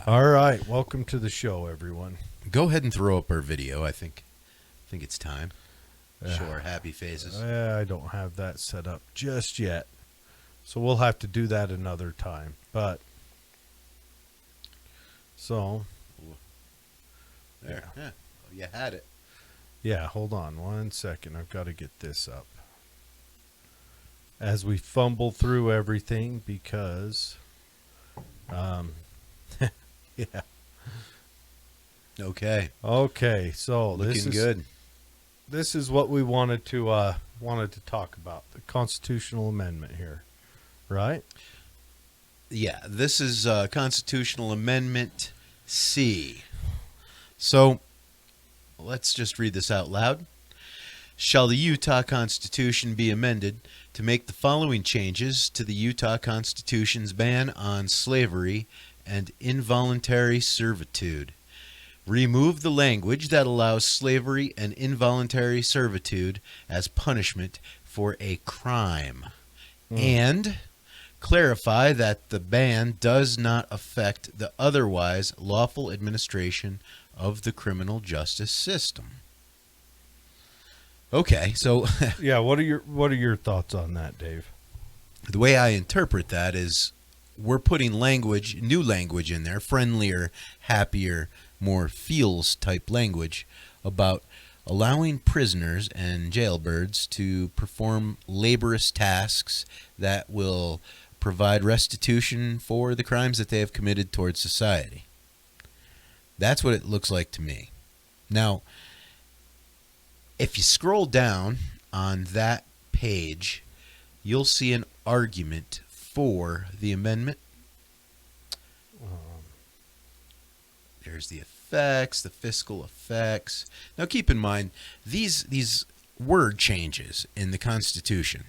All right, welcome to the show, everyone. Go ahead and throw up our video. I think it's time. Show our happy faces. I don't have that set up just yet, so we'll have to do that another time. But so There. Yeah. Oh, you had it. yeah, hold on 1 second. I've got to get this up as we fumble through everything because, yeah. Okay. So Looking this is good. This is what we wanted to talk about, the constitutional amendment here, right? Yeah, this is Constitutional Amendment C. So, let's just read this out loud. Shall the Utah Constitution be amended to make the following changes to the Utah Constitution's ban on slavery and involuntary servitude? Remove the language that allows slavery and involuntary servitude as punishment for a crime. And clarify that the ban does not affect the otherwise lawful administration of the criminal justice system. Okay, so Yeah, what are your thoughts on that, Dave? the way I interpret that is we're putting new language in there, friendlier, happier, more feels type language about allowing prisoners and jailbirds to perform laborious tasks that will provide restitution for the crimes that they have committed towards society. That's what it looks like to me. Now, if you scroll down on that page, you'll see an argument for the amendment. There's the effects, the fiscal effects. Now keep in mind, these word changes in the Constitution.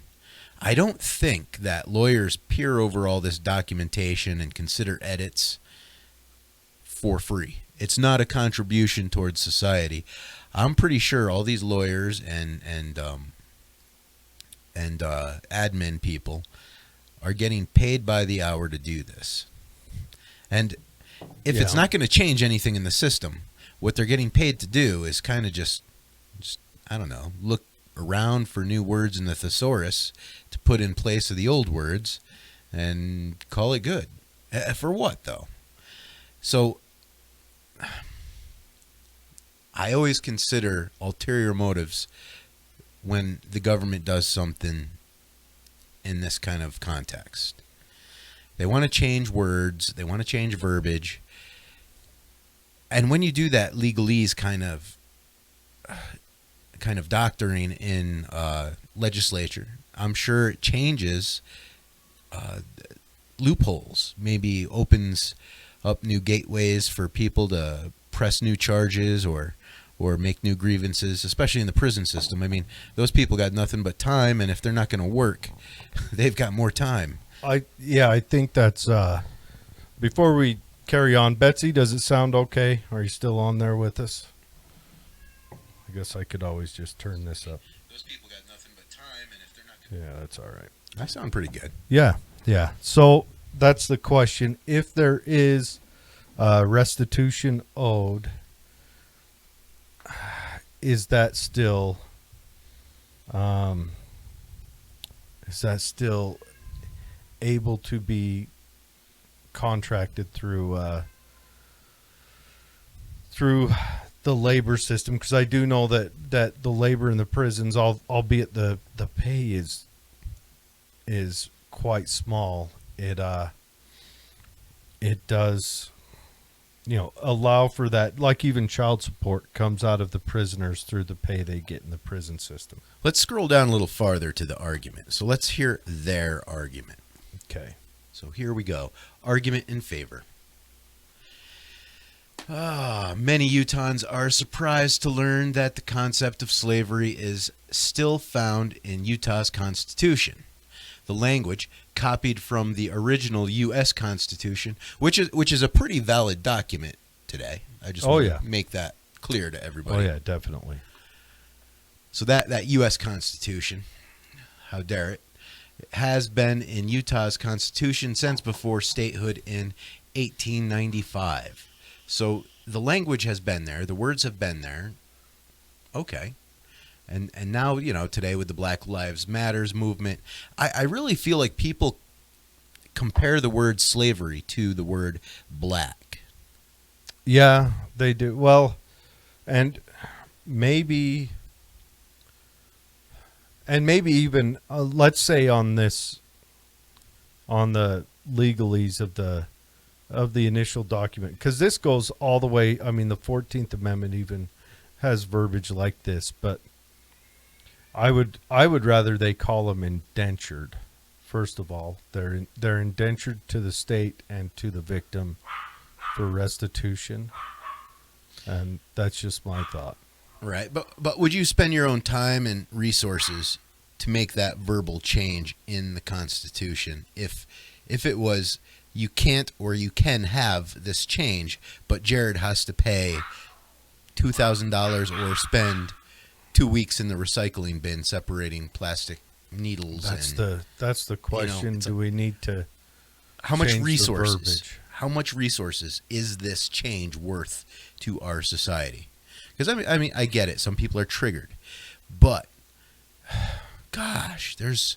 I don't think that lawyers peer over all this documentation and consider edits for free. It's not a contribution towards society. I'm pretty sure all these lawyers and admin people are getting paid by the hour to do this. And if it's not going to change anything in the system, what they're getting paid to do is kind of just I don't know, look around for new words in the thesaurus to put in place of the old words and call it good. For what, though? So I always consider ulterior motives when the government does something in this kind of context. They want to change words. They want to change verbiage. And when you do that legalese kind of doctoring in legislature, I'm sure it changes loopholes, maybe opens up new gateways for people to press new charges or make new grievances, especially in the prison system. I mean, those people got nothing but time, and if they're not going to work, they've got more time. I think that's before we carry on, Betsy, does it sound okay? Are you still on there with us? I guess I could always just turn this up. Those people got nothing but time, and if they're not going Yeah, that's all right. I sound pretty good. Yeah. So that's the question. If there is restitution owed, is that still able to be contracted through the labor system? Because I do know that the labor in the prisons, albeit the pay is quite small, it does allow for that. Like even child support comes out of the prisoners through the pay they get in the prison system. Let's scroll down a little farther to the argument. So let's hear their argument. Okay. So here we go. Argument in favor. Many Utahns are surprised to learn that the concept of slavery is still found in Utah's Constitution. The language, copied from the original U.S. Constitution, which is a pretty valid document today. I just want to make that clear to everybody. Oh, yeah, definitely. So that U.S. Constitution, how dare it, has been in Utah's Constitution since before statehood in 1895. So the language has been there, the words have been there. Okay. And now, today with the Black Lives Matters movement, I really feel like people compare the word slavery to the word black. Yeah, they do. Well, and maybe even let's say on the legalese of the initial document, because this goes all the way. I mean, the 14th Amendment even has verbiage like this, but I would rather they call them indentured. First of all, they're indentured to the state and to the victim for restitution, and that's just my thought. Right, but would you spend your own time and resources to make that verbal change in the Constitution if it was you can't or you can have this change, but Jared has to pay $2,000 or spend 2 weeks in the recycling bin separating plastic needles? That's the question. Do we need to how much change the resources? verbiage? How much resources is this change worth to our society? Because I mean, I get it. Some people are triggered, but gosh, there's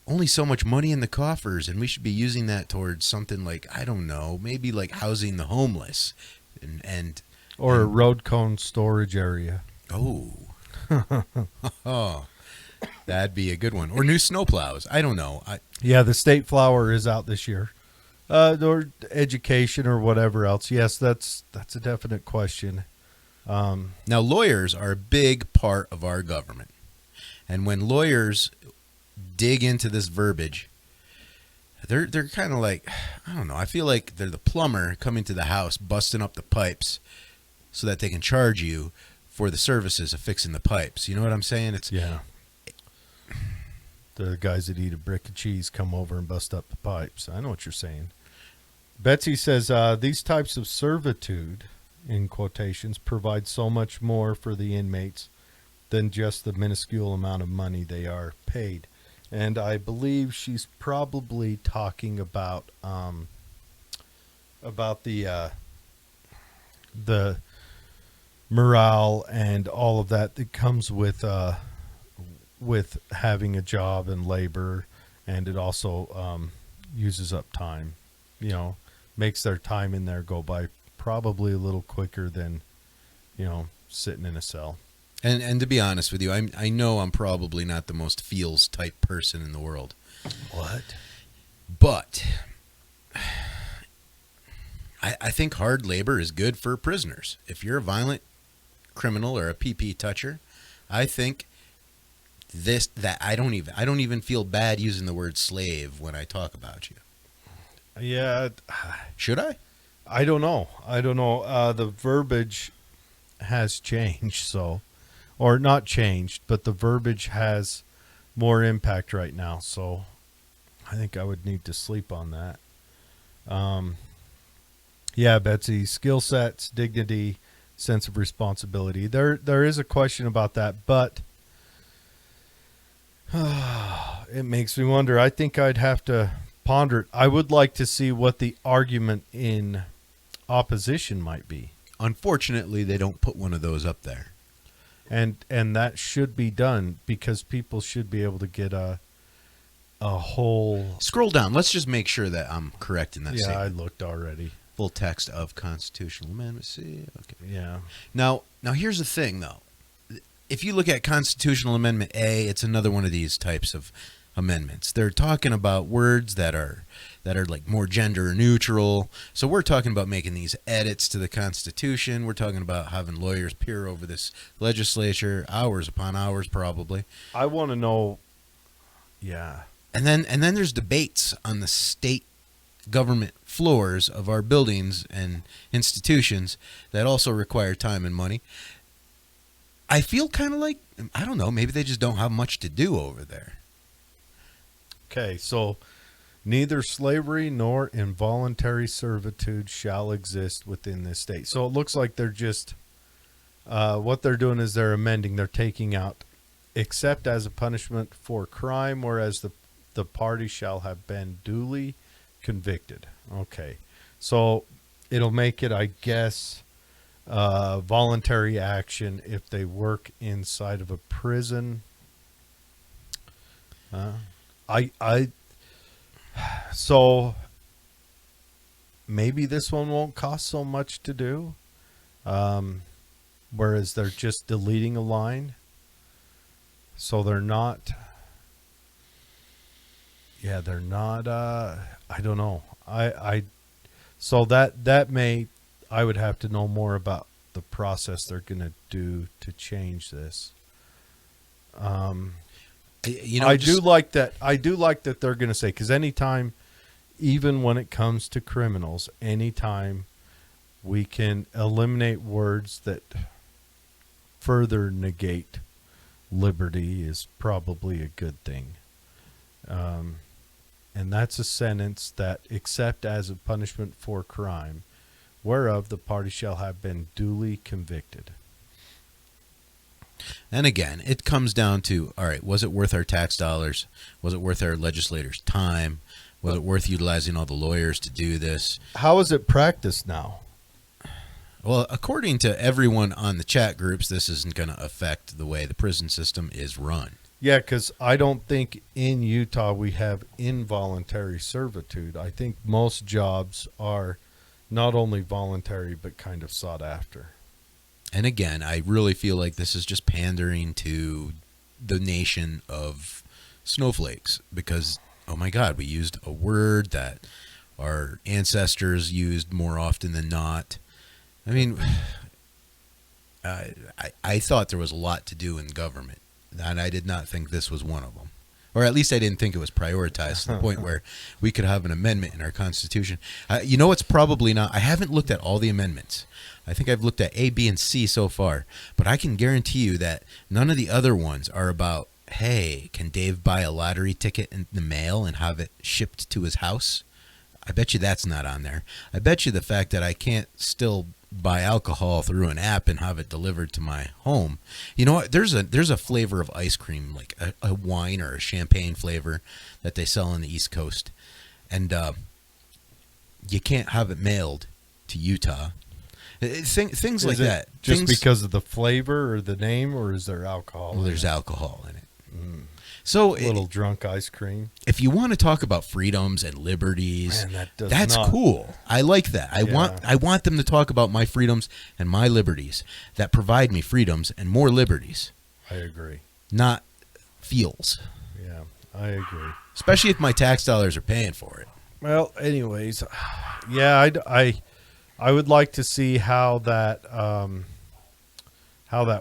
only so much money in the coffers, and we should be using that towards something like, I don't know, maybe like housing the homeless, and a road cone storage area. Oh, oh, that'd be a good one. Or new snowplows. I don't know. Yeah, the state flower is out this year. Or education or whatever else. Yes, that's a definite question. Now, lawyers are a big part of our government. And when lawyers dig into this verbiage, they're kind of like, I don't know, I feel like they're the plumber coming to the house, busting up the pipes so that they can charge you for the services of fixing the pipes. You know what I'm saying? Yeah. The guys that eat a brick of cheese come over and bust up the pipes. I know what you're saying. Betsy says, these types of servitude, in quotations, provide so much more for the inmates than just the minuscule amount of money they are paid. And I believe she's probably talking about the morale and all of that comes with having a job and labor, and it also uses up time. Makes their time in there go by probably a little quicker than sitting in a cell. And to be honest with you, I know I'm probably not the most feels type person in the world. What? But I think hard labor is good for prisoners. If you're a violent criminal or a PP toucher, I think I don't even feel bad using the word slave when I talk about you. Yeah. Should I? I don't know. The verbiage has changed, or not changed, but the verbiage has more impact right now. So I think I would need to sleep on that. Yeah, Betsy, skill sets, dignity, sense of responsibility. There is a question about that, but it makes me wonder. I think I'd have to ponder it. I would like to see what the argument in opposition might be. Unfortunately, they don't put one of those up there. And that should be done because people should be able to get a whole... Scroll down. Let's just make sure that I'm correct in that statement. Yeah, I looked already. Full text of constitutional amendment. See, okay. Yeah. Now here's the thing, though. If you look at Constitutional Amendment A, it's another one of these types of amendments. They're talking about words that are like more gender neutral. So we're talking about making these edits to the Constitution. We're talking about having lawyers peer over this legislature hours upon hours, probably. I want to know. Yeah. And then there's debates on the state government floors of our buildings and institutions that also require time and money. I feel kind of like, I don't know, maybe they just don't have much to do over there. Okay, so neither slavery nor involuntary servitude shall exist within this state. So it looks like they're just, what they're doing is they're amending, they're taking out, except as a punishment for crime, whereas the party shall have been duly convicted. Okay. So it'll make it, I guess, voluntary action if they work inside of a prison. So maybe this one won't cost so much to do. Whereas they're just deleting a line. So they're not. Yeah, they're not. I don't know. So that may. I would have to know more about the process they're going to do to change this. I do like that. I do like that they're going to say, because anytime, even when it comes to criminals, anytime we can eliminate words that further negate liberty is probably a good thing. And that's a sentence that, except as a punishment for crime, whereof the party shall have been duly convicted. And again, it comes down to, all right, was it worth our tax dollars? Was it worth our legislators' time? Was it worth utilizing all the lawyers to do this? How is it practiced now? Well, according to everyone on the chat groups, this isn't going to affect the way the prison system is run. Yeah, because I don't think in Utah we have involuntary servitude. I think most jobs are not only voluntary, but kind of sought after. And again, I really feel like this is just pandering to the nation of snowflakes because, oh my God, we used a word that our ancestors used more often than not. I mean, I thought there was a lot to do in government, and I did not think this was one of them. Or at least I didn't think it was prioritized to the point where we could have an amendment in our Constitution. You know what's probably not? I haven't looked at all the amendments. I think I've looked at A, B, and C so far. But I can guarantee you that none of the other ones are about, hey, can Dave buy a lottery ticket in the mail and have it shipped to his house? I bet you that's not on there. I bet you the fact that I can't still buy alcohol through an app and have it delivered to my home. You know what? There's a flavor of ice cream, like a wine or a champagne flavor that they sell on the East Coast. And you can't have it mailed to Utah. Things like that. Just because of the flavor or the name, or is there alcohol? Well, there's alcohol in it. So a little drunk ice cream. If you want to talk about freedoms and liberties, man, that's cool. I like that. I want them to talk about my freedoms and my liberties that provide me freedoms and more liberties. I agree. Not feels. Yeah, I agree. Especially if my tax dollars are paying for it. Well, anyways, yeah, I would like to see how that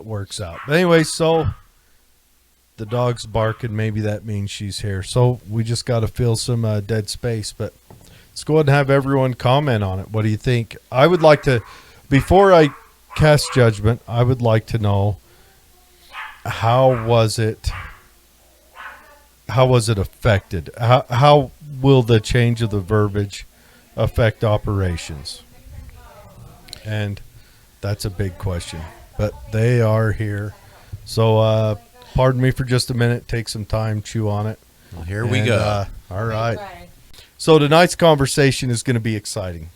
works out. But anyway, so the dog's barking. Maybe that means she's here. So we just got to fill some dead space. But let's go ahead and have everyone comment on it. What do you think? I would like to, before I cast judgment, I would like to know how was it affected? How will the change of the verbiage affect operations? And that's a big question. But they are here. So pardon me for just a minute. Take some time, chew on it. Well, here we go. All right. So tonight's conversation is going to be exciting.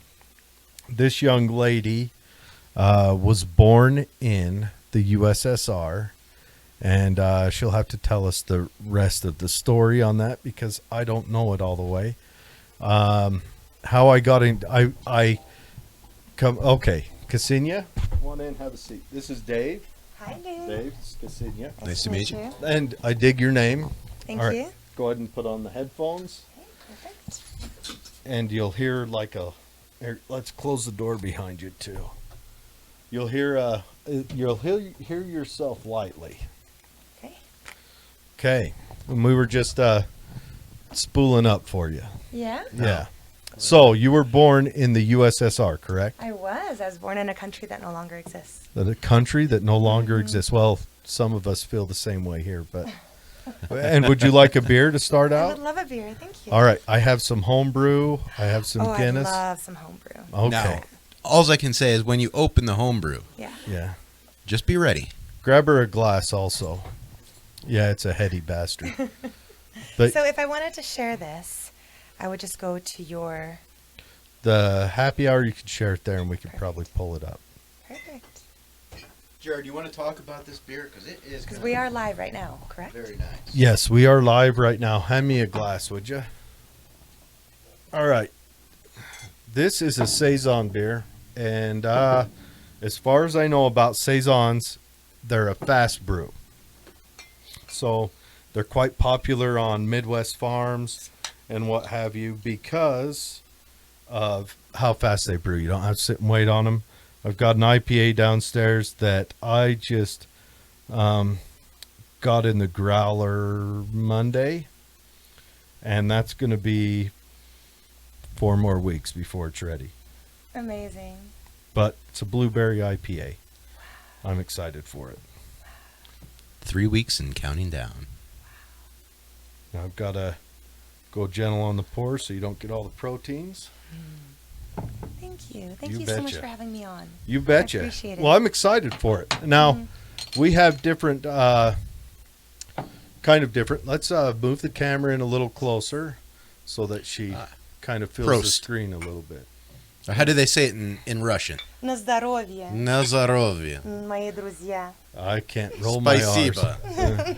This young lady was born in the USSR, and she'll have to tell us the rest of the story on that because I don't know it all the way. How I got in, I come. Okay, Kseniya, come on in, have a seat. This is Dave. Hi, Dave. Dave, it's Kseniya. Nice to meet you. And I dig your name. Thank All right, you. go ahead and put on the headphones. Okay, perfect. And you'll hear like a. Here, let's close the door behind you too. You'll hear hear yourself lightly. Okay. Okay, and we were just spooling up for you. Yeah? Yeah. So you were born in the USSR, correct? I was born in a country that no longer exists. A country that no longer exists. Well, some of us feel the same way here, but. And would you like a beer to start I out? would love a beer. Thank you. All right, I have some homebrew. I have some Guinness. I love some homebrew. Okay. Now, all I can say is when you open the homebrew, Yeah. just be ready. Grab her a glass also. Yeah, it's a heady bastard. But So if I wanted to share this, I would just go to your The happy hour, you can share it there, and we could probably pull it up. Perfect. Jared, you want to talk about this beer? Because it is Because we are live right now, correct? very nice. Yes, we are live right now. Hand me a glass, would you? All right. This is a Saison beer, and as far as I know about Saisons, they're a fast brew. So they're quite popular on Midwest farms and what have you because of how fast they brew. You don't have to sit and wait on them. I've got an IPA downstairs that I just got in the growler Monday, and that's going to be 4 more weeks before it's ready. Amazing. But it's a blueberry IPA. I'm excited for it. 3 weeks and counting down. Now I've got to go gentle on the pour so you don't get all the proteins. Thank you. Thank You you so much betcha. for having me on. You betcha. I appreciate it. Well, I'm excited for it. Now, we have different, kind of different. Let's move the camera in a little closer so that she kind of fills the Prost. screen a little bit. How do they say it in Russian? На здоровье, Nazarovia. мои друзья. I can't roll my R's. Spasiba.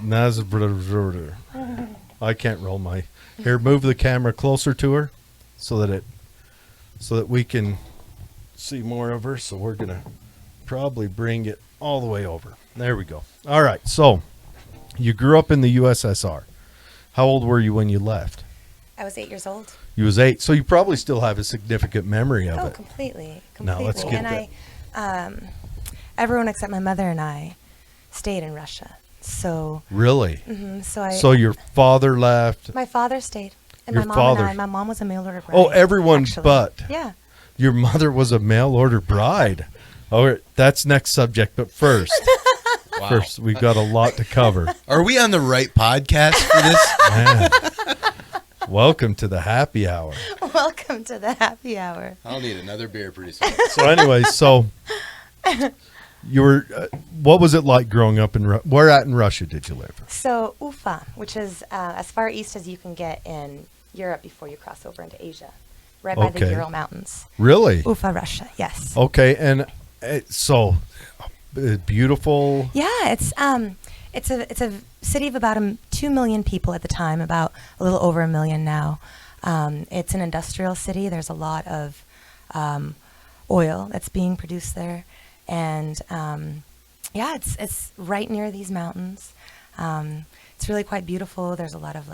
Nazbrudder. I can't roll my. Here, move the camera closer to her, so that we can see more of her. So we're gonna probably bring it all the way over. There we go. All right. So, you grew up in the USSR. How old were you when you left? I was 8 years old. You was 8. So you probably still have a significant memory of Oh, it. completely. Now, let's get and everyone except my mother and I stayed in Russia. So, Really? so So your father left. my father stayed, and Your my mom father- and I. My mom was a mail order bride. Oh, everyone actually. but. Yeah. Your mother was a mail order bride. Oh, that's next subject. But first, first we've got a lot to cover. Are we on the right podcast for this? Man. Welcome to the happy hour. Welcome to the happy hour. I'll need another beer pretty soon. So, anyway, you were. What was it like growing up in? Where at in Russia did you live? So Ufa, which is as far east as you can get in Europe before you cross over into Asia, right by the Okay. Ural Mountains. Really? Ufa, Russia. Yes. Okay, and beautiful. Yeah, it's a city of about 2 million people at the time, about a little over 1 million now. It's an industrial city. There's a lot of oil that's being produced there, and yeah, it's right near these mountains. It's really quite beautiful. There's a lot of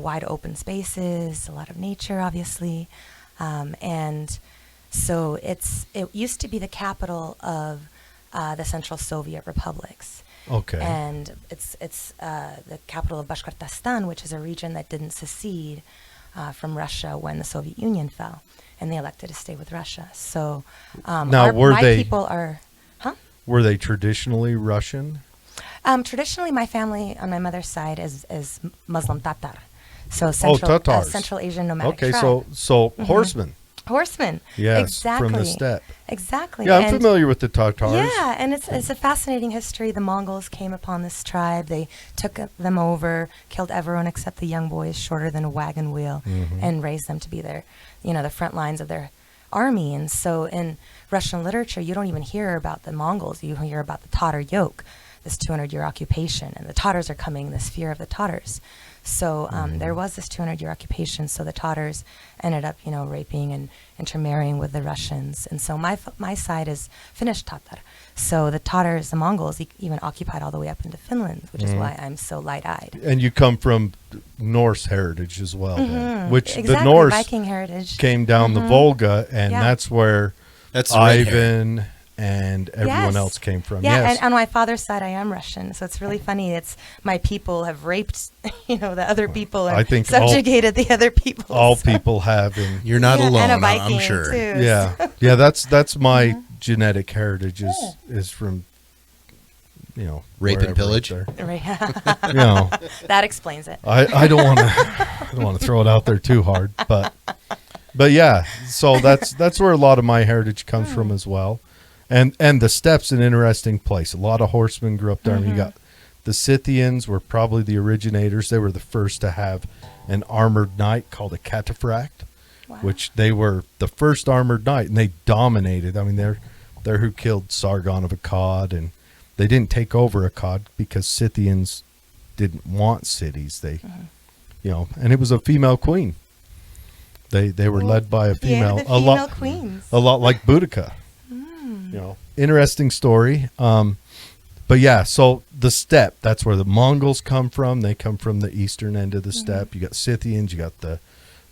wide open spaces, a lot of nature, obviously, and so it used to be the capital of the Central Soviet republics. Okay. And it's the capital of Bashkortostan, which is a region that didn't secede from Russia when the Soviet Union fell, and they elected to stay with Russia. So Now, my people are, Were they traditionally Russian? traditionally my family on my mother's side is Muslim Tatar, so Tatars. Central Asian nomadic Okay, tribe. so horsemen. Horsemen. Yes, exactly. from the steppe. Exactly. Yeah, I'm And- familiar with the Tatars. Yeah, and it's a fascinating history. The Mongols came upon this tribe. They took them over, killed everyone except the young boys shorter than a wagon wheel, and raised them to be the front lines of their army. And so in Russian literature, you don't even hear about the Mongols. You hear about the Tatar yoke, this 200-year occupation, and the Tatars are coming, this fear of the Tatars. So there was this 200-year occupation. So the Tatars ended up, raping and intermarrying with the Russians. And so my side is Finnish Tatar. So the Tatars, the Mongols, even occupied all the way up into Finland, which is why I'm so light-eyed. And you come from Norse heritage as well, then, which Exactly, the Norse Viking heritage. came down the Volga, and Yeah. that's where That's the red hair. Ivan and everyone Yes. else came from. Yeah, Yes. and on my father's side, I am Russian, so it's really funny. It's my people have raped, the other people, and I think subjugated the other people. all so- people have in You're not Yeah, alone, and a I'm Viking sure. too. yeah, that's my genetic heritage is from Rape and wherever pillage? up Right. there. That explains it. I don't want to throw it out there too hard, but yeah, so that's where a lot of my heritage comes from as well. And the steppe's an interesting place. A lot of horsemen grew up there. I mean, you got the Scythians were probably the originators. They were the first to have an armored knight called a cataphract, Wow. which they were the first armored knight, and they dominated. I mean, they're who killed Sargon of Akkad, and they didn't take over Akkad because Scythians didn't want cities. They, you know, and it was a female queen. They were led by a female, the female queens. a lot like Boudica. You know, interesting story. But yeah, so the steppe, that's where the Mongols come from. They come from the eastern end of the steppe. You got Scythians, you got the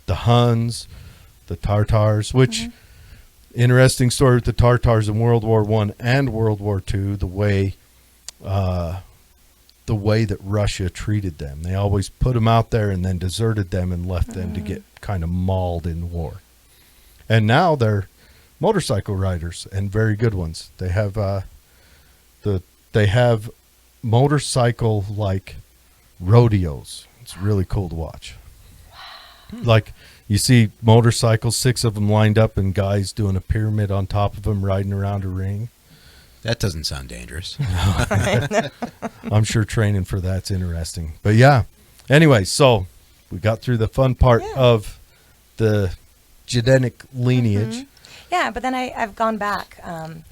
Huns, the Tartars, which interesting story with the Tartars in World War I and World War II, the way that Russia treated them. They always put them out there and then deserted them and left them to get kind of mauled in war. And now they're motorcycle riders, and very good ones. They have motorcycle like rodeos. It's really cool to watch. Like you see motorcycles, 6 of them lined up, and guys doing a pyramid on top of them, riding around a ring. That doesn't sound dangerous. I'm sure training for that's interesting. But yeah. Anyway, so we got through the fun part of the genetic lineage. Yeah, but then I've gone back.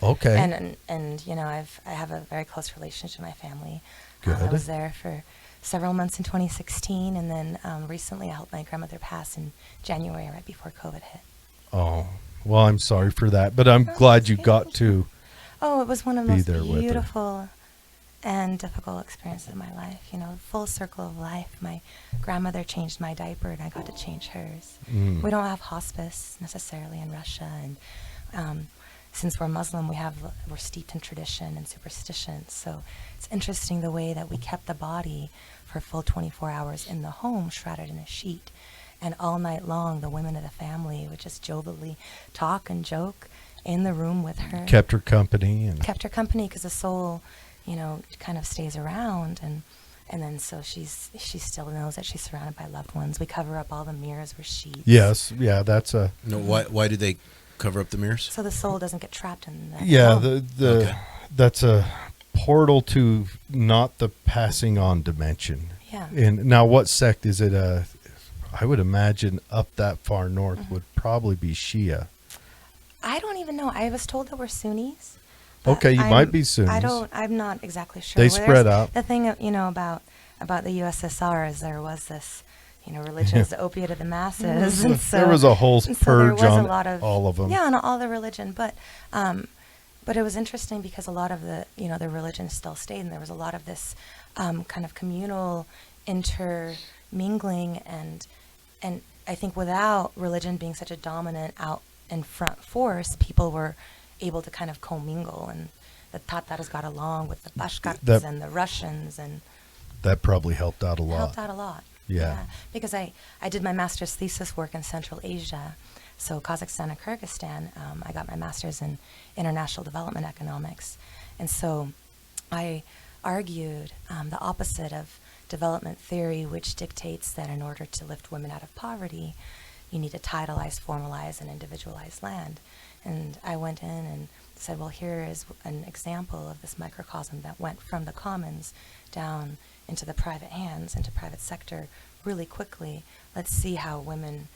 Okay. And you know, I have a very close relationship with my family. Good. I was there for several months in 2016, and then recently I helped my grandmother pass in January, right before COVID hit. Oh, well, I'm sorry for that, but I'm glad you got to. Oh, it was one of the Be most there with her. beautiful and difficult experiences of my life. You know, full circle of life. My grandmother changed my diaper, and I got to change hers. We don't have hospice necessarily in Russia, and since we're Muslim, we're steeped in tradition and superstition. So it's interesting the way that we kept the body for a full 24 hours in the home, shrouded in a sheet, and all night long, the women of the family would just jovially talk and joke in the room with her. Kept her company. Kept her company because the soul, you know, kind of stays around, and then so she still knows that she's surrounded by loved ones. We cover up all the mirrors with sheets. Yes, yeah, that's a. No, why do they cover up the mirrors? So the soul doesn't get trapped in that. Yeah, home. that's a portal to not the passing on dimension. Yeah. And now, what sect is it? I would imagine up that far north would probably be Shia. I don't even know. I was told that we're Sunnis. but Okay, you might be Sunnis. I'm not exactly sure. They Well, spread out. The thing, you know, about the USSR is there was this, you know, religion is the opiate of the masses, and so There was a whole and so purge there was on a lot of, all of them. Yeah, on all the religion, but it was interesting because a lot of the, you know, the religion still stayed, and there was a lot of this kind of communal intermingling, and I think without religion being such a dominant out and front force, people were able to kind of commingle, and the Tatars got along with the Bashkirts and the Russians, and That probably helped out a lot. helped out a lot. Yeah. Because I did my master's thesis work in Central Asia, so Kazakhstan and Kyrgyzstan. I got my master's in international development economics, and so I argued the opposite of development theory, which dictates that in order to lift women out of poverty, you need to titleize, formalize, and individualize land. And I went in and said, well, here is an example of this microcosm that went from the commons down into the private hands, into private sector really quickly. Let's see how women,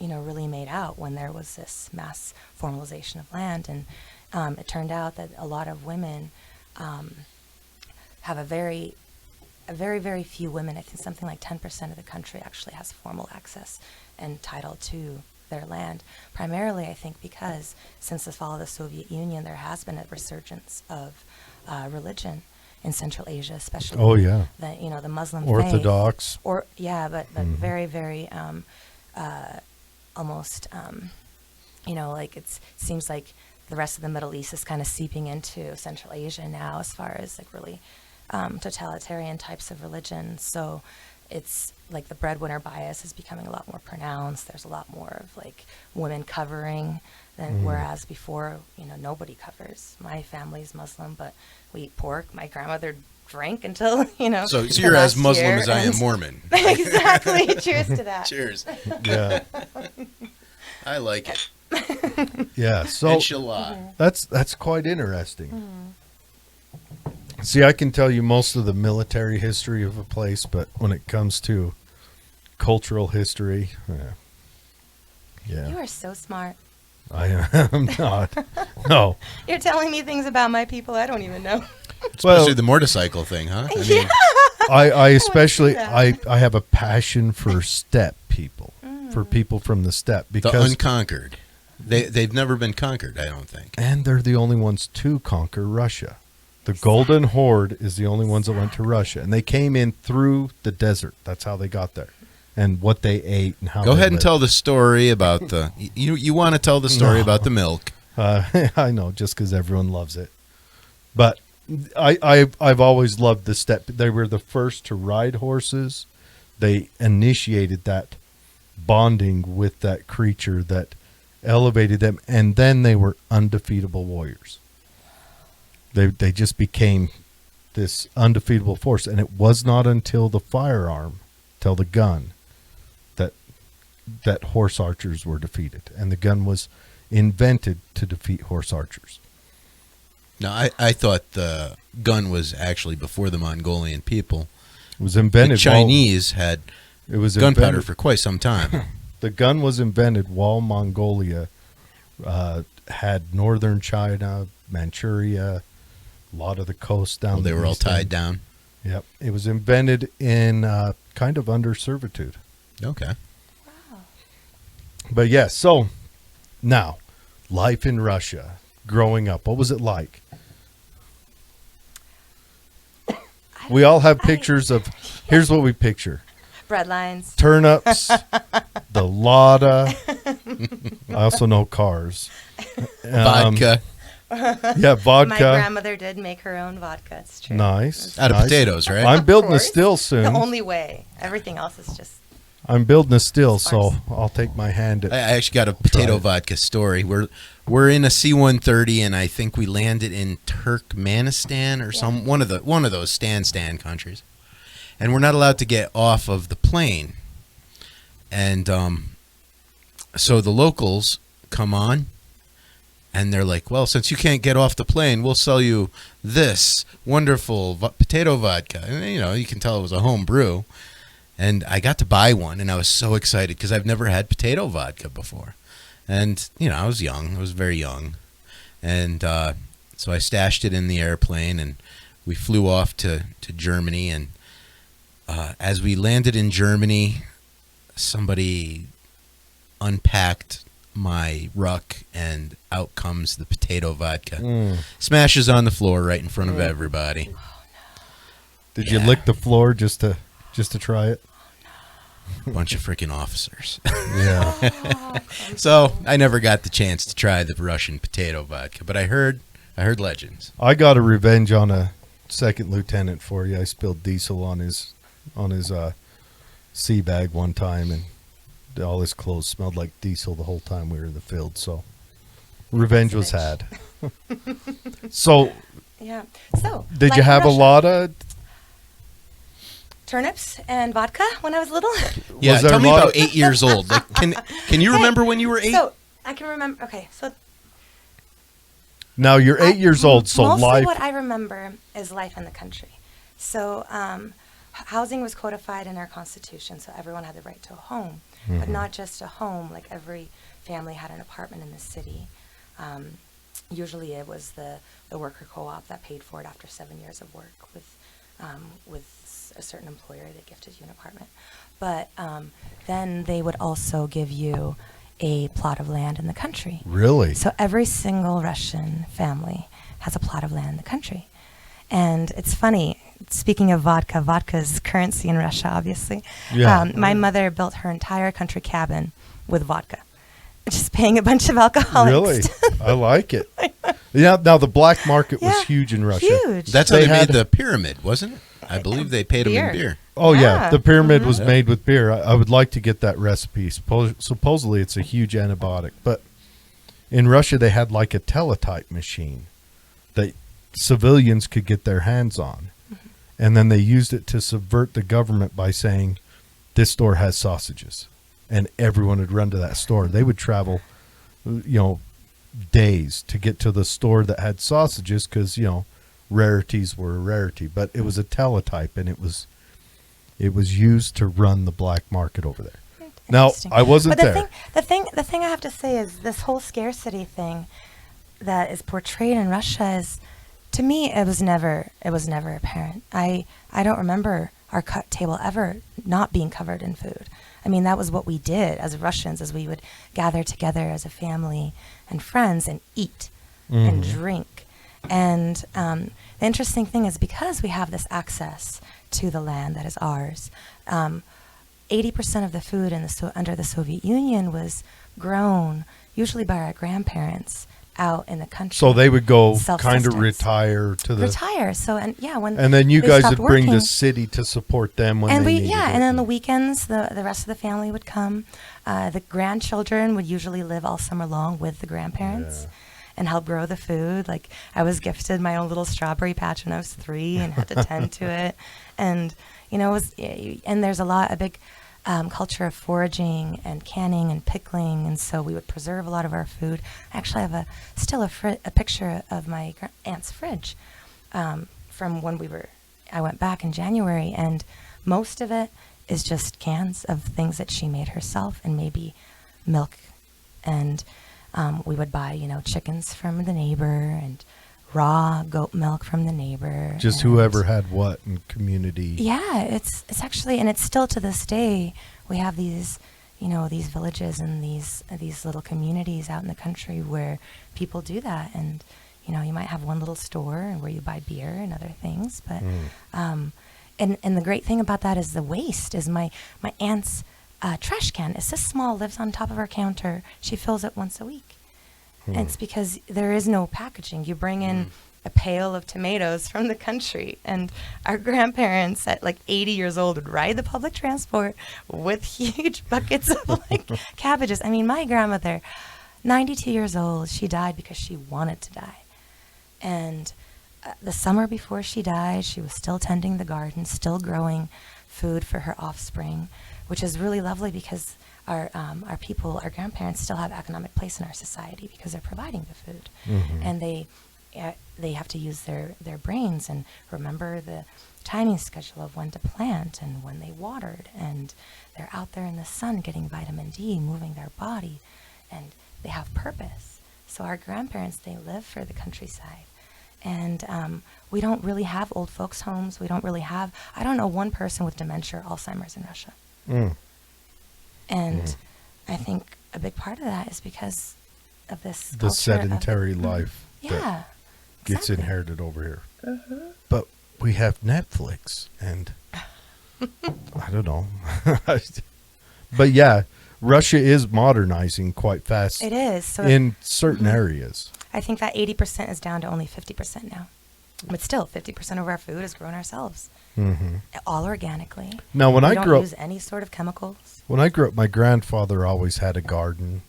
you know, really made out when there was this mass formalization of land. And it turned out that a lot of women have a very, very few women, I think something like 10% of the country actually has formal access and title to their land. Primarily, I think, because since the fall of the Soviet Union, there has been a resurgence of religion in Central Asia, especially. Oh, yeah. The, you know, the Muslim Orthodox. faith. Or yeah, but very, very almost, you know, like it seems like the rest of the Middle East is kind of seeping into Central Asia now, as far as like really totalitarian types of religion. So it's like the breadwinner bias is becoming a lot more pronounced. There's a lot more of like women covering than whereas before, you know, nobody covers. My family's Muslim, but we eat pork. My grandmother drank until, you know. So the you're as last Muslim year, as I am and- Mormon. Exactly. Cheers to that. Cheers. Yeah. I like it. Yeah. So Inshallah. that's quite interesting. See, I can tell you most of the military history of a place, but when it comes to cultural history, Yeah. You are so smart. I am not. No. You're telling me things about my people I don't even know. Especially the motorcycle thing, huh? I mean, I especially that. I have a passion for steppe people, for people from the steppe, the because unconquered. They've never been conquered, I don't think. and they're the only ones to conquer Russia. The Golden Horde is the only ones that went to Russia, and they came in through the desert. That's how they got there, and what they ate and how. Go they ahead and lived. tell the story about the. You want to tell the story No. about the milk? I know, just because everyone loves it, but I've always loved the steppe. They were the first to ride horses. They initiated that bonding with that creature that elevated them, and then they were undefeatable warriors. They just became this undefeatable force, and it was not until the firearm, till the gun, that horse archers were defeated, and the gun was invented to defeat horse archers. No, I thought the gun was actually before the Mongolian people. It was invented. The Chinese had It was gunpowder invented- for quite some time. The gun was invented while Mongolia had northern China, Manchuria, a lot of the coast down. Well, they the were all east tied end. down. Yep, it was invented in kind of under servitude. Okay. But yes, so now life in Russia, growing up, what was it like? We all have pictures of. Here's what we picture: Bread lines. turnips, the Lada. I also know cars. Vodka Yeah, vodka. My grandmother did make her own vodka. It's true. Nice. out of Nice. potatoes, right? I'm building a course. still soon. The only way. Everything else is just. I'm building a still, Sparse. so I'll take my hand at. I actually got a potato it. vodka story. We're in a C-130, and I think we landed in Turkmenistan or some one of those stand countries, and we're not allowed to get off of the plane. And so the locals come on, and they're like, "Well, since you can't get off the plane, we'll sell you this wonderful potato vodka." And you can tell it was a home brew. And I got to buy one, and I was so excited because I've never had potato vodka before. And, I was young. I was very young. And so I stashed it in the airplane, and we flew off to Germany. And as we landed in Germany, somebody unpacked my ruck, and out comes the potato vodka. Smashes on the floor right in front of everybody. Did you lick the floor just to try it? Bunch of freaking officers. Yeah. So I never got the chance to try the Russian potato vodka, but I heard legends. I got a revenge on a second lieutenant for you. I spilled diesel on his sea bag one time, and all his clothes smelled like diesel the whole time we were in the field. So revenge was had. So Yeah. So. did life you in have a Russia. lot of? Turnips and vodka when I was little. Yeah, Was there tell a me lot about 8 years old. Like, can you remember when you were 8? So I can remember. Okay, so Now you're 8 years old, so mostly life. what I remember is life in the country. So housing was codified in our constitution, so everyone had the right to a home, but not just a home. Like every family had an apartment in the city. Usually, it was the worker co-op that paid for it after 7 years of work with a certain employer that gifted you an apartment. But then they would also give you a plot of land in the country. Really? So every single Russian family has a plot of land in the country. And it's funny, speaking of vodka, vodka is currency in Russia, obviously. Yeah. My mother built her entire country cabin with vodka, just paying a bunch of alcoholics. Really? I like it. Yeah. Now the black market was Yeah, huge in Russia. Huge. That's how They they made had- the pyramid, wasn't it? I believe they paid them in Beer. beer. Oh yeah, Yeah. the pyramid Mhm. was made with beer. I would like to get that recipe. Supposedly it's a huge antibiotic, but in Russia they had like a teletype machine that civilians could get their hands on, and then they used it to subvert the government by saying, "This store has sausages," and everyone would run to that store. They would travel, days to get to the store that had sausages because rarities were a rarity, but it was a teletype, and it was used to run the black market over there. Now, Interesting. I wasn't but there. The thing I have to say is this whole scarcity thing that is portrayed in Russia is, to me, it was never apparent. I don't remember our table ever not being covered in food. I mean, that was what we did as Russians, as we would gather together as a family and friends and eat and drink. And the interesting thing is, because we have this access to the land that is ours, 80% of the food under the Soviet Union was grown, usually by our grandparents, out in the country. So they would go kind of Self-sustenance. retire to the Retire. So, and yeah, when and then you they guys stopped would bring working, the city to support them when and they we needed yeah, it. and then the weekends, the rest of the family would come. The grandchildren would usually live all summer long with the grandparents. Yeah. And help grow the food. Like, I was gifted my own little strawberry patch when I was 3 and had to tend to it. And, you know, and there's a big culture of foraging and canning and pickling. And so we would preserve a lot of our food. I actually have still a picture of my aunt's fridge from when I went back in January. And most of it is just cans of things that she made herself and maybe milk. And we would buy, chickens from the neighbor and raw goat milk from the neighbor. Just and whoever had what in community. Yeah, it's actually, and it's still to this day, we have these, these villages and these little communities out in the country where people do that. And, you might have one little store where you buy beer and other things. But, and the great thing about that is the waste is my aunt's trash can. It's this small, lives on top of our counter. She fills it once a week. And it's because there is no packaging. You bring in a pail of tomatoes from the country, and our grandparents at like 80 years old would ride the public transport with huge buckets of like cabbages. I mean, my grandmother, 92 years old, she died because she wanted to die. And the summer before she died, she was still tending the garden, still growing food for her offspring, which is really lovely because our grandparents still have economic place in our society because they're providing the food. And they have to use their brains and remember the timing schedule of when to plant and when they watered, and they're out there in the sun getting vitamin D, moving their body, and they have purpose. So our grandparents, they live for the countryside. And we don't really have old folks' homes. We don't really have, I don't know one person with dementia or Alzheimer's in Russia. And I think a big part of that is because of this The culture sedentary life that yeah, gets exactly. inherited over here. But we have Netflix, and I don't know. But yeah, Russia is modernizing quite fast. It is. So in certain areas. I think that 80% is down to only 50% now. But still, 50% of our food is grown ourselves, all organically. Now, when we I don't grew up, use any sort of chemicals. when I grew up, my grandfather always had a garden,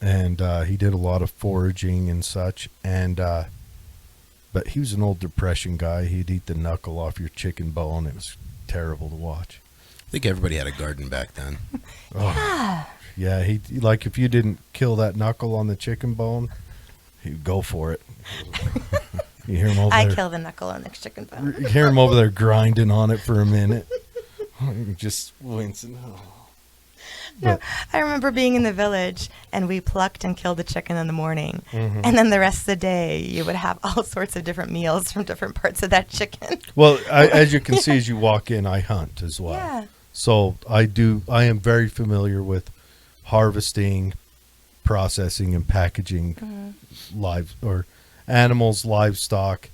and he did a lot of foraging and such. And but he was an old Depression guy. He'd eat the knuckle off your chicken bone. It was terrible to watch. I think everybody had a garden back then. Yeah, he like if you didn't kill that knuckle on the chicken bone, he'd go for it. You hear him over I there. kill the knuckle on the chicken bone. You hear him over there grinding on it for a minute, just wincing. No, I remember being in the village, and we plucked and killed the chicken in the morning. And then the rest of the day, you would have all sorts of different meals from different parts of that chicken. Well, as you can see, as you walk in, I hunt as well. Yeah. So I am very familiar with harvesting, processing, and packaging live or animals, livestock.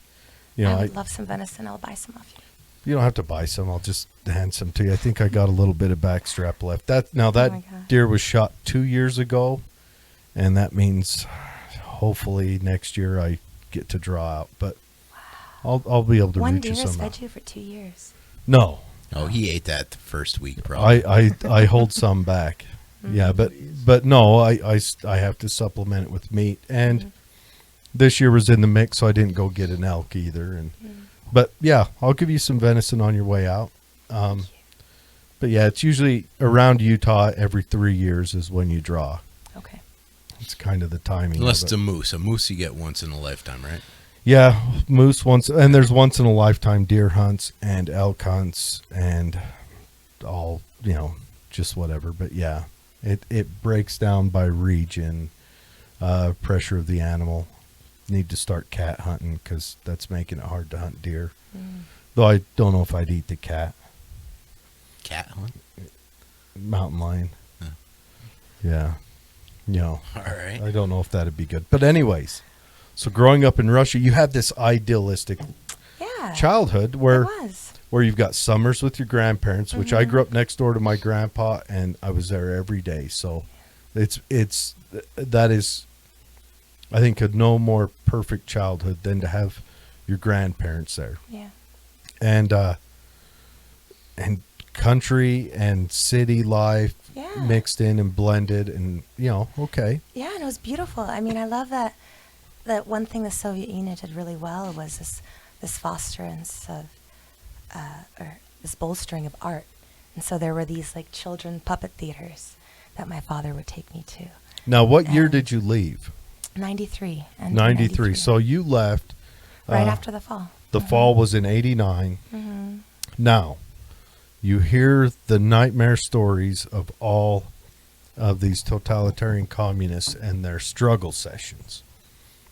You know, I would love some venison. I'll buy some off you. You don't have to buy some. I'll just hand some to you. I think I got a little bit of backstrap left. That my God. deer was shot 2 years ago, and that means hopefully next year I get to draw out. But I'll be able to One reach deer you has some. fed you for 2 years. No, Oh, he ate that the first week, probably. I hold some back. Yeah, but no, I have to supplement it with meat, and this year was in the mix, so I didn't go get an elk either. And but yeah, I'll give you some venison on your way out. But yeah, it's usually around Utah every 3 years is when you draw. Okay. It's kind of the timing. Unless of it's it. a moose. A moose you get once in a lifetime, right? Yeah, moose once, and there's once in a lifetime deer hunts and elk hunts and all, just whatever. But yeah, it breaks down by region, pressure of the animal. Need to start cat hunting because that's making it hard to hunt deer. Though I don't know if I'd eat the cat. Cat hunt? Mountain lion. Huh. Yeah. All right. I don't know if that'd be good. But anyways, so growing up in Russia, you had this idealistic childhood where you've got summers with your grandparents, which I grew up next door to my grandpa, and I was there every day. So that is, I think, a no more perfect childhood than to have your grandparents there. Yeah. And country and city life mixed in and blended, and okay. Yeah, and it was beautiful. I mean, I love that one thing the Soviet Union did really well was this fosterance of or this bolstering of art. And so there were these like children puppet theaters that my father would take me to. Now, what year did you leave? 93. 93. So you left right after the fall. The fall was in 89. Now, you hear the nightmare stories of all of these totalitarian communists and their struggle sessions.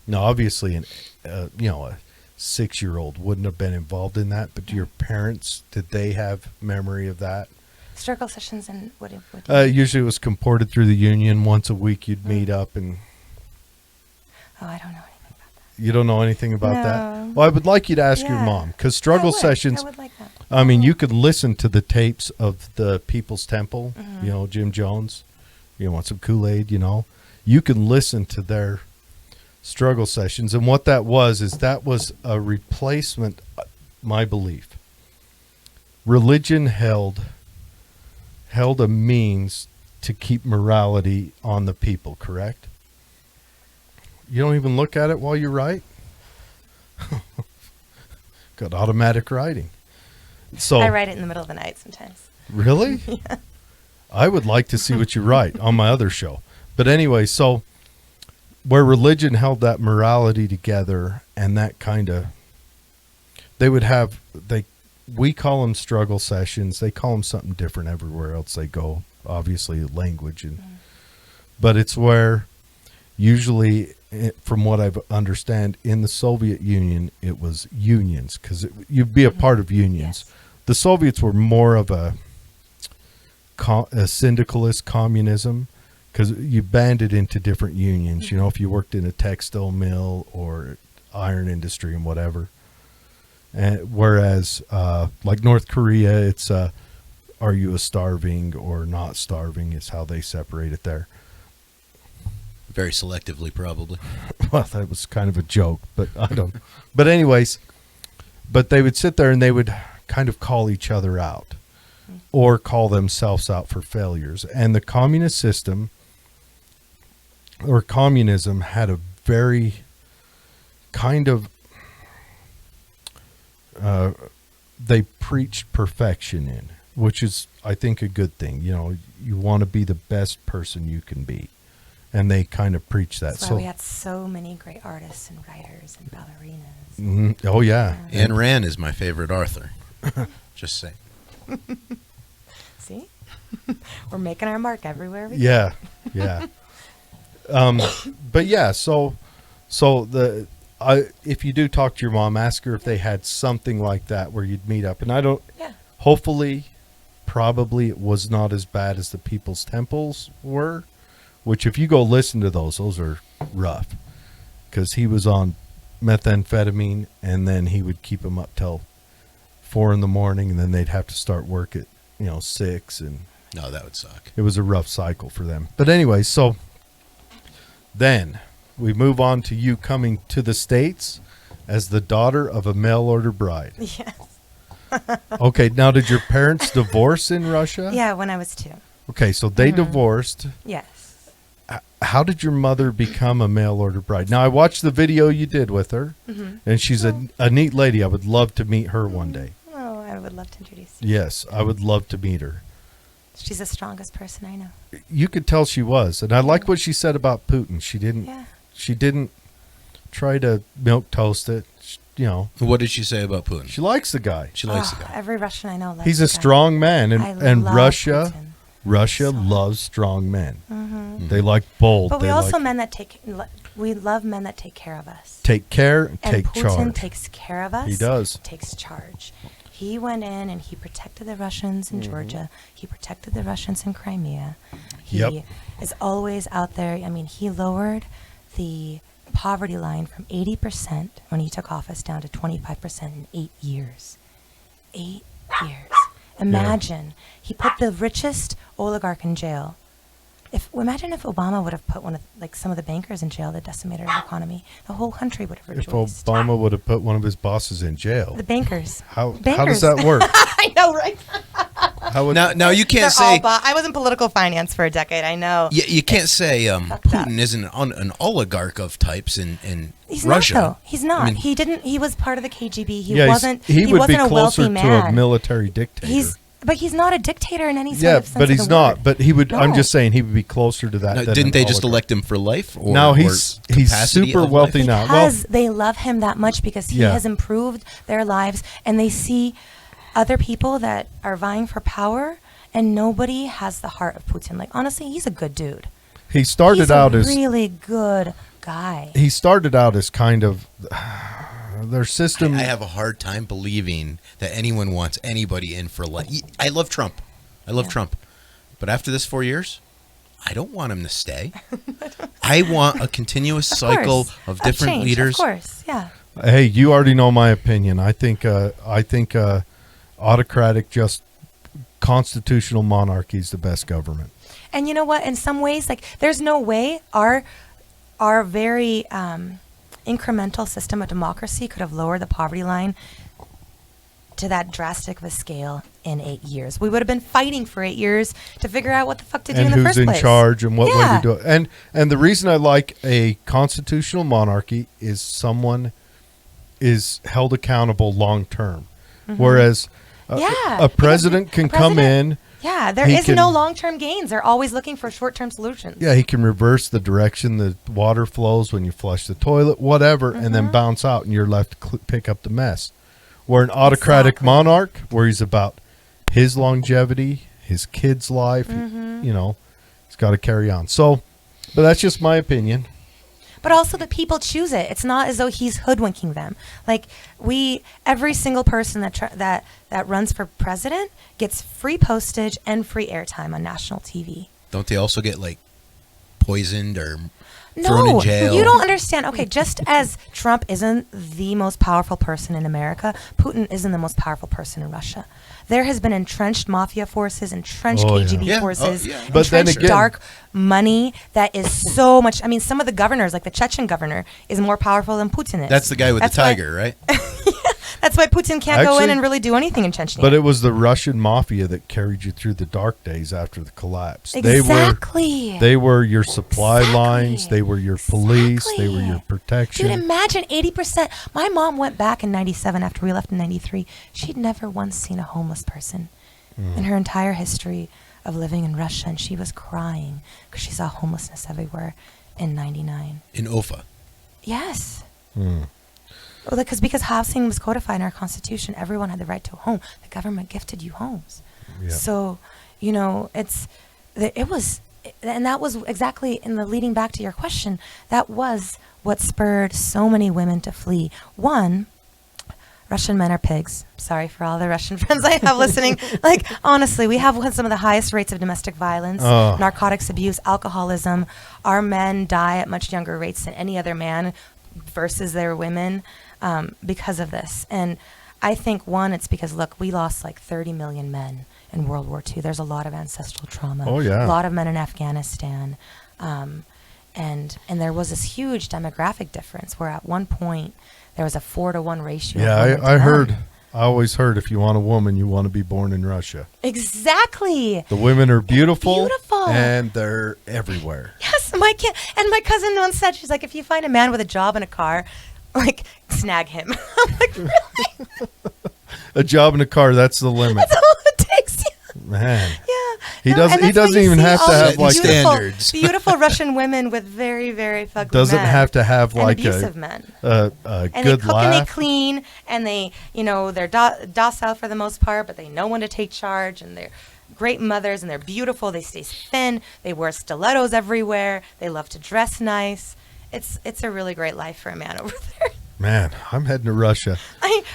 Now, obviously, a 6-year-old wouldn't have been involved in that, but your parents, did they have memory of that? Struggle sessions and what usually it was comported through the union. Once a week you'd meet up and... Oh, I don't know anything about that. You don't know anything about that? Well, I would like you to ask your mom, because struggle sessions... I would like that. I mean, you could listen to the tapes of the People's Temple, Jim Jones. You want some Kool-Aid, You can listen to their struggle sessions. And what that was a replacement, my belief. Religion held a means to keep morality on the people, correct? You don't even look at it while you write? Got automatic writing. So I write it in the middle of the night sometimes. Really? Yeah. I would like to see what you write on my other show. But anyway, so where religion held that morality together and that kind of, we call them struggle sessions. They call them something different everywhere else they go. Obviously language. But it's where usually, from what I understand, in the Soviet Union, it was unions, because you'd be a part of unions. Yes. The Soviets were more of a syndicalist communism, because you banded into different unions. If you worked in a textile mill or iron industry and whatever. And whereas, like North Korea, it's are you a starving or not starving is how they separate it there. Very selectively, probably. Well, that was kind of a joke, but I don't. But anyways, they would sit there and they would kind of call each other out or call themselves out for failures. And the communist system or communism had a very kind of, they preached perfection in, which is, I think, a good thing. You want to be the best person you can be. And they kind of preach that. That's why we had so many great artists and writers and ballerinas. Mm-hmm. Oh, yeah. Ayn Rand is my favorite author. Just saying. See? We're making our mark everywhere we go. Yeah. But yeah, so if you do talk to your mom, ask her if they had something like that where you'd meet up. And hopefully, probably it was not as bad as the People's Temples were. Which, if you go listen to those are rough. Because he was on methamphetamine, and then he would keep them up till 4 a.m, and then they'd have to start work at 6. And no, that would suck. It was a rough cycle for them. But anyway, so then we move on to you coming to the States as the daughter of a mail-order bride. Yes. Okay, now did your parents divorce in Russia? Yeah, when I was 2. Okay, so they divorced. Yes. How did your mother become a mail-order bride? Now, I watched the video you did with her, and she's a neat lady. I would love to meet her one day. Oh, I would love to introduce you. Yes, I would love to meet her. She's the strongest person I know. You could tell she was, and I like what she said about Putin. She didn't try to milk toast it. What did she say about Putin? She likes the guy. She likes the guy. Every Russian I know likes He's a strong man, and Russia. Putin. Russia loves strong men. They like bold. But we they also like we love men that take care of us. take care and take Putin charge. takes care of us. He does. Takes charge. He went in and he protected the Russians in Georgia. He protected the Russians in Crimea. He Yep. is always out there. I mean, he lowered the poverty line from 80% when he took office down to 25% in 8 years. 8 years. Imagine. He put the richest oligarch in jail. Imagine if Obama would have put some of the bankers in jail that decimated our economy. The whole country would have If rejoiced. Obama would have put one of his bosses in jail, The bankers. how Bankers. does that work? I know, right? How would Now you They're can't all say I was in political finance for a decade. I know. you can't say fucked up. Putin isn't an oligarch of types in He's Russia. not though. He's not. I mean, He was part of the KGB. He yeah, wasn't. he would be wasn't a closer wealthy to a man. military dictator. But he's not a dictator in any sort yeah, of sense but of he's the not. word. But he would. I'm No. just saying he would be closer to that. no, than didn't an they just oligarch. elect him for life? Or, No, or he's capacity super of wealthy life? now. Because they love him that much because he Yeah. has improved their lives and they see other people that are vying for power and nobody has the heart of Putin. Like honestly, he's a good dude. He started He's out a as really good guy. he started out as kind of their system. I have a hard time believing that anyone wants anybody in for life. I love Trump. I love Yeah. Trump. But after this 4 years, I don't want him to stay. I want a continuous cycle course. of different change, leaders. Of course, yeah. Hey, you already know my opinion. I think autocratic, just constitutional monarchy is the best government. And you know what? In some ways, like there's no way our very incremental system of democracy could have lowered the poverty line to that drastic of a scale in 8 years. We would have been fighting for 8 years to figure out what the fuck to do And in the who's first in place. charge and what way Yeah. to do it. And the reason I like a constitutional monarchy is someone is held accountable long term. Whereas Yeah, a because president can a come president- in. Yeah, there He is no can- long-term gains. They're always looking for short-term solutions. Yeah, he can reverse the direction the water flows when you flush the toilet, whatever, and then bounce out, and you're left to pick up the mess. Where an autocratic Exactly. monarch, where he's about his longevity, his kid's life, you know, he's got to carry on. So, but that's just my opinion. But also the people choose it. It's not as though he's hoodwinking them. Like every single person that runs for president gets free postage and free airtime on national TV. Don't they also get like poisoned or thrown in No, jail? you don't understand. Okay, just as Trump isn't the most powerful person in America, Putin isn't the most powerful person in Russia. There has been entrenched mafia forces, entrenched Oh, yeah. KGB Yeah, oh, forces, yeah. But then entrenched again- dark money that is so much. I mean, some of the governors, like the Chechen governor, is more powerful than Putin is. That's the guy with That's the why- tiger, right? That's why Putin can't go in Actually- and really do anything in Chechnya. But it was the Russian mafia that carried you through the dark days after the collapse. Exactly. They were your supply Exactly. lines. They were your police. They were your protection. Dude, imagine 80%. My mom went back in 97 after we left in 93. She'd never once seen a homeless person in her entire history of living in Russia. And she was crying because she saw homelessness everywhere in 99. In Ufa. Yes. Hmm. Well, because housing was codified in our Constitution. Everyone had the right to a home. The government gifted you homes. Yeah. So, you know, it was, and that was exactly in the leading back to your question, that was what spurred so many women to flee. One, Russian men are pigs. Sorry for all the Russian friends I have listening. Like, honestly, we have some of the highest rates of domestic violence, Oh. narcotics abuse, alcoholism. Our men die at much younger rates than any other man versus their women because of this. And I think, one, it's because, look, we lost like 30 million men in World War II. There's a lot of ancestral trauma. Oh, yeah. A lot of men in Afghanistan. And there was this huge demographic difference where at one point there was a 4-to-1 ratio. Yeah, of women to I men. heard. I always heard if you want a woman, you want to be born in Russia. Exactly. The women are beautiful, Beautiful. and they're everywhere. Yes, my cousin once said, she's like, if you find a man with a job and a car, like, snag him. I'm like, really? A job in a car, that's the limit. That's all it takes. Man. Yeah. He No, doesn't- and he that's why doesn't you even see have to all have, these like- beautiful, standards. beautiful Russian women with very, very fugly Doesn't men. have to have and like abusive a men. a And good they cook and they laugh. clean and they, they're docile for the most part, but they know when to take charge and great mothers, and they're beautiful. They stay thin. They wear stilettos everywhere. They love to dress nice. It's a really great life for a man over there. Man, I'm heading to Russia.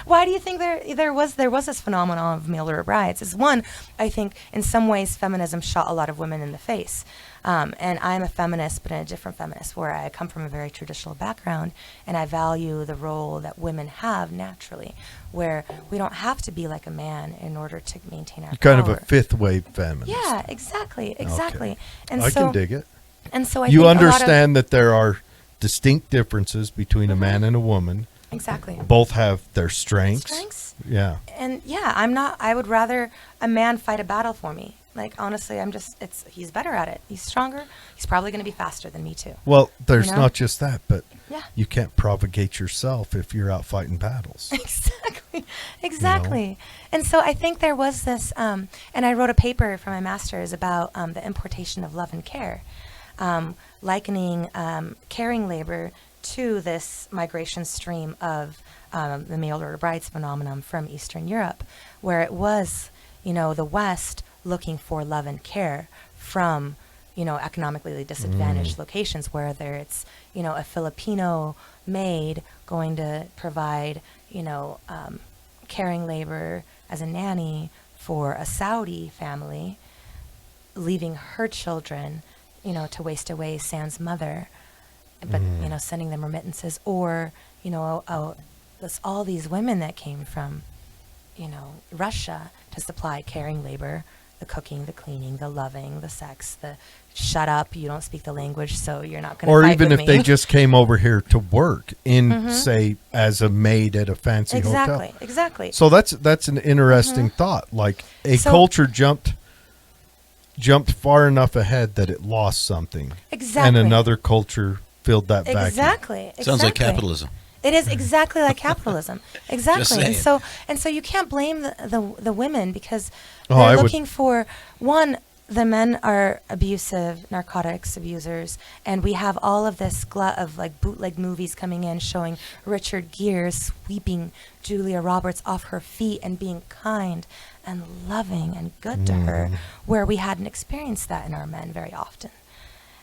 Why do you think there was this phenomenon of mail order brides? Is one, I think in some ways feminism shot a lot of women in the face. And I'm a feminist, but in a different feminist, where I come from a very traditional background, and I value the role that women have naturally, where we don't have to be like a man in order to maintain our Kind power. of a fifth wave feminist. Yeah, exactly. Okay. And I so, can dig it. And so I You think a lot of- understand that there are distinct differences between a man and a woman. exactly. Both have their strengths. Strengths. Yeah. And yeah, I would rather a man fight a battle for me. Like, honestly, he's better at it. He's stronger. He's probably going to be faster than me too. Well, there's You know? not just that, but Yeah. you can't propagate yourself if you're out fighting battles. Exactly. And so I think there was this, and I wrote a paper for my master's about the importation of love and care, likening caring labor to this migration stream of the mail order brides phenomenon from Eastern Europe, where it was, the West looking for love and care from, economically disadvantaged locations, whether it's, a Filipino maid going to provide, caring labor as a nanny for a Saudi family, leaving her children, to waste away sans mother, but, sending them remittances, or, all these women that came from, Russia to supply caring labor, the cooking, the cleaning, the loving, the sex, the shut up, you don't speak the language, so you're not going to Or fight even with if me. they just came over here to work in, say, as a maid at a fancy hotel. Exactly. So that's an interesting thought. Like a So- culture jumped far enough ahead that it lost something. Exactly. And another culture filled that vacuum. Exactly. Sounds like capitalism. It is exactly like capitalism. Exactly. And saying. so you can't blame the women, because Oh, I they're would- looking for one. The men are abusive, narcotics abusers, and we have all of this glut of like bootleg movies coming in showing Richard Gere sweeping Julia Roberts off her feet and being kind and loving and good to her, where we hadn't experienced that in our men very often.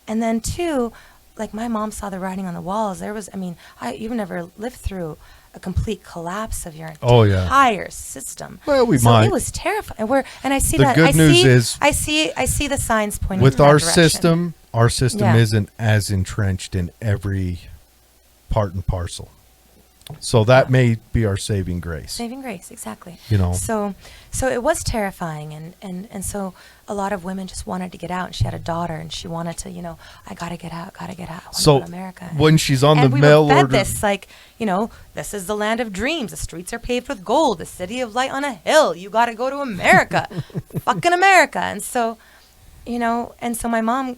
And then two, like my mom saw the writing on the walls. There was, you've never lived through a complete collapse of your entire system. Well, we so might. it was terrifying. I see The that. good news is- I see the signs pointing With in that our direction. system Yeah. isn't as entrenched in every part and parcel. So that may be our saving grace. Saving grace, exactly. So it was terrifying, and so a lot of women just wanted to get out. And she had a daughter, and she wanted to, I gotta get out. I want to So go to America. when she's on the and we mail were fed order, this, like, this is the land of dreams. The streets are paved with gold. The city of light on a hill. You got to go to America, fucking America. And so, my mom,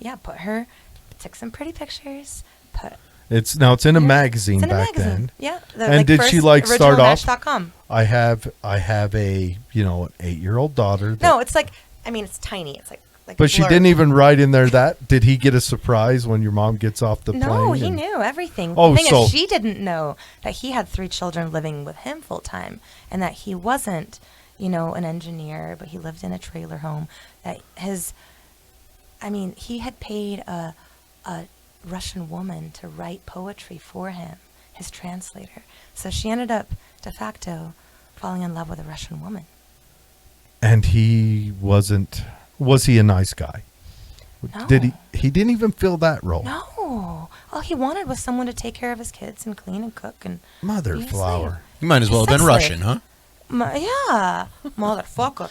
took some pretty pictures, it's in a magazine It's in a back magazine. then. Yeah. And did she start off? originalmatch.com. I have a an 8-year-old daughter. No, it's like, it's tiny. It's like But a she blurb. didn't even write in there that. Did he get a surprise when your mom gets off the plane? No, he and- knew everything. Oh, the thing so- is, she didn't know that he had 3 children living with him full time, and that he wasn't, an engineer, but he lived in a trailer home. That he had paid a Russian woman to write poetry for him, his translator. So she ended up de facto falling in love with a Russian woman. And he wasn't. Was he a nice guy? No. Did he didn't even fill that role. No. All he wanted was someone to take care of his kids and clean and cook and Mother be a flower. You might as well have been Sex Russian, slave. huh? Yeah, motherfucker.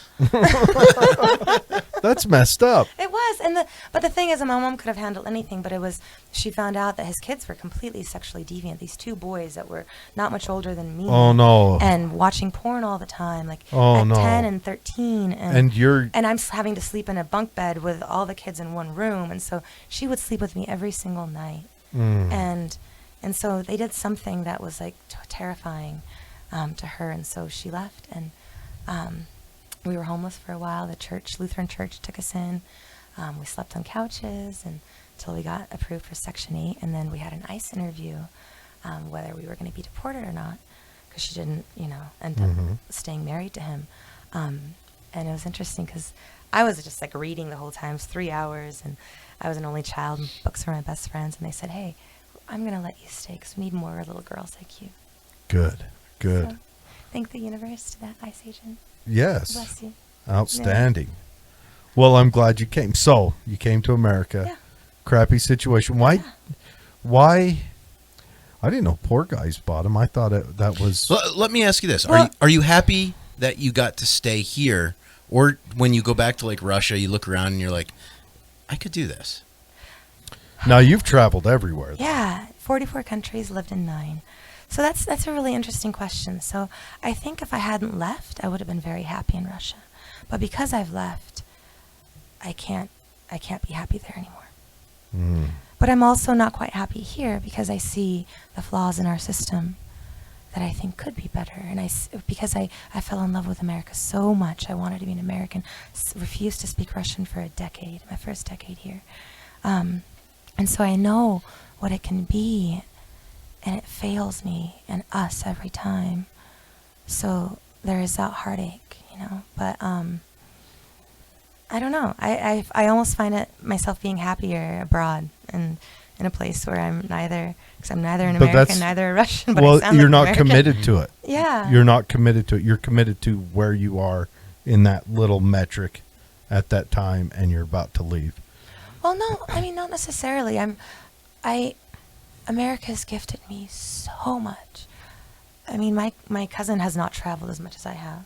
That's messed up. It was, but the thing is, my mom could have handled anything, but she found out that his kids were completely sexually deviant. These 2 boys that were not much older than me. Oh, no. And watching porn all the time, like Oh, at no. 10 and 13, And you're and I'm having to sleep in a bunk bed with all the kids in one room, and so she would sleep with me every single night, and so they did something that was like terrifying to her, and so she left, and we were homeless for a while. The Lutheran church took us in. We slept on couches until we got approved for Section 8, and then we had an ICE interview whether we were going to be deported or not, because she didn't, end up staying married to him. And it was interesting because I was just like reading the whole time, 3 hours, and I was an only child, and books were my best friends, and they said, hey, I'm going to let you stay because we need more little girls like you. Good. So, thank the universe to that ice agent. Yes. Bless you. Outstanding. Well, I'm glad you came. So, you came to America. Yeah. Crappy situation. Why? Yeah. Why? I didn't know poor guys bought them. I thought that was... Let me ask you this. Well- Are you happy that you got to stay here? Or when you go back to like Russia, you look around and you're like, I could do this. Now, you've traveled everywhere. Yeah, 44 countries, lived in 9. So that's a really interesting question. So I think if I hadn't left, I would have been very happy in Russia. But because I've left, I can't be happy there anymore. Mm. But I'm also not quite happy here because I see the flaws in our system that I think could be better. And because I fell in love with America so much, I wanted to be an American, refused to speak Russian for a decade, my first decade here. And so I know what it can be, and it fails me and us every time. So there is that heartache, But I don't know. I almost find myself being happier abroad and in a place where I'm neither, because I'm neither an But American, neither a Russian. But I Well, sound you're like not American. committed to it. Yeah. You're not committed to it. You're committed to where you are in that little metric at that time, and you're about to leave. Well, no, I mean, not necessarily. America's gifted me so much. I mean, my cousin has not traveled as much as I have,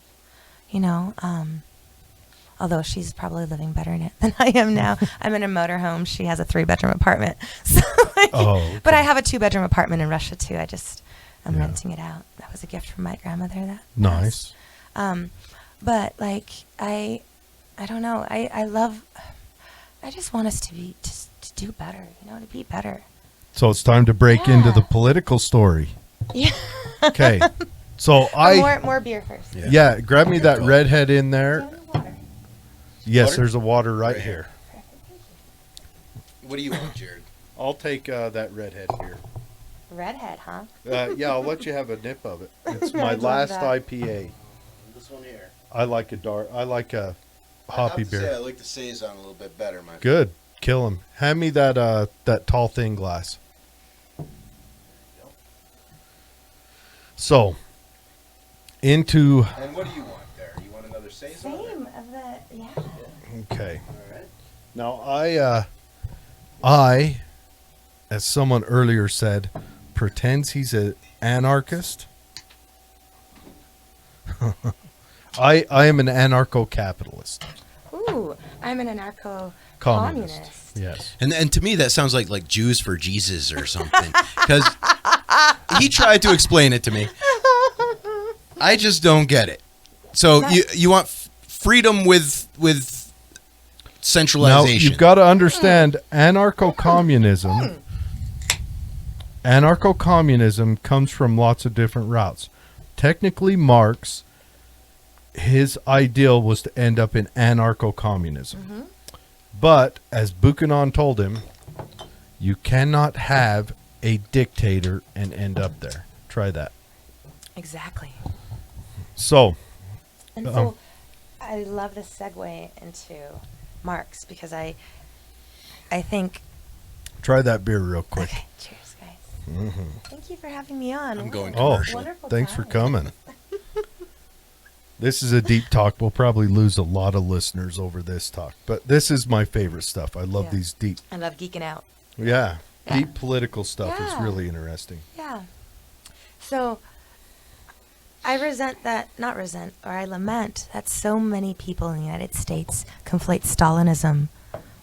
although she's probably living better in it than I am now. I'm in a motorhome. She has a 3-bedroom apartment. So, Okay. But I have a 2-bedroom apartment in Russia, too. I'm Yeah. renting it out. That was a gift from my grandmother. That Nice. But, I don't know. I just want us to do better, to be better. So it's time to break into the Yeah. political story. Yeah. Okay. So More beer first. yeah, grab me that redhead in there. Water. Yes, Water? there's a water right Right here. What do you want, Jared? I'll take that redhead here. Redhead, huh? Yeah, I'll let you have a nip of it. It's I my love last that. IPA. This one here. I like a hoppy beer. I like the Saison a little bit better, man. Good. Kill him. Hand me that tall thin glass. So, into And what do you want there? You want another Saison? Same of the, yeah. okay. All right. Now I, as someone earlier said, pretends he's an anarchist. I am an anarcho-capitalist. Ooh, I'm an anarcho-communist. Yes. And to me that sounds like Jews for Jesus or something, because he tried to explain it to me. I just don't get it. So you want freedom with Now centralization. you've got to understand anarcho-communism. Anarcho-communism comes from lots of different routes. Technically, Marx, his ideal was to end up in anarcho-communism. But, as Buchanan told him, you cannot have a dictator and end up there. Try that. Exactly. So, And so I love this segue into Marx because I think... try that beer real quick. Okay, cheers, guys. Thank you for having me on. I'm going Oh, commercial. Wonderful thanks for time. coming. This is a deep talk. We'll probably lose a lot of listeners over this talk, but this is my favorite stuff. I love Yeah. these deep, I love geeking out. yeah, Yeah. deep political stuff is Yeah. really interesting. Yeah. So I lament that so many people in the United States conflate Stalinism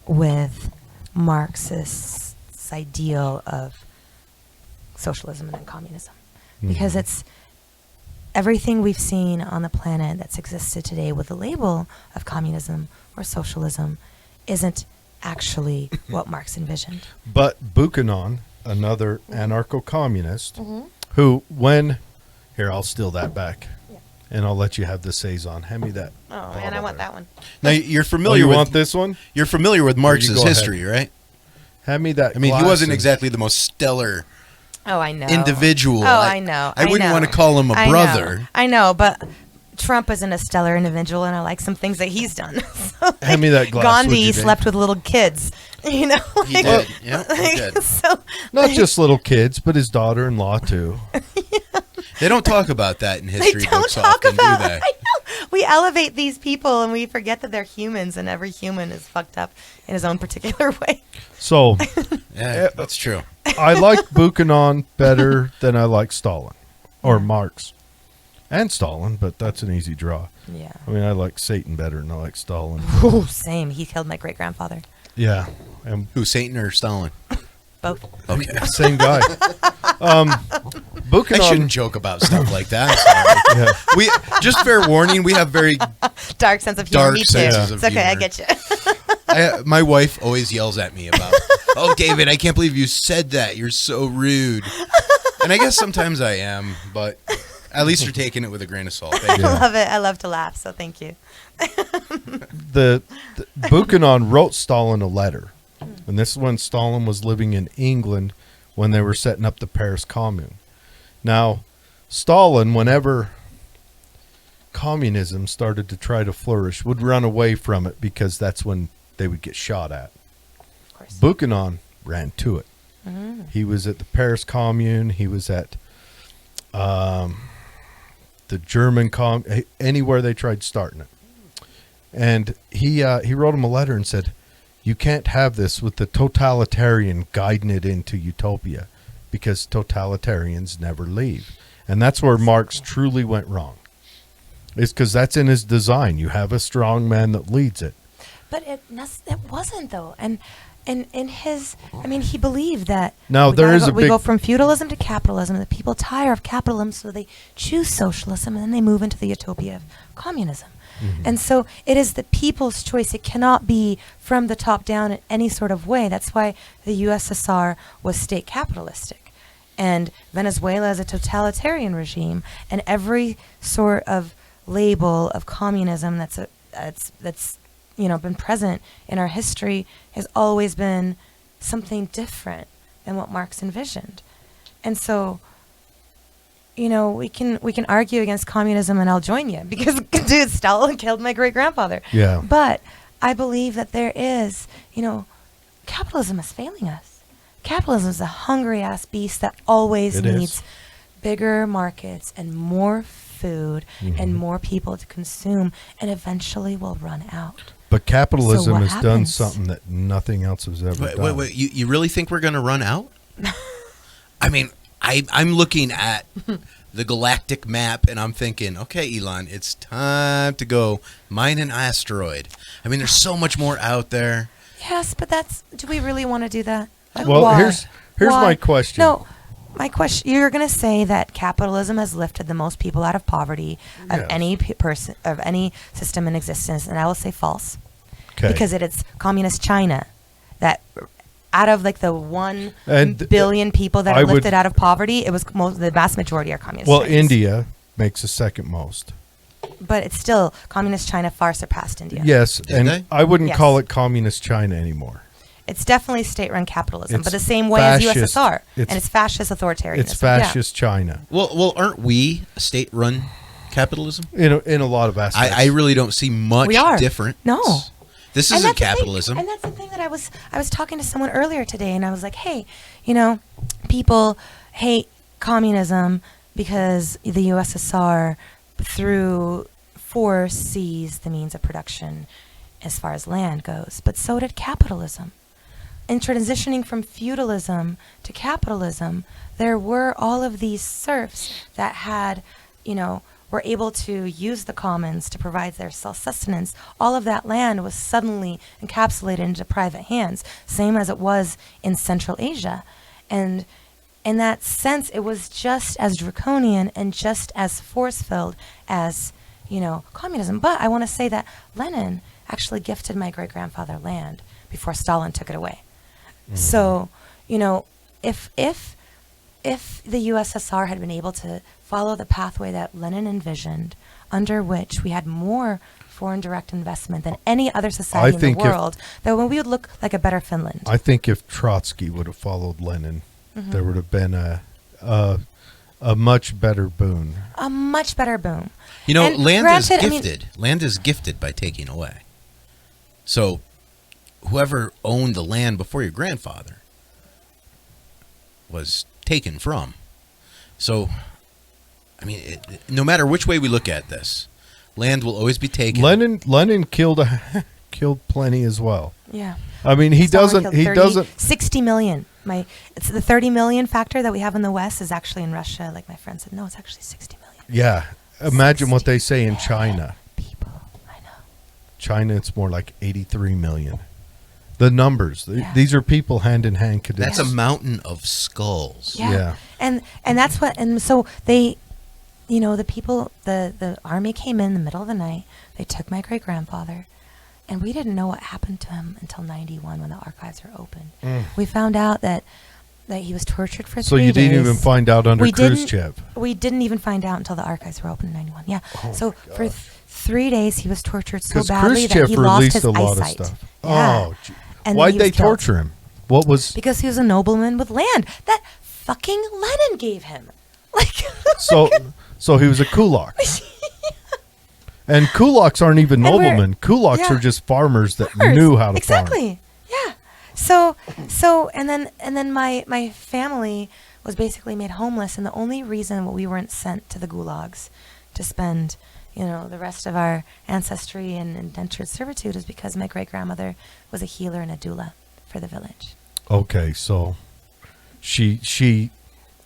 with Marxist's ideal of socialism and communism. Because Mhm. it's everything we've seen on the planet that's existed today with the label of communism or socialism isn't actually what Marx envisioned. But Buchanan, another anarcho-communist, Mm-hmm. who here, I'll steal that back, and I'll let you have the Saison. Hand me that. Oh, man, I want that one. Now you're Oh, familiar you with want this one? You're familiar with Marx's go ahead. history, right? Hand me that. I mean, he glass wasn't and- exactly the most stellar Oh, I know. individual. Oh, I know. I wouldn't know. want to call him a I know. brother. I know, but Trump isn't a stellar individual, and I like some things that he's done. So, like, Hand me that glass, would Gandhi you, Dave? slept with little kids. You know, He did. Yeah, he did. So, Not just little kids, but his daughter-in-law too. They don't talk about that in they history don't books talk often, about. do I they? know. We elevate these people, and we forget that they're humans, and every human is fucked up in his own particular way. So Yeah, that's true. I like Buchanan better than I like Stalin or Marx and Stalin, but that's an easy draw. Yeah. I mean, I like Satan better than I like Stalin. Ooh, same. He killed my great grandfather. Yeah, and Who, Satan or Stalin? Both. Okay. same guy. I Buchanan. shouldn't joke about stuff like that. I'm sorry. Yeah. We just fair warning. We have very. Dark sense of humor. Dark Me too. senses It's of okay. I humor. get you. My wife always yells at me about, "Oh, David, I can't believe you said that. You're so rude." And I guess sometimes I am, but at least you're taking it with a grain of salt. Thank you. I love it. I love to laugh. So thank you. the Buchanan wrote Stalin a letter, and this is when Stalin was living in England when they were setting up the Paris Commune. Now, Stalin, whenever communism started to try to flourish, would run away from it because that's when they would get shot at. Of course. Buchanan ran to it. He was at the Paris Commune. He was at the German anywhere they tried starting it. And he wrote him a letter and said, "You can't have this with the totalitarian guiding it into utopia, because totalitarians never leave." And that's where Marx truly went wrong. It's because that's in his design. You have a strong man that leads it. But it wasn't though, and in his, I mean, he believed that. Now, we there gotta is go, a we big- go from feudalism to capitalism. The people tire of capitalism, so they choose socialism, and then they move into the utopia of communism. And so it is the people's choice. It cannot be from the top down in any sort of way. That's why the USSR was state capitalistic, and Venezuela is a totalitarian regime, and every sort of label of communism that's been present in our history has always been something different than what Marx envisioned. And so, we can argue against communism, and I'll join you because, dude, Stalin killed my great grandfather. Yeah. But I believe that there is, capitalism is failing us. Capitalism is a hungry ass beast that always It is. needs bigger markets and more food and more people to consume, and eventually will run out. But capitalism what has done happens? something that nothing else has ever done. Wait. You really think we're going to run out? I mean, I'm looking at the galactic map, and I'm thinking, okay, Elon, it's time to go mine an asteroid. I mean, there's so much more out there. Yes, but do we really want to do that? Like, Well, why? here's Why? my question. No, my question, you're going to say that capitalism has lifted the most people out of poverty of Yes. any person, of any system in existence, and I will say false. Okay. Because it's communist China that out of like the 1 And billion people that I are would- lifted out of poverty, it was the vast majority are communist. Well, Chinese. India makes the second most. But it's still communist China far surpassed India. Yes, Did and they? I wouldn't Yes. call it communist China anymore. It's definitely state-run capitalism, It's but the same way fascist. as USSR, It's- and it's fascist authoritarianism. It's fascist China Well, aren't we state-run capitalism? in a lot of aspects. I really don't see much We are. different. No. This And isn't that's the thing- capitalism. and that's the thing that I was talking to someone earlier today, and I was like, hey, people hate communism because the USSR through force seized the means of production as far as land goes, but so did capitalism. In transitioning from feudalism to capitalism, there were all of these serfs that had, were able to use the commons to provide their self-sustenance. All of that land was suddenly encapsulated into private hands, same as it was in Central Asia. And in that sense, it was just as draconian and just as force-filled as, communism. But I want to say that Lenin actually gifted my great-grandfather land before Stalin took it away. So, if the USSR had been able to follow the pathway that Lenin envisioned, under which we had more foreign direct investment than any other society in think the if- world, that we would look like a better Finland. I think if Trotsky would have followed Lenin, there would have been a a much better boon. A much better boom. You know, And land granted, I is mean- gifted. Land is gifted by taking away. So, whoever owned the land before your grandfather was taken from. So, I mean, no matter which way we look at this, land will always be taken. Lenin killed killed plenty as well. Yeah. I mean, he Stalin doesn't. killed He 30 doesn't. 60 million. It's the 30 million factor that we have in the West is actually in Russia. Like my friend said, no, it's actually 60 million. Yeah. Imagine what they say in China. People, I know. China, it's more like 83 million. The numbers. Yeah. These are people hand in hand. That's a mountain of skulls. Yeah. And that's what, and so they, you know, the people, the army came in the middle of the night. They took my great grandfather, and we didn't know what happened to him until 91 when the archives were opened. We found out that he was tortured for 3 days. So you didn't even find out under We didn't- Khrushchev. We didn't even find out until the archives were open in 91. Yeah. Oh So my for 3 days he was tortured so Because badly that Khrushchev he lost released his a lot eyesight. of stuff. Yeah. Oh, gee. And Why'd he they was killed. torture him? What was Because he was a nobleman with land that fucking Lenin gave him. Like so he was a kulak. And kulaks aren't even And we're- noblemen. Kulaks yeah. are just farmers that Farmers. knew how to farm. Exactly. Yeah. So and then my family was basically made homeless, and the only reason we weren't sent to the gulags to spend, you know, the rest of our ancestry in indentured servitude is because my great grandmother was a healer and a doula for the village. Okay, so she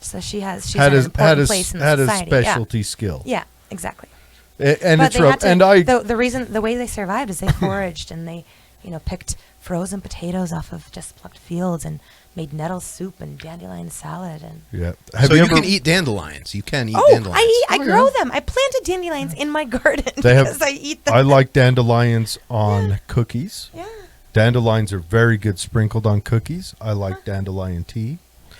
So she's had an a important place in the had a society. specialty skill. Yeah, exactly. And But it's they rough. had to, And I the way they survived is they foraged and they, you know, picked frozen potatoes off of just plucked fields and made nettle soup and dandelion salad and. yeah. So you can eat dandelions. You can eat dandelions. I grow them. I planted dandelions in my garden They have- because I eat them. I like dandelions on cookies. Yeah. Dandelions are very good sprinkled on cookies. I like dandelion tea.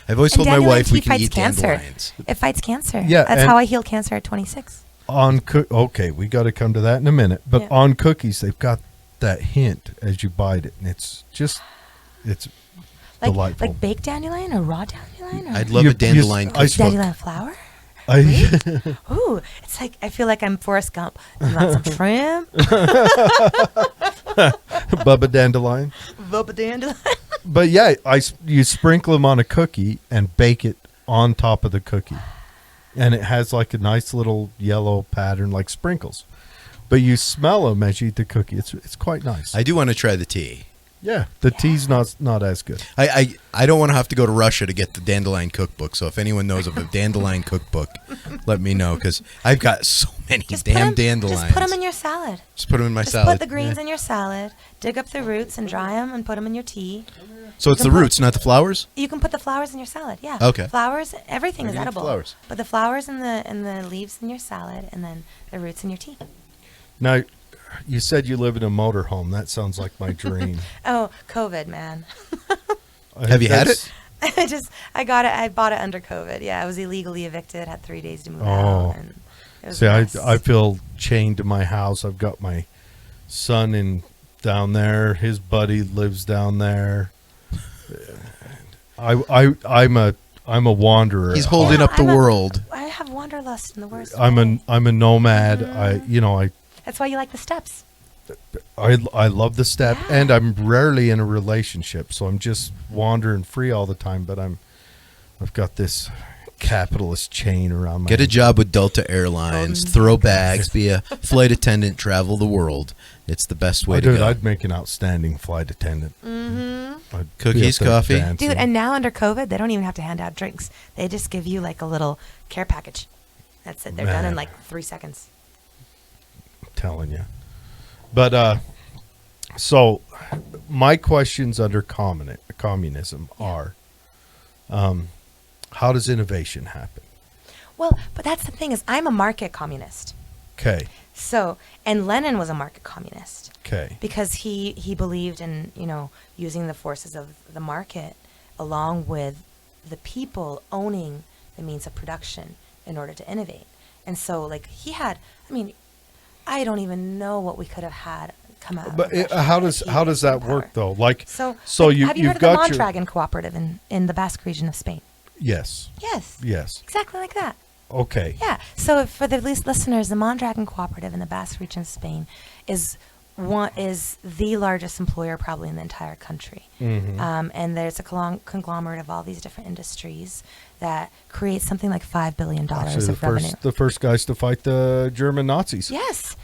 I've always And told my dandelion wife we tea can fights eat cancer. dandelions. It fights cancer. Yeah, That's and- how I healed cancer at 26. Okay, we got to come to that in a minute. But Yeah. on cookies, they've got that hint as you bite it, and it's delightful. Like baked dandelion or raw dandelion? Or I'd love You- a dandelion I cookie. spoke- dandelion flour? I, Ooh, it's like, I feel like I'm Forrest Gump. You want some shrimp? Bubba dandelion. Bubba dandelion? But yeah, you sprinkle them on a cookie and bake it on top of the cookie, and it has like a nice little yellow pattern like sprinkles. But you smell them as you eat the cookie. It's quite nice. I do want to try the tea. Yeah, the tea's not as good. I don't want to have to go to Russia to get the dandelion cookbook. So if anyone knows of a dandelion cookbook, let me know because I've got so many damn dandelions. Just put them in your salad. Just put them in my Just salad. put the greens in your salad. Dig up the roots and dry them and put them in your tea. So it's the You can put- roots, not the flowers. You can put the flowers in your salad. Yeah. Okay. Flowers, everything I is can eat edible. flowers. But the flowers and the leaves in your salad, and then the roots in your tea. Now, you said you live in a motorhome. That sounds like my dream. Oh, COVID, man. Have you had it? I got it. I bought it under COVID. Yeah, I was illegally evicted. Had 3 days to move Oh. out. And it was See, a mess. I feel chained to my house. I've got my son down there. His buddy lives down there. I'm a wanderer. He's holding Yeah, up the world. I have wanderlust in the worst. I'm way. a nomad. Mm-hmm. That's why you like the steps. I love the step, Yeah. and I'm rarely in a relationship, so I'm just wandering free all the time. But I've got this capitalist chain around my Get a job with Delta Airlines. Throw bags. Be a flight attendant. Travel the world. It's the best way to Dude, go. I'd make an outstanding flight attendant. Mm-hmm. I'd be Cookies, up there coffee? dancing. Dude, and now under COVID, they don't even have to hand out drinks. They just give you like a little care package. That's it. They're done in Man. like 3 seconds. I'm telling you. But so my questions under communism are, how does innovation happen? Well, but that's the thing is I'm a market communist. Okay. So, and Lenin was a market communist Okay. because he believed in, you know, using the forces of the market along with the people owning the means of production in order to innovate. And so like he had, I mean, I don't even know what we could have had come out. But of Russia how if does he how had does that power. work though? Like So like, have you you've heard of got the your Mondragon Cooperative in the Basque region of Spain? Yes. Yes. Yes. Exactly like that. Okay. Yeah. So for the least listeners, the Mondragon Cooperative in the Basque region of Spain is the largest employer probably in the entire country. And there's a conglomerate of all these different industries that creates something like $5 billion Actually, of revenue. the first guys to fight the German Nazis. Yes.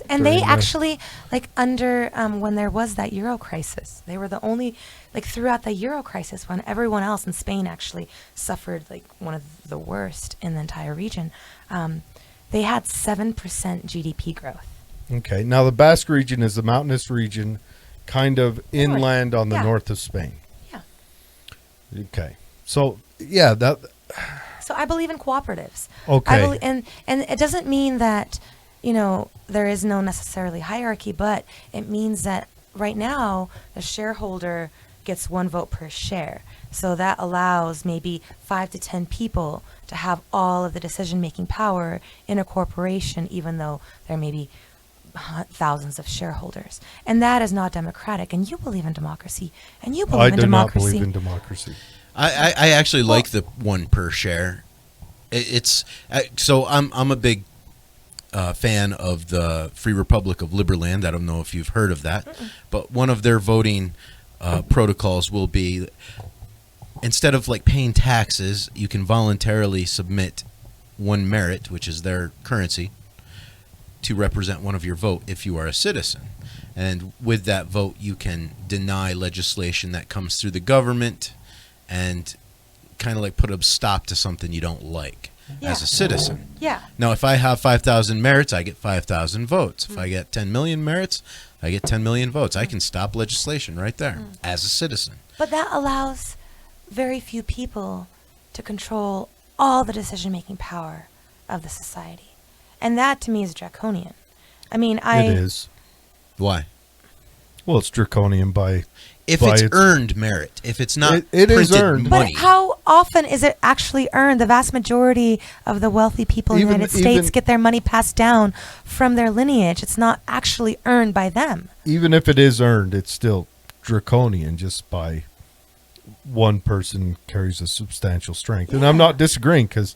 And During they the- actually, like, under, when there was that Euro crisis, they were the only, like, throughout the Euro crisis, when everyone else in Spain actually suffered, like, one of the worst in the entire region, they had 7% GDP growth. Okay. Now the Basque region is the mountainous region, kind of inland on the Yeah. north of Spain. Yeah. Okay. So yeah, that. So I believe in cooperatives. Okay. And it doesn't mean that, there is no necessarily hierarchy, but it means that right now the shareholder gets 1 vote per share. So that allows maybe 5 to 10 people to have all of the decision-making power in a corporation, even though there may be thousands of shareholders. And that is not democratic. And you believe in democracy. And you believe I in do democracy. not believe in democracy. I actually like the 1 per share. So I'm a big fan of the Free Republic of Liberland. I don't know if you've heard of that, but one of their voting protocols will be, instead of like paying taxes, you can voluntarily submit 1 merit, which is their currency, to represent one of your vote if you are a citizen. And with that vote, you can deny legislation that comes through the government and kind of like put a stop to something you don't like as a citizen. Yeah. Now, if I have 5,000 merits, I get 5,000 votes. If I get 10 million merits, I get 10 million votes. I can stop legislation right there as a citizen. But that allows very few people to control all the decision-making power of the society. And that, to me, is draconian. I mean, It is. Why? Well, it's draconian by. If by it's earned merit, if it's not It is printed earned. money. But how often is it actually earned? The vast majority of the wealthy people in the United States get their money passed down from their lineage. It's not actually earned by them. Even if it is earned, it's still draconian just by one person carries a substantial strength. And I'm not disagreeing because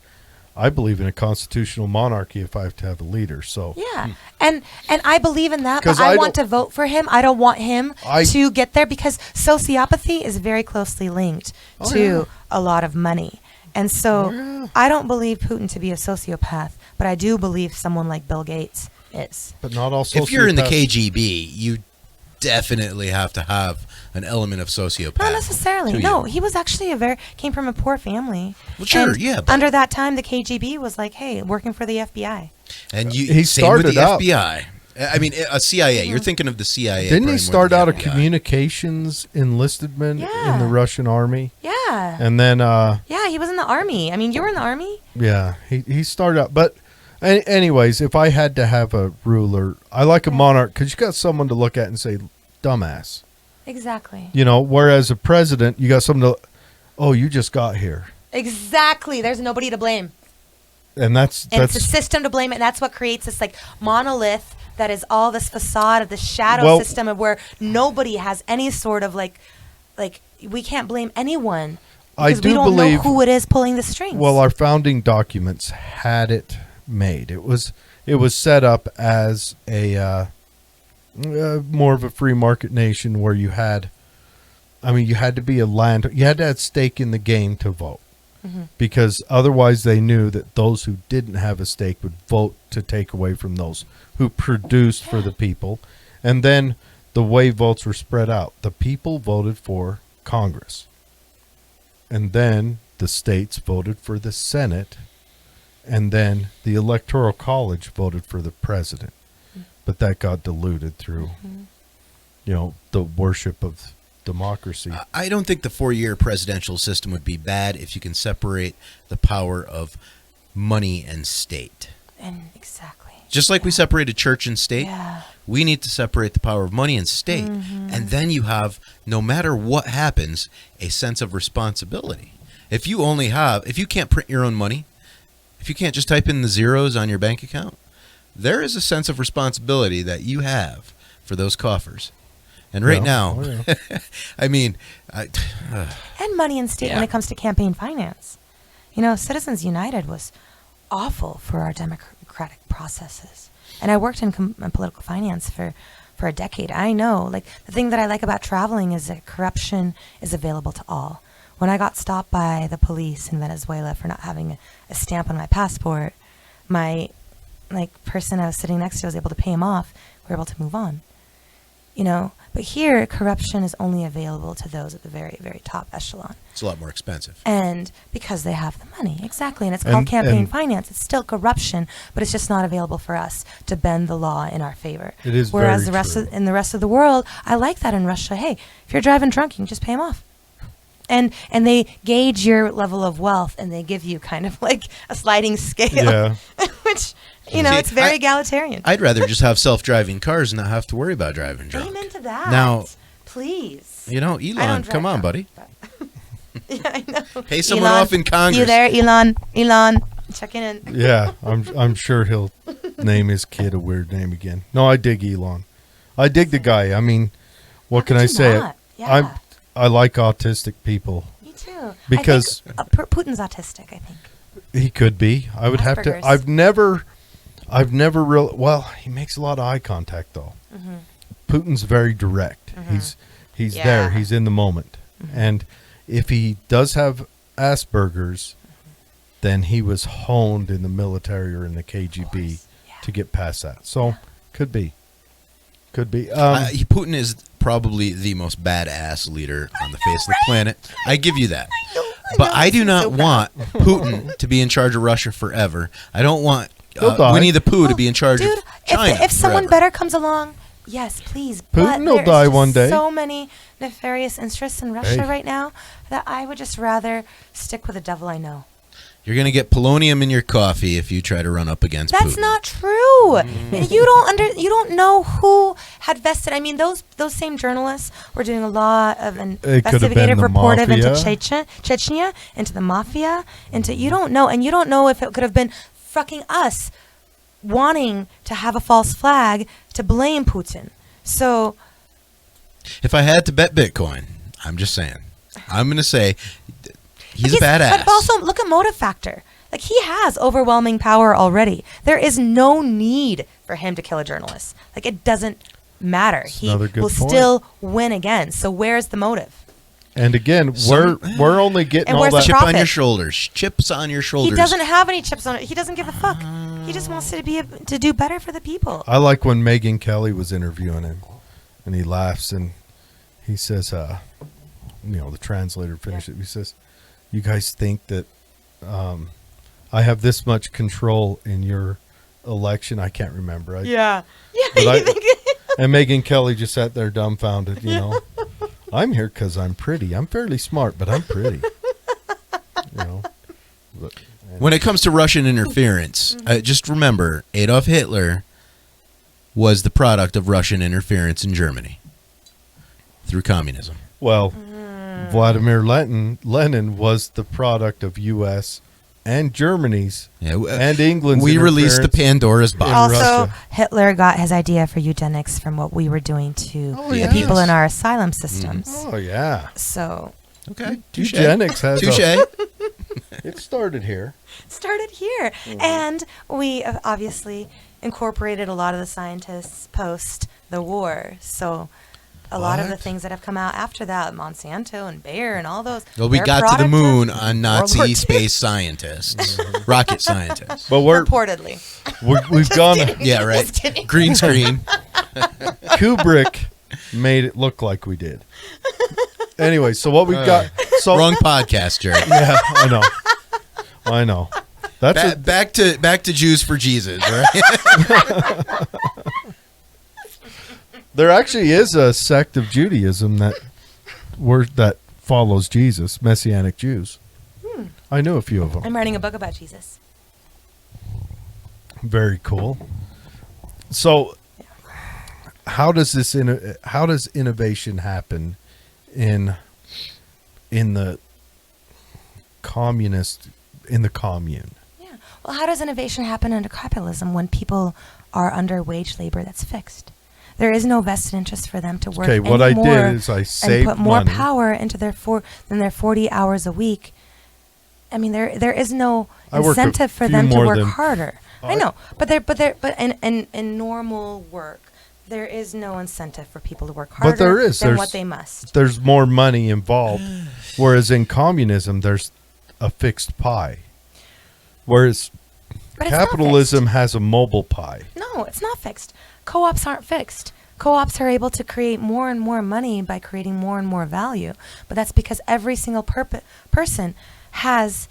I believe in a constitutional monarchy if I have to have a leader. So Yeah. And I believe in that, 'Cause but I I want to don't- vote for him. I don't want him I- to get there because sociopathy is very closely linked to a lot of money. And so I don't believe Putin to be a sociopath, but I do believe someone like Bill Gates is. but not all If you're in the sociopaths- KGB, you definitely have to have an element of sociopath. Not necessarily. to No, you. he was actually came from a poor family. Well, sure, And yeah, but- under that time, the KGB was like, hey, working for the FBI. And you, He same with started the out- FBI. I mean, a CIA. You're thinking of the CIA. Didn't probably he more start than out the a FBI. communications enlistment in Yeah. the Russian army? Yeah. And then, Yeah, he was in the army. I mean, you were in the army? yeah, he started out. But anyways, if I had to have a ruler, I like a monarch because you got someone to look at and say, dumbass. Exactly. Whereas a president, you got someone to, oh, you just got here. Exactly. There's nobody to blame. And that's It's the system to blame, and that's what creates this like monolith that is all this facade of the shadow system of where nobody has any sort of like we can't blame anyone I because do we don't know believe- who it is pulling the strings. Well, our founding documents had it made. It was set up as a more of a free market nation where you had to be you had to have stake in the game to vote. Because otherwise they knew that those who didn't have a stake would vote to take away from those who produced for the people. And then the way votes were spread out, the people voted for Congress. And then the states voted for the Senate. And then the Electoral College voted for the president. But that got diluted through, the worship of democracy. I don't think the 4-year presidential system would be bad if you can separate the power of money and state. and exactly. Just like we separated church and state, Yeah. we need to separate the power of money and state. And then you have, no matter what happens, a sense of responsibility. If you can't print your own money, if you can't just type in the zeros on your bank account, there is a sense of responsibility that you have for those coffers. And right Yeah. now, Oh, yeah. I mean, And money in state when Yeah. it comes to campaign finance. Citizens United was awful for our democratic processes. And I worked in political finance for a decade. I know, like, the thing that I like about traveling is that corruption is available to all. When I got stopped by the police in Venezuela for not having a stamp on my passport, my person I was sitting next to was able to pay him off. We were able to move on. But here, corruption is only available to those at the very, very top echelon. it's a lot more expensive. And because they have the money, exactly. And it's called campaign finance. It's still corruption, but it's just not available for us to bend the law in our favor. It is Whereas very true. in the rest of the world, I like that in Russia. Hey, if you're driving drunk, you can just pay them off. And they gauge your level of wealth, and they give you kind of like a sliding scale, Yeah. which, See, it's very egalitarian. I'd rather just have self-driving cars and not have to worry about driving drunk. Amen to that. Now- Please. You know, I Elon, don't drive come on, drunk, buddy. but- yeah, I know. Pay someone Elon, off in Congress. You there, Elon? Elon, checking in. Yeah, I'm sure he'll name his kid a weird name again. No, I dig Elon. I dig the guy. I mean, what How can could I you say? not? Yeah. I like autistic people. Me too. Because- I think, Putin's autistic, I think. He could be. I would have to. Asperger's. I've never really. Well, he makes a lot of eye contact though. Putin's very direct. He's Yeah. there. He's in the moment. And if he does have Asperger's, then he was honed in the military or in the KGB Yeah. to get past that. So could be. Putin is probably the most badass leader on the face of the planet. I give you that. But I do not want Putin to be in charge of Russia forever. I don't want He'll die. Winnie the Pooh to be in charge Dude, of China if someone forever. better comes along, yes, please. But Putin will there's die just one day. so many nefarious interests in Russia Hey. right now that I would just rather stick with the devil I know. You're going to get polonium in your coffee if you try to run up against That's Putin. not true. You don't know who had vested. I mean, those same journalists were doing a lot of It could have been investigative the reportive into mafia. Chechnya, into the mafia, into you don't know if it could have been fucking us wanting to have a false flag to blame Putin. So If I had to bet Bitcoin, I'm just saying. I'm going to say he's a badass. But also look at motive factor. Like, he has overwhelming power already. There is no need for him to kill a journalist. Like, it doesn't matter. He another good will point. still win again. So where's the motive? And again, Some- we're only getting And all where's the that. Chip on profit. your shoulders. Chips on your shoulders. He doesn't have any chips on it. He doesn't give a fuck. He just wants to do better for the people. I like when Megyn Kelly was interviewing him, and he laughs and he says, the translator finished it. He says, "You guys think that I have this much control in your election?" I can't remember. Yeah. But Yeah. I- You think And Megyn Kelly just sat there dumbfounded. I'm here because I'm pretty. I'm fairly smart, but I'm pretty. But, When it comes to Russian interference, just remember Adolf Hitler was the product of Russian interference in Germany through communism. well, Vladimir Lenin was the product of U.S. and Germany's and England's. We released the interference. Pandora's box. also, Russia. Hitler got his idea for eugenics from what we were doing to Oh, the yes. people in our asylum systems. Oh yeah, So Okay, touche. eugenics has Touche. It started here. started here. And we have obviously incorporated a lot of the scientists post the war. So a lot of the What? things that have come out after that, Monsanto and Bayer and all those. Well, we they're got to the product of moon on World Nazi War II. space scientists, rocket scientists. But Reportedly. we've gone. Yeah, right. Just kidding. Green screen. Kubrick made it look like we did. Anyway, so what we've got. So Wrong podcast, Jerry. Yeah, I know. That's Back to Jews for Jesus, right? there actually is a sect of Judaism that follows Jesus, Messianic Jews. I knew a few of them. I'm writing a book about Jesus. Very cool. So, how does innovation happen in the commune? Yeah. Well, how does innovation happen under capitalism when people are under wage labor that's fixed? There is no vested interest for them to work Okay, what I anymore did is I and saved put more money. power into their 40 hours a week. I mean, there is no I work a incentive for few them to more work than- harder. I I- know, but in normal work, there is no incentive for people to work harder But there is. than There's- what they must. There's more money involved, whereas in communism there's a fixed pie. Whereas But it's not capitalism fixed. has a mobile pie. No, it's not fixed. Co-ops aren't fixed. Co-ops are able to create more and more money by creating more and more value. But that's because every single person has,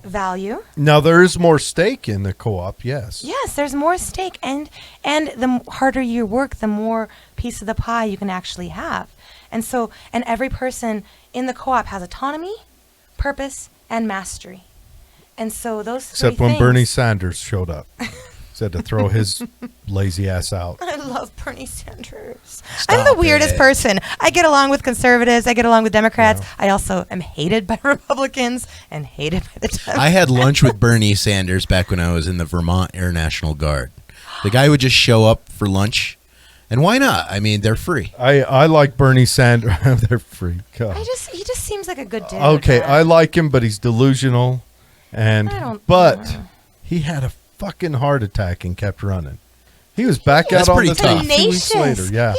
value. Now there is more stake in the co-op, yes. Yes, there's more stake, and the harder you work, the more piece of the pie you can actually have. And every person in the co-op has autonomy, purpose, and mastery. And so those Except three when things, Bernie Sanders showed up. Said to throw his lazy ass out. I love Bernie Sanders. Stop I'm the weirdest it. person. I get along with conservatives. I get along with Democrats. Yeah. I also am hated by Republicans and hated by the Democrats. I had lunch with Bernie Sanders back when I was in the Vermont Air National Guard. The guy would just show up for lunch, and why not? I mean, they're free. I like Bernie Sanders. They're free. God. He just seems like a good dude. Okay, but I like him, but he's delusional. But he had a fucking heart attack and kept running. He was back That's out on pretty the tough. street 2 weeks later. Yeah.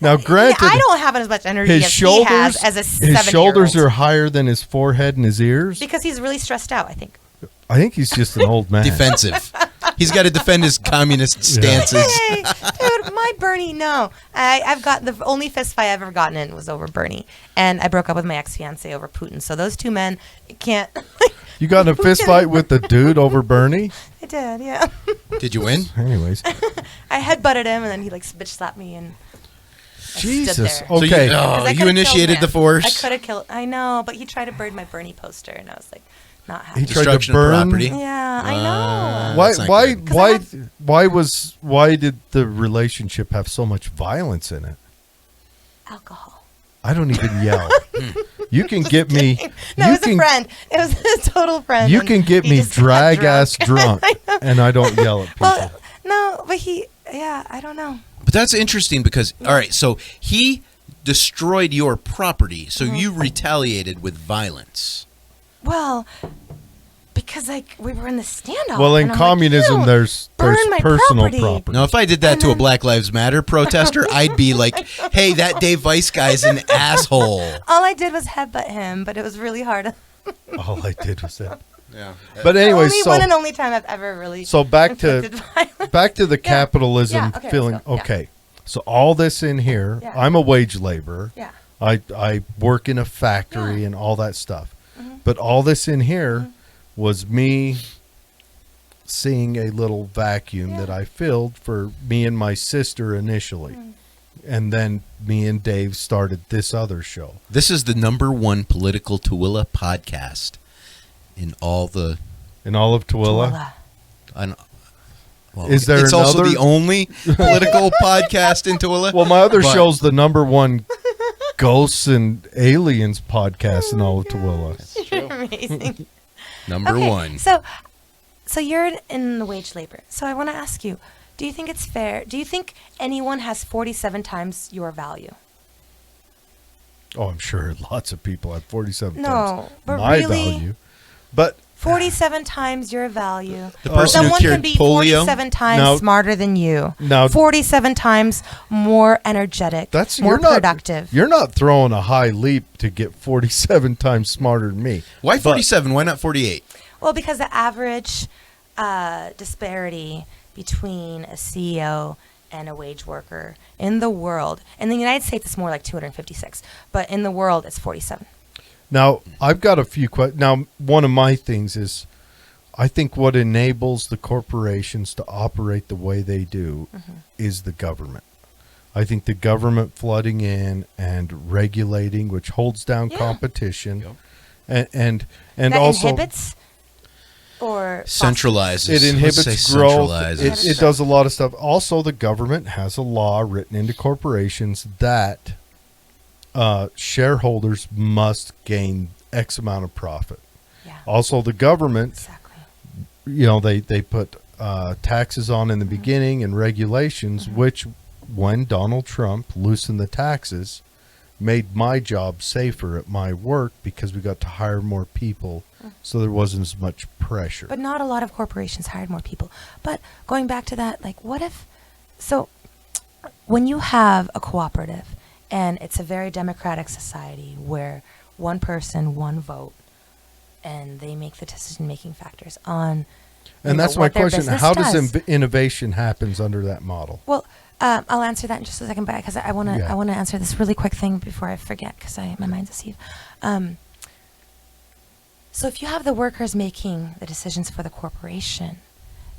Now, granted, I don't have as much energy His as shoulders, he has as a 7-year-old. his shoulders are higher than his forehead and his ears. because he's really stressed out, I think. I think he's just an old man. Defensive. He's got to defend his communist stances. Hey, dude, my Bernie, no. I've got the only fist fight I've ever gotten in was over Bernie, and I broke up with my ex-fiance over Putin. So those two men can't. You got in a fist fight with the dude over Bernie? I did, yeah. Did you win? Anyways. I headbutted him, and then he bitch slapped me, and I Jesus. stood there. Okay. So you, 'Cause I you could've initiated killed the him. force. I could have killed. I know, but he tried to burn my Bernie poster, and I was like, not happy. He tried to Destruction of burn. property. Yeah, I know. Why? That's not Why? good. 'Cause Why did the relationship have so much violence in it? Alcohol. I don't even yell. You can get me. No, you it was a friend. It was a total friend. You and can get he me just got drag drunk. ass drunk, and I don't yell at people. Well, no, but I don't know. But that's interesting because, all right, so he destroyed your property, so you retaliated with violence. Well, because we were in the standoff. Well, in and I'm communism, like, there's burn my personal property. property. Now, if I did that And to a then- Black Lives Matter protester, I'd be like, hey, that Dave Weiss guy's an asshole. all I did was headbutt him, but it was really hard. All I did was that. Yeah. But anyway, Only so one and only time I've ever really. so back to inflicted violence. back to the capitalism Yeah, okay, feeling. let's go. Yeah. Okay, so all this in here, Yeah. I'm a wage laborer. Yeah. I work in a factory Yeah. and all that stuff. Mm-hmm. But all this in here was me seeing a little vacuum Yeah. that I filled for me and my sister initially. And then me and Dave started this other show. This is the #1 political Tooele podcast in all the. In all of Tooele. Tooele. On, well, Is there it's also another- the only political podcast in Tooele. Well, my other But- show's the #1 Ghosts and Aliens podcast in all of Tooele. You're amazing. Number Okay, one. So you're in the wage labor. So I want to ask you, do you think it's fair? Do you think anyone has 47 times your value? Oh, I'm sure lots of people have 47 No, times but my really? value. But 47 times your value. The person who Someone cured can be polio. 47 times Now- smarter than you. now- 47 times more energetic, more you're not- productive. You're not throwing a high leap to get 47 times smarter than me. Why But- 47? Why not 48? Well, because the average disparity between a CEO and a wage worker in the world, in the United States, it's more like 256, but in the world, it's 47. Now, I've got a few questions. Now, one of my things is I think what enables the corporations to operate the way they do is the government. I think the government flooding in and regulating, which holds down Yeah. competition, Yep. and That also inhibits or Centralizes. it Let's inhibits say growth. centralizes. It does a lot of stuff. Also, the government has a law written into corporations that shareholders must gain X amount of profit. Yeah, Also, the government, exactly. they put taxes on in the beginning and regulations, which when Donald Trump loosened the taxes, made my job safer at my work because we got to hire more people, so there wasn't as much pressure. But not a lot of corporations hired more people. But going back to that, like, what if, so when you have a cooperative and it's a very democratic society where one person, one vote, and they make the decision-making factors on, and that's my what their question. business How does does. innovation happens under that model? Well, I'll answer that in just a second, but because I want to, Yeah. I want to answer this really quick thing before I forget, because my mind's a sieve. So if you have the workers making the decisions for the corporation,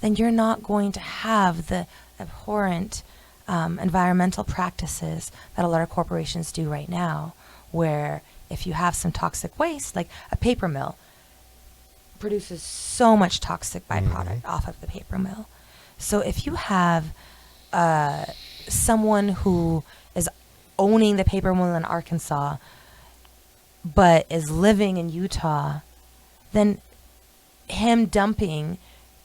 then you're not going to have the abhorrent environmental practices that a lot of corporations do right now, where if you have some toxic waste, like a paper mill produces so much toxic byproduct off of the paper mill. So if you have someone who is owning the paper mill in Arkansas but is living in Utah, then him dumping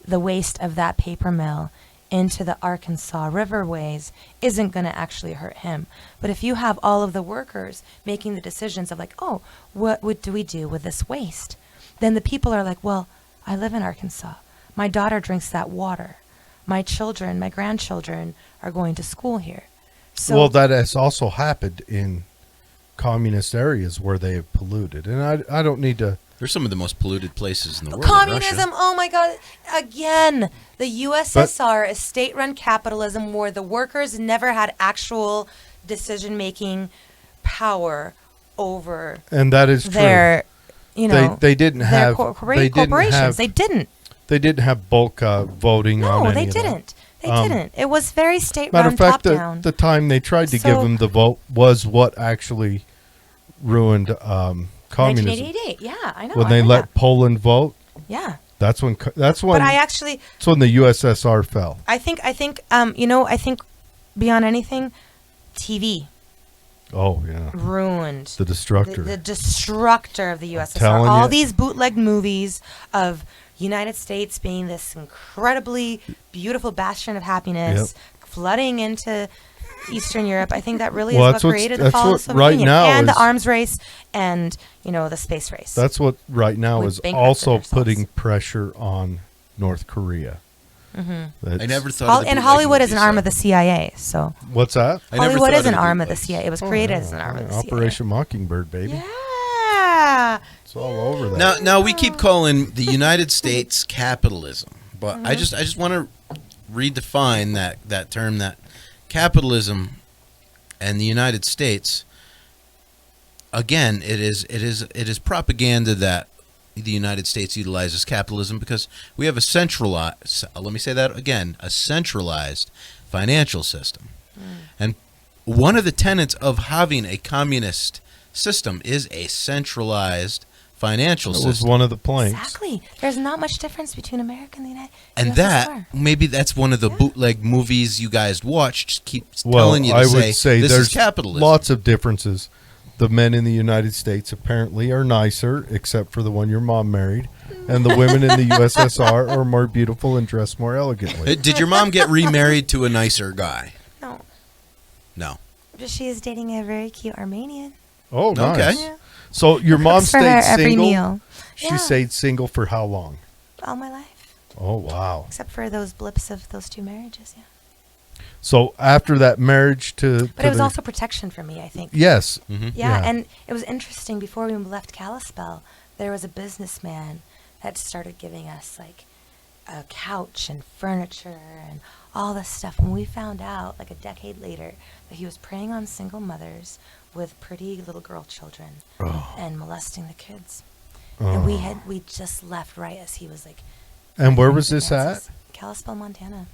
the waste of that paper mill into the Arkansas riverways isn't going to actually hurt him. But if you have all of the workers making the decisions of like, oh, what do we do with this waste? Then the people are like, well, I live in Arkansas. My daughter drinks that water. My children, my grandchildren are going to school here. So Well, that has also happened in communist areas where they have polluted. And I don't need to... They're some of the most polluted places in the world. communism, Russia. oh my God. Again, the USSR is state-run capitalism where the workers never had actual decision-making power over And that is true. their, They didn't their have... corporations. They didn't. They didn't have bulk voting on No, any they of that. didn't. They didn't. It was very Matter state-run, of fact, top-down. the time they tried to give So- them the vote was what actually ruined communism. 1988. Yeah, I know. When I they heard let that. Poland vote, Yeah. that's when But I actually, that's when the USSR fell. I think, I think beyond anything, TV Oh yeah, ruined the destructor. the destructor of the USSR. telling All you. these bootleg movies of United States being this incredibly beautiful bastion of happiness, flooding into Eastern Europe. I think that really Well, is that's what what's- created the that's fall of what the Soviet right Union now and is- the arms race and the space race. That's what right now We is bankrupted also ourselves. putting pressure on North Korea. Mm-hmm. I never thought. of the And bootleg Hollywood is an movies, arm of the CIA. So What's that? I never Hollywood thought is an the arm of the bootlegs. CIA. It was created as an arm of the CIA. Operation Mockingbird, baby. Yeah. It's all over that. Now we keep calling the United States capitalism, but I just want to redefine that term, that capitalism and the United States. Again, it is propaganda that the United States utilizes capitalism because we have a centralized, let me say that again, a centralized financial system. And one of the tenets of having a communist system is a centralized financial It was system. one of the planks. Exactly. There's not much difference between America and the United And USSR. that, maybe that's one of the bootleg movies you guys watch, just keeps Well, telling you to I say, would say this there's is capitalism. lots of differences. The men in the United States apparently are nicer, except for the one your mom married, and the women in the USSR are more beautiful and dress more elegantly. Did your mom get remarried to a nicer guy? No. No. But she is dating a very cute Armenian. Oh, nice. Okay. Yeah. So your mom Cooks for her stayed every single. meal. She Yeah. stayed single for how long? All my life. Oh, wow. Except for those blips of those 2 marriages, yeah. So after that marriage to But it was also protection for me, I think. yes, Mm-hmm. Yeah, Yeah. and it was interesting. Before we left Kalispell, there was a businessman that started giving us like a couch and furniture and all this stuff. And we found out like a decade later that he was preying on single mothers with pretty little girl children and molesting the kids. And we just left right as he was like. And where doing was this advances. at? Kalispell, Montana.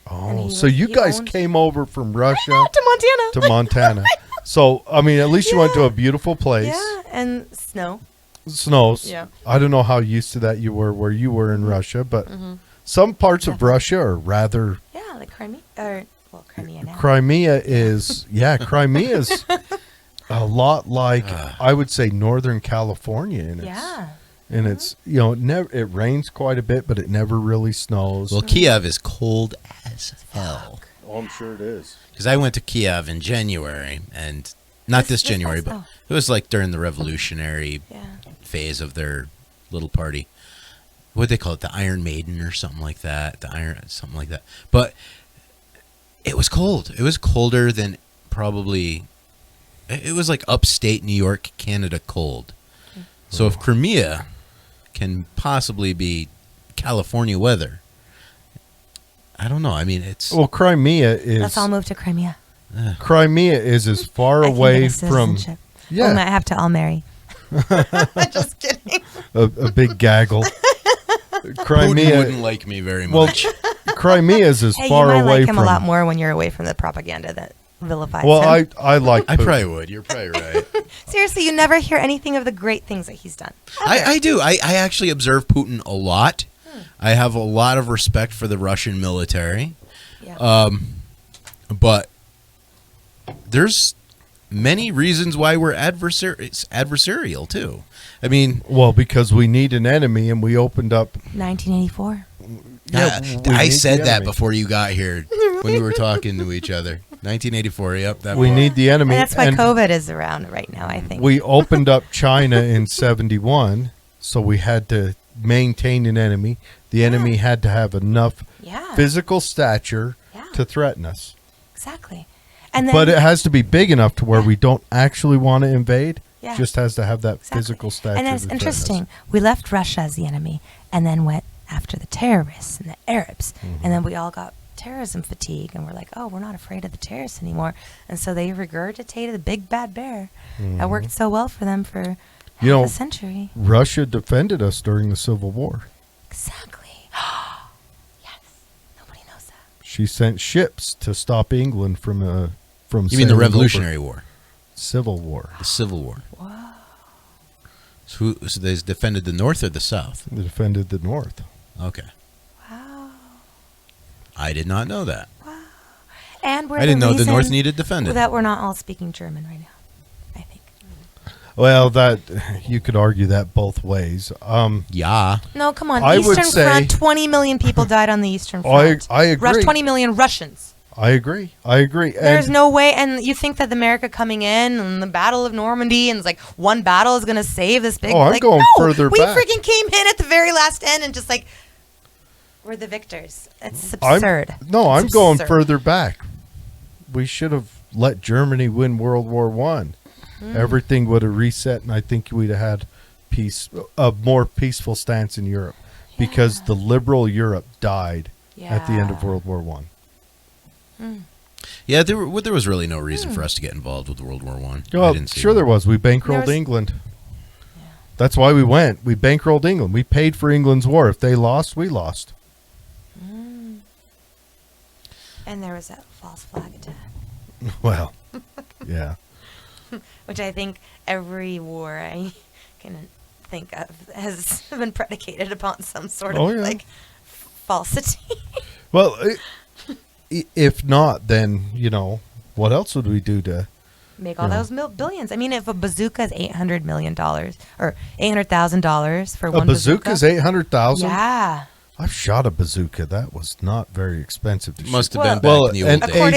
Oh, And he so was- you he guys owned- came over from Russia to Montana. to Montana. So I mean, at least you went to a beautiful place. Yeah, and snow. Snows. Yeah. I don't know how used to that you were where you were in Russia, but Mm-hmm. some parts of Definitely. Russia are rather. Yeah, like Crimea. Crimea now. Crimea is Crimea is a lot like I would say Northern California in its Yeah. and it's it rains quite a bit, but it never really snows. Well, Kiev is cold as hell. Oh, I'm sure it is. Because I went to Kiev in January, and not this January, but it was like during the revolutionary phase of their little party. What they call it, the Iron Maiden or something like that. Something like that. But it was cold. It was colder than probably. It was like upstate New York, Canada cold. So if Crimea can possibly be California weather, I don't know. I mean, it's Crimea is. Let's all move to Crimea. Crimea is as far I can away get a from. citizenship. Yeah, We might have to all marry. Just kidding. a big gaggle. Putin Crimea wouldn't like me very Well, much. Crimea is as Hey, far you might away like him from. a lot more when you're away from the propaganda that vilifies Well, him. I like. I Putin. probably would. You're probably right. Seriously, you never hear anything of the great things that he's done. I do. I actually observe Putin a lot. I have a lot of respect for the Russian military. Yeah. But there's many reasons why we're adversarial too. I mean, Well, because we need an enemy, and we opened up. 1984. I said that before you got here when we were talking to each other. 1984. Yep. We need the enemy. And that's why and COVID is around right now, I think. we opened up China in '71, so we had to maintain an enemy. The enemy had to have enough Yeah. physical stature Yeah. to threaten us. Exactly. And then, But it has to be big enough to where we don't actually want to invade. Yeah. Just has to have that Exactly. physical stature. And that's to threaten us. interesting. We left Russia as the enemy and then went after the terrorists and the Arabs. Mm-hmm. And then we all got terrorism fatigue and we're like, oh, we're not afraid of the terrorists anymore. And so they regurgitated the big bad bear. That worked so well for them for half a century. Russia defended us during the Civil War. Exactly. Yes. Nobody knows that. She sent ships to stop England from you mean the sailing over. Revolutionary War, Civil War. the Civil War? Whoa. So they defended the North or the South? They defended the North. Okay, Wow. I did not know that. And we're I didn't know the reason North needed defended. that we're not all speaking German right now, I think. Well, that you could argue that both ways. Yeah. No, come on. I would Eastern say- Front, 20 million people died on the Eastern Oh, Front. I agree. 20 million Russians. I agree. There's And no way. And you think that America coming in and the Battle of Normandy and it's like one battle is going to save this big. Oh, I'm like, going no, further we back. freaking came in at the very last end and just like, we're the victors. It's absurd. I'm It's going absurd. further back. We should have let Germany win World War One. Everything would have reset, and I think we'd have had a more peaceful stance in Europe, because the liberal Europe died at the end of Yeah. World War One. Yeah, there was really no reason for us to get involved with World War One. Well, sure there was. We bankrolled There was- England. That's why we went. We bankrolled England. We paid for England's war. If they lost, we lost. And there was that false flag attack, Well, yeah. which I think every war I can think of has been predicated upon some sort Oh, of yeah. like falsity. Well, if not, then, what else would we do to... Make all Yeah. those billions. I mean, if a bazooka is $800 million or $800,000 for A one bazooka's $800,000? Yeah. I've shot a bazooka. That was not very expensive to shoot. Must have Well- been back Well, in the and old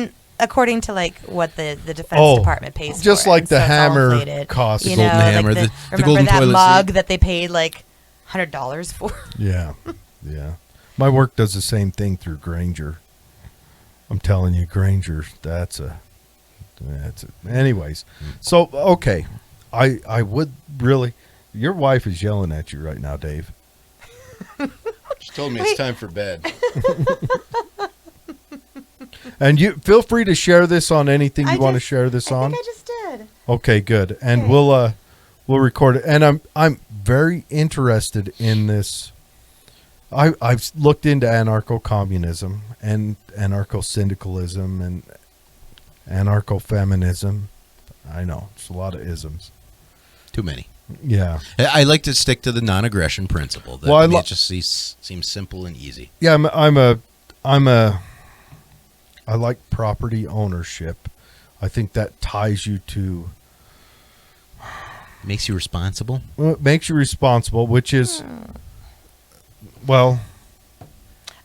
days. According to like what the Defense Oh, Department pays for. just like and the so it's all hammer inflated. costs. You The know, golden like hammer, the remember golden that toilet mug seat. that they paid like $100 for? Yeah, yeah. My work does the same thing through Granger. I'm telling you, Granger, that's a. Anyways, so, okay. I would really... Your wife is yelling at you right now, Dave. She told me it's time for bed. And you feel free to share this on anything you want to just- share this I on. think I just did. Okay, good. And Okay. we'll record it. And I'm very interested in this. I've looked into anarcho-communism and anarcho-syndicalism and anarcho-feminism. I know it's a lot of isms. Too many. Yeah, I like to stick to the non-aggression principle. That Well, to me, it just seems simple and easy. yeah. I like property ownership. I think that ties you to Makes you responsible. Well, it makes you responsible, which is, well,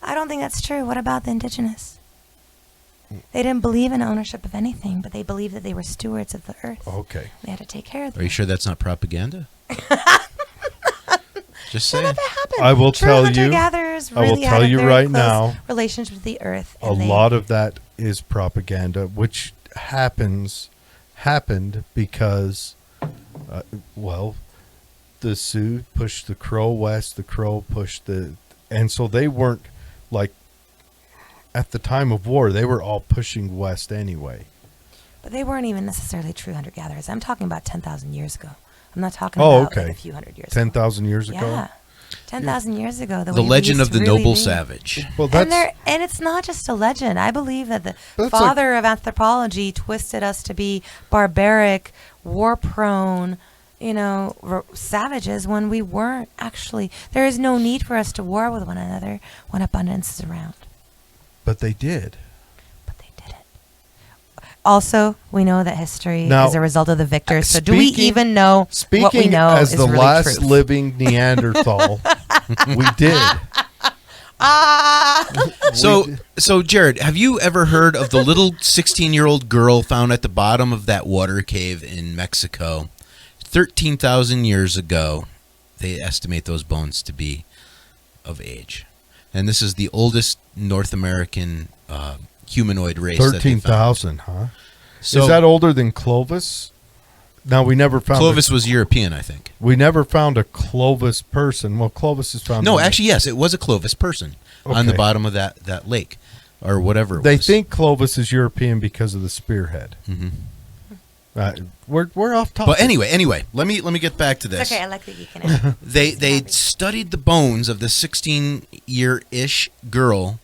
I don't think that's true. What about the indigenous? They didn't believe in ownership of anything, but they believed that they were stewards of the earth. okay. They had to take care of them. Are you sure that's not propaganda? Just None saying. of it happened. I will True tell you- hunter-gatherers I will really tell had a you very right close now, relationship with the earth. A lot of that is propaganda, which happened because, well, the Sioux pushed the Crow west, the Crow pushed and so they weren't like, at the time of war, they were all pushing west anyway. But they weren't even necessarily true hunter-gatherers. I'm talking about 10,000 years ago. I'm not talking Oh, about okay. like a few hundred years 10,000 years ago. ago? Yeah. 10,000 years ago. The way we legend used of to the really noble be. savage. Well, And it's not just a legend. I believe that the That's father of anthropology twisted us to be barbaric, war-prone, savages when we weren't actually. There is no need for us to war with one another when abundance is around. But they did. But they didn't. Also, we know that history Now, is a result of the victors. So do we speaking- even know what we Speaking know as is the really last truth? living Neanderthal, we did. So Jared, have you ever heard of the little 16-year-old girl found at the bottom of that water cave in Mexico 13,000 years ago? They estimate those bones to be of age. And this is the oldest North American humanoid race. 13,000, huh? So Is that older than Clovis? Now, we never found Clovis was European, I think. we never found a Clovis person. Well, Clovis is found. No, in- actually, yes, it was a Clovis person on the Okay. bottom of that lake or whatever it They was. think Clovis is European because of the spearhead. Mhm. We're off topic. But anyway, let me get back to this. It's okay, I like the geeking out. They studied the bones of the 16-year-ish girl,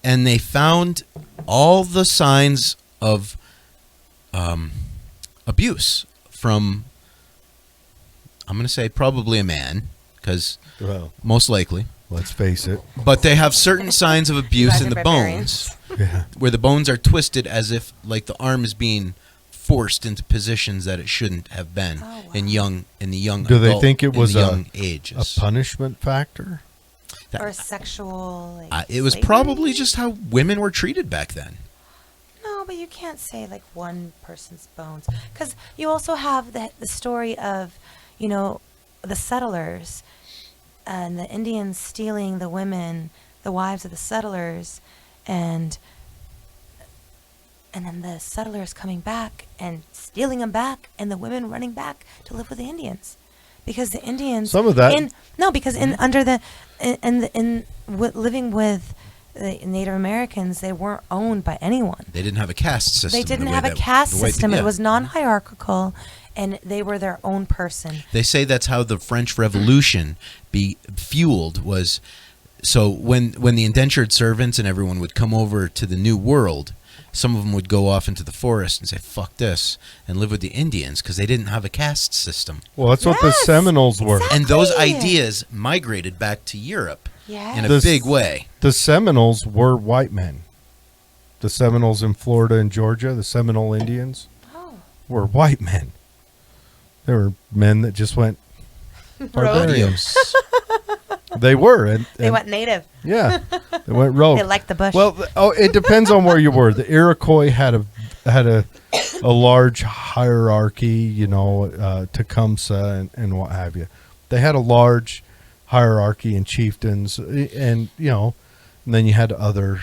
and they found all the signs of abuse from, I'm going to say probably a man, because Well, most likely. let's face it. But they have certain signs of abuse guys in are the barbarians. bones, Yeah. where the bones are twisted as if like the arm is being forced into positions that it shouldn't have been Oh, wow. in the young. Do they adult- think it in was the a- young A ages? punishment factor? That- Or sexual. it was slavery? probably just how women were treated back then. No, but you can't say like one person's bones, because you also have the story of, the settlers, and the Indians stealing the women, the wives of the settlers, and then the settlers coming back and stealing them back, and the women running back to live with the Indians, because the Indians Some of that- living with the Native Americans, they weren't owned by anyone. They didn't have a caste system. They the didn't way have a that- caste the way- system. yeah. It was non-hierarchical, and they were their own person. They say that's how the French Revolution be fueled was. So when the indentured servants and everyone would come over to the New World, some of them would go off into the forest and say "fuck this" and live with the Indians because they didn't have a caste system. Well, that's what the Yes, Seminoles were. exactly. And those ideas migrated back to Europe Yes. in a This- big way. The Seminoles were white men. The Seminoles in Florida and Georgia, the Seminole Indians, Oh. were white men. They were men that just went barbarian. Adios. They were. And They went native. Yeah, they went rogue. They liked the bush. Well, it depends on where you were. The Iroquois had a large hierarchy, Tecumseh and what have you. They had a large hierarchy and chieftains, and then you had other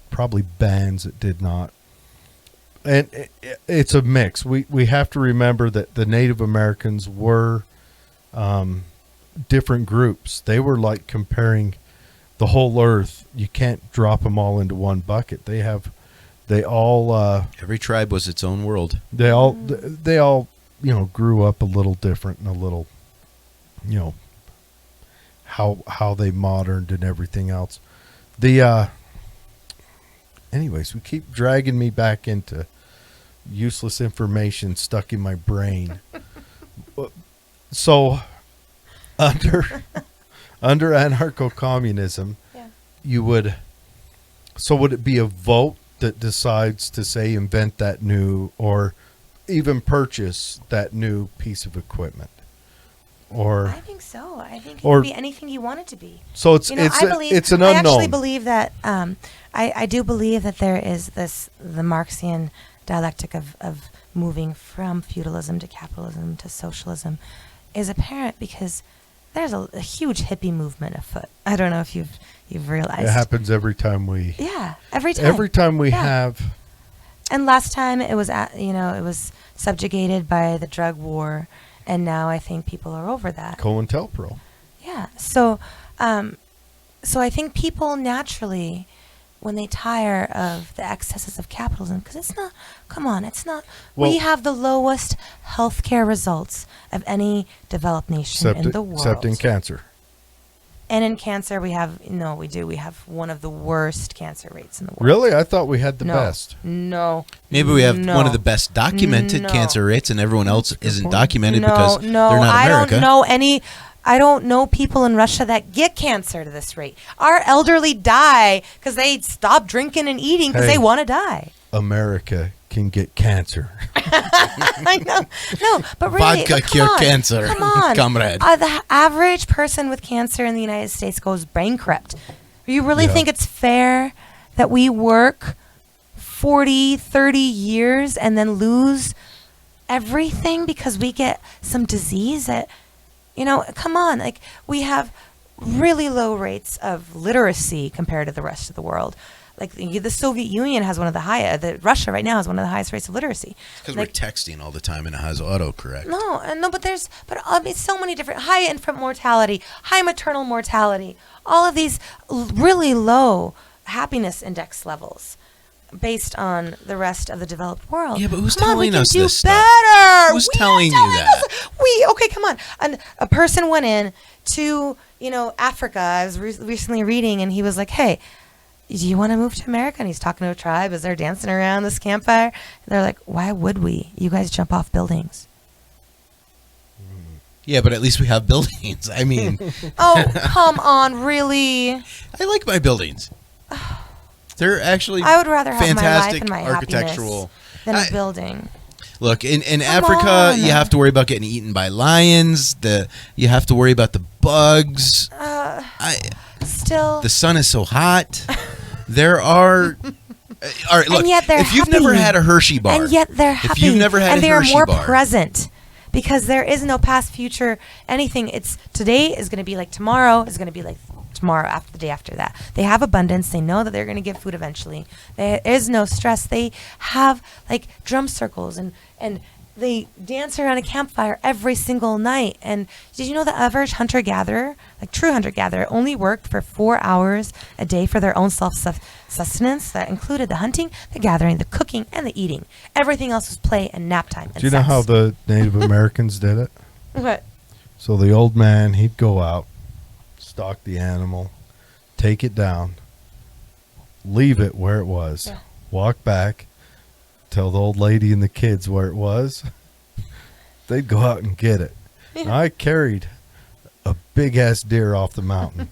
probably bands that did not. And it's a mix. We have to remember that the Native Americans were different groups. They were like comparing the whole earth. You can't drop them all into one bucket. They all Every tribe was its own world. they all grew up a little different and a little how they moderned and everything else. Anyways, we keep dragging me back into useless information stuck in my brain. So under anarcho-communism, Yeah. would it be a vote that decides to say invent that new, or even purchase that new piece of equipment. Or I think so. I think it or- can be anything you want it to be. so it's You know, it's an I actually unknown. believe that I do believe that there is the Marxian dialectic of moving from feudalism to capitalism to socialism is apparent because there's a huge hippie movement afoot. I don't know if you've realized. It happens every time we Yeah, every time. every time we Yeah. have And last time it was it was subjugated by the drug war, and now I think people are over that. COINTELPRO. Yeah. So I think people naturally, when they tire of the excesses of capitalism, because it's not, come on, it's not, Well- we have the lowest healthcare results of any developed nation in the world. Except in cancer. And in cancer, we have one of the worst cancer rates in the world. Really? I thought we had the No. best. No. Maybe we have No. one of the best documented No. cancer rates, and everyone else isn't point. documented No, because no, they're not I America. don't know any. I don't know people in Russia that get cancer to this rate. Our elderly die because they stop drinking and eating because Hey. they want to die. America can get cancer. I know. No, but really, Vodka but come cure on, cancer, Come on, comrade. The average person with cancer in the United States goes bankrupt. You really Yeah. think it's fair that we work 40, 30 years and then lose everything because we get some disease that, come on. Like, we have really low rates of literacy compared to the rest of the world. Like, the Soviet Union has one of the highest, Russia right now has one of the highest rates of literacy. Because Like, we're texting all the time and it has autocorrect. no, but I mean, so many different high infant mortality, high maternal mortality, all of these really low happiness index levels, based on the rest of the developed world. Yeah, but who's Come on, we telling can us do this stuff? better. Who's We are telling you that? Okay, come on. A person went in to Africa. I was recently reading, and he was like, "Hey, do you want to move to America?" And he's talking to a tribe as they're dancing around this campfire. And they're like, "Why would we? You guys jump off buildings." Yeah, but at least we have buildings. I mean, Oh, come on, really? I like my buildings. They're actually I would rather have my life fantastic and my architectural. happiness than I- a building. Look, in Come Africa, on. you have to worry about getting eaten by lions. You have to worry about the bugs. Still, The sun is so hot. There are. All right, look. and yet they're if you've happy. never had a Hershey bar, And yet they're happy. If you've never had and a they are Hershey more bar, present because there is no past, future, anything. It's today is going to be like tomorrow is going to be like tomorrow after the day after that. They have abundance. They know that they're going to get food eventually. There is no stress. They have like drum circles and they dance around a campfire every single night. And did you know the average hunter-gatherer, like true hunter-gatherer, only worked for 4 hours a day for their own self-sustenance? That included the hunting, the gathering, the cooking, and the eating. Everything else was play and nap time and Do you know sex. how the Native Americans did it? What? So the old man, he'd go out, stalk the animal, take it down, leave it where it was, Yeah. walk back, tell the old lady and the kids where it was. They'd go out and get it. Yeah. I carried a big-ass deer off the mountain.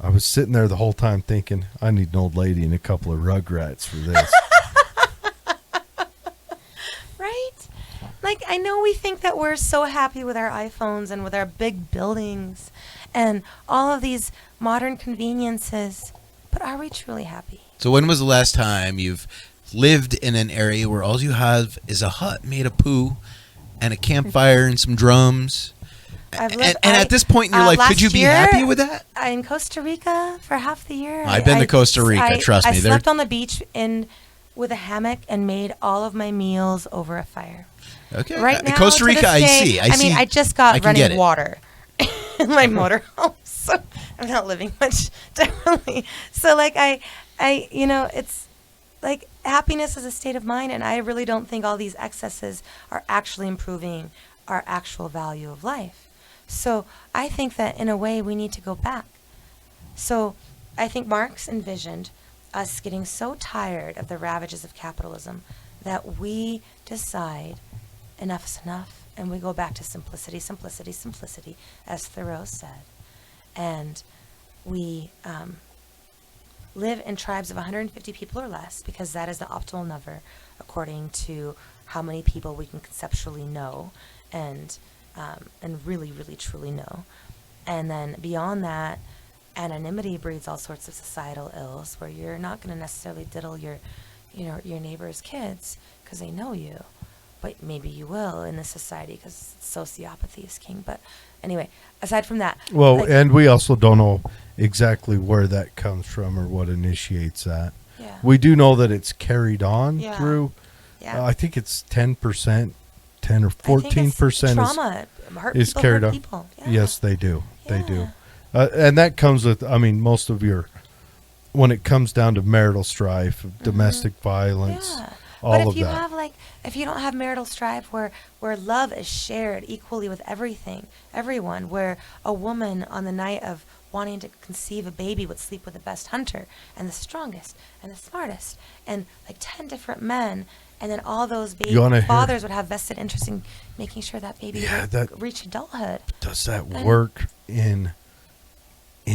I was sitting there the whole time thinking, I need an old lady and a couple of rugrats for this. Right? Like, I know we think that we're so happy with our iPhones and with our big buildings and all of these modern conveniences, but are we truly happy? So when was the last time you've lived in an area where all you have is a hut made of poo and a campfire and some drums? And at this point in your life, could you be happy with that? In Costa Rica for half the year. I've been to Costa Rica, trust me. I They're- slept on the beach with a hammock and made all of my meals over a fire. Okay. Right now, Costa to Rica, this I day, see. I mean, I just got I can get running it. water in my motorhome, so I'm not living much differently. So, like, it's like happiness is a state of mind, and I really don't think all these excesses are actually improving our actual value of life. So, I think that in a way we need to go back. So, I think Marx envisioned us getting so tired of the ravages of capitalism that we decide enough is enough, and we go back to simplicity, simplicity, simplicity, as Thoreau said. And we live in tribes of 150 people or less, because that is the optimal number according to how many people we can conceptually know and really, really, truly know. And then beyond that, anonymity breeds all sorts of societal ills, where you're not going to necessarily diddle your neighbor's kids because they know you, but maybe you will in this society because sociopathy is king. But anyway, aside from that, well, and we also don't know exactly where that comes from or what initiates that. yeah, We do know that it's carried on Yeah. through. yeah, I think it's 10%, 10 or I think it's 14% trauma. Hurt is people carried hurt on. people. Yeah. Yes, they do. They do. Yeah. And that comes with, I mean, most of your, when it comes down to marital strife, domestic violence, Yeah. all But if of you that. have if you don't have marital strife where love is shared equally with everyone, where a woman on the night of wanting to conceive a baby would sleep with the best hunter and the strongest and the smartest and like 10 different men, and then all those baby You wanna hear- fathers would have vested interest in making sure that baby Yeah, would that- reach adulthood. Does that And- work in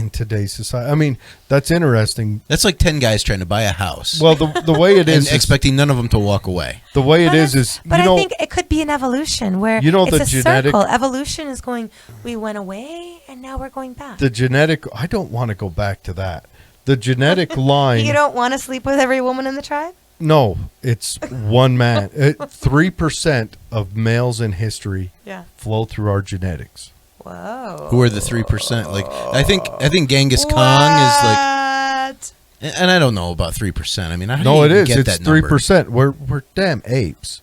today's society? I mean, that's interesting. That's like 10 guys trying to buy a house. Well, the way it and is, expecting none of them to walk away. the way it is But you I know, think it could be an evolution where You know it's the a genetic- circle. Evolution is going, we went away and now we're going back. the genetic. I don't want to go back to that. The genetic line. You don't want to sleep with every woman in the tribe? No, it's one man. 3% of males in history Yeah. flow through our genetics. Whoa. Who are the 3%? Like I think Genghis Khan is like, What? and I don't know about 3%. I mean, I No, it is. Get It's that number. 3%. We're damn apes.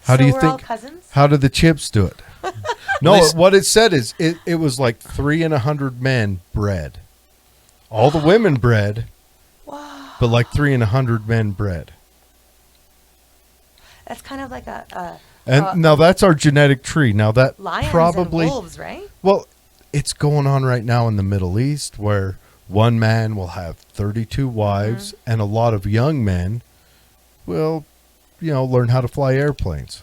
How do So you we're all think? cousins? How did the chips do it? No, Listen- what it said is it was like 3 in 100 men bred. All the women bred, Wow. but like 3 in 100 men bred. That's kind of like a And now that's our genetic tree. Now that lions probably, and wolves, right? well, it's going on right now in the Middle East where one man will have 32 wives and a lot of young men will, learn how to fly airplanes,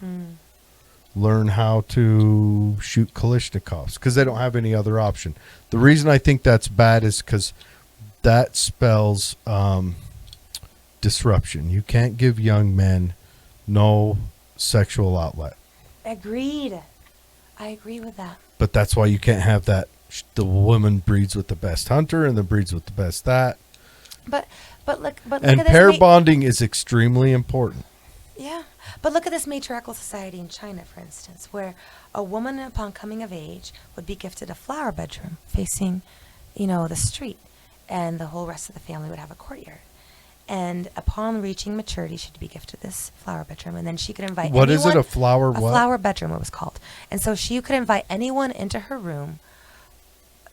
learn how to shoot Kalashnikovs because they don't have any other option. The reason I think that's bad is because that spells disruption. You can't give young men no sexual outlet. Agreed. I agree with that. But that's why you can't have that. The woman breeds with the best hunter and the breeds with the best that. But look And at this. pair bonding is extremely important. Yeah. But look at this matriarchal society in China, for instance, where a woman upon coming of age would be gifted a flower bedroom facing, the street, and the whole rest of the family would have a courtyard. And upon reaching maturity, she'd be gifted this flower bedroom, and then she could invite What is it? anyone- A flower A what? flower bedroom, it was called. And so she could invite anyone into her room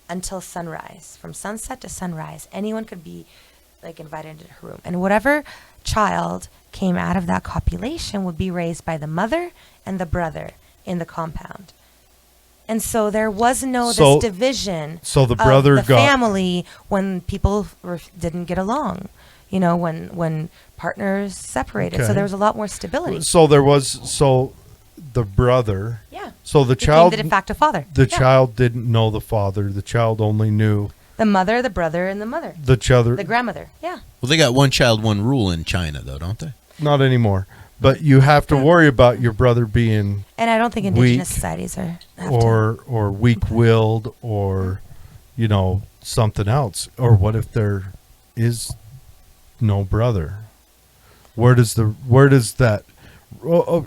until sunrise. From sunset to sunrise, anyone could be invited into her room. And whatever child came out of that copulation would be raised by the mother and the brother in the compound. And so there was no So- this division so the brother of the got- family when people didn't get along. When partners separated. Okay. So there was a lot more stability. So the brother. Yeah. So the Became child. the de facto father. The Yeah. child didn't know the father. The child only knew The mother, the brother, and the mother. the grandmother. Yeah. Well, they got one child, one rule in China, though, don't they? Not anymore. But you have to worry about your brother being And I don't think indigenous Weak societies have to. or weak-willed or something else. Or what if there is no brother? Where does that? But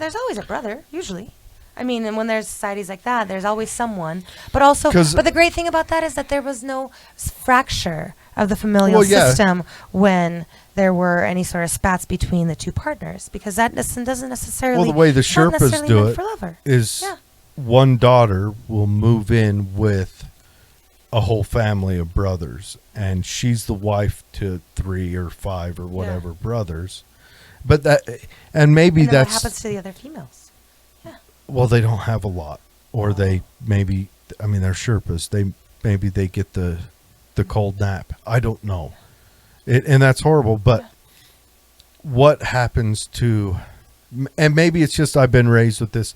there's always a brother, usually. I mean, and when there's societies like that, there's always someone. But also, 'Cause- but the great thing about that is that there was no fracture of the familial Well, yeah. system when there were any sort of spats between the two partners, because that doesn't necessarily. Well, the way the it's not Sherpas necessarily do meant it for lover. is Yeah. one daughter will move in with a whole family of brothers, and she's the wife to 3 or 5 or whatever brothers. But maybe And then what that's happens to the other females? well, they don't have a lot, or they maybe. I mean, they're Sherpas. Maybe they get the cold nap. I don't know, and that's horrible. But what happens to? And maybe it's just I've been raised with this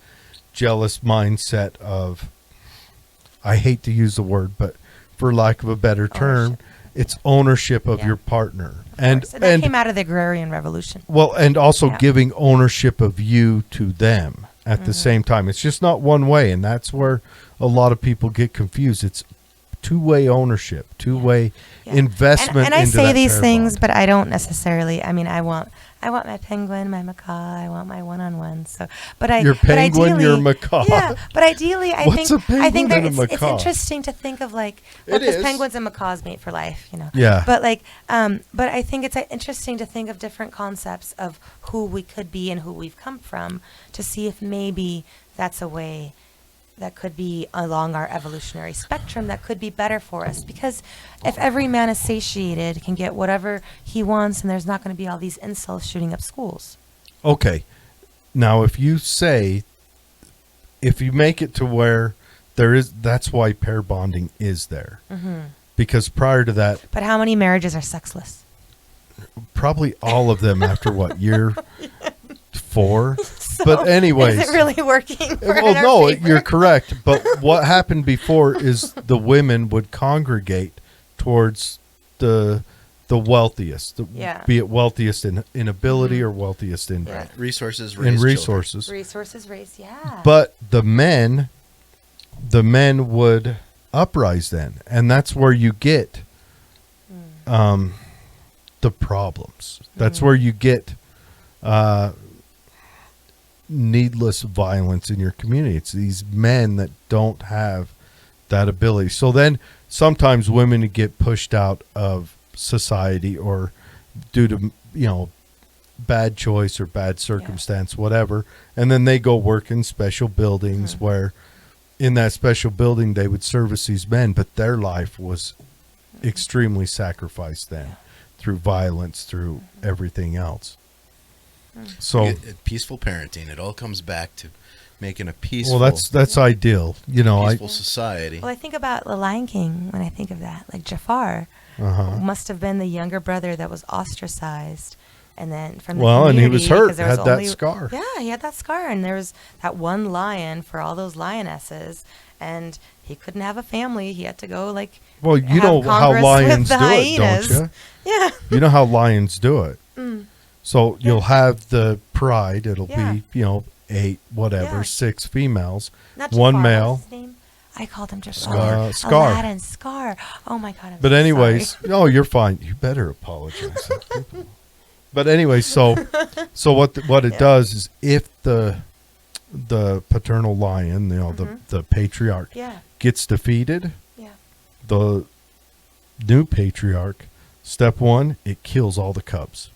jealous mindset of. I hate to use the word, but for lack of a better term, it's ownership of Yeah. your partner. And that came out of the agrarian revolution. Well, and also Yeah. giving ownership of you to them at the same time. It's just not one way, and that's where a lot of people get confused. It's two-way ownership, two-way Yeah. investment. And I into say that these pair things, bond. but I don't necessarily. I mean, I want my penguin, my macaw. I want my one-on-one. So, but I Your but penguin, ideally, your macaw. Yeah, but ideally, I What's think a penguin and a it's macaw? interesting to think of like It because is. penguins and macaws mate for life, you know. Yeah. But like, but I think it's interesting to think of different concepts of who we could be and who we've come from to see if maybe that's a way that could be along our evolutionary spectrum that could be better for us. Because if every man is satiated, can get whatever he wants, and there's not going to be all these incels shooting up schools. Okay. Now, if you make it to where that's why pair bonding is there. Mm-hmm. Because prior to that, But how many marriages are sexless? probably all of them after what, year 4? But anyways. Is it really working? Well, no, you're correct. But what happened before is the women would congregate towards the wealthiest, Yeah. be it wealthiest in ability or wealthiest in Yeah. Resources, in raise children. resources. Resources race, yeah. But the men would uprise then, and that's where you get the problems. That's where you get needless violence in your community. It's these men that don't have that ability. So then sometimes women get pushed out of society or due to, bad choice or bad circumstance, whatever. And then they go work in special buildings where in that special building they would service these men, but their life was extremely sacrificed then through violence, through everything else. So Peaceful parenting. It all comes back to making a peaceful, well, that's ideal. peaceful society. Well, I think about The Lion King when I think of that. Like Jafar Uh-huh. must have been the younger brother that was ostracized. And then from the Well, and he was community, hurt, because there was had that only- scar. Yeah, he had that scar. And there was that one lion for all those lionesses. And he couldn't have a family. He had to go, like, Well, you have know how Congress with lions the do it, hyenas. don't you? Yeah. You know how lions do it. Mm. So you'll have the pride. It'll Yeah. be, 8, whatever, Yeah. 6 females, Not one Jafar, male. what's his name? I called him Jafar. Scar. Aladdin, Scar. Oh, my God. I'm But so anyways, sorry. no, you're fine. You better apologize. But anyway, so what it does is if the paternal lion, the patriarch Yeah. gets defeated, Yeah. the new patriarch, step 1, it kills all the cubs.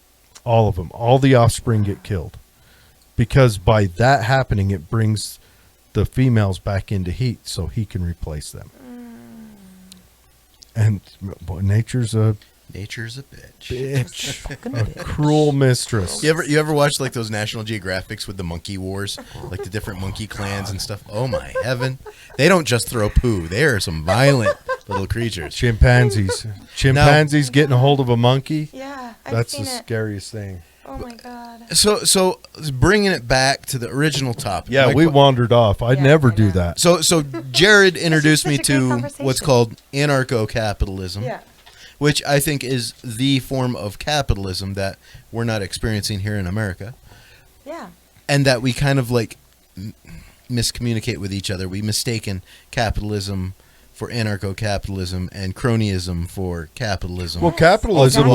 All of them. All the offspring get killed. Because by that happening, it brings the females back into heat so he can replace them. And boy, nature's a Nature's a bitch. bitch. A cruel mistress. You ever watch like those National Geographics with the monkey wars, like the different monkey clans and stuff? Oh my heaven! They don't just throw poo; they are some violent little creatures. Chimpanzees getting a hold of a monkey. Yeah. I've That's seen the it. scariest thing. Oh, my God. So bringing it back to the original topic. Yeah, my we que- wandered off. I'd Yeah, never I do know. that. So Jared introduced me such a great to conversation. what's called anarcho-capitalism. Yeah. Which I think is the form of capitalism that we're not experiencing here in America, Yeah. and that we kind of like miscommunicate with each other. We mistaken capitalism for anarcho-capitalism and cronyism for capitalism. Well, Yes, capitalism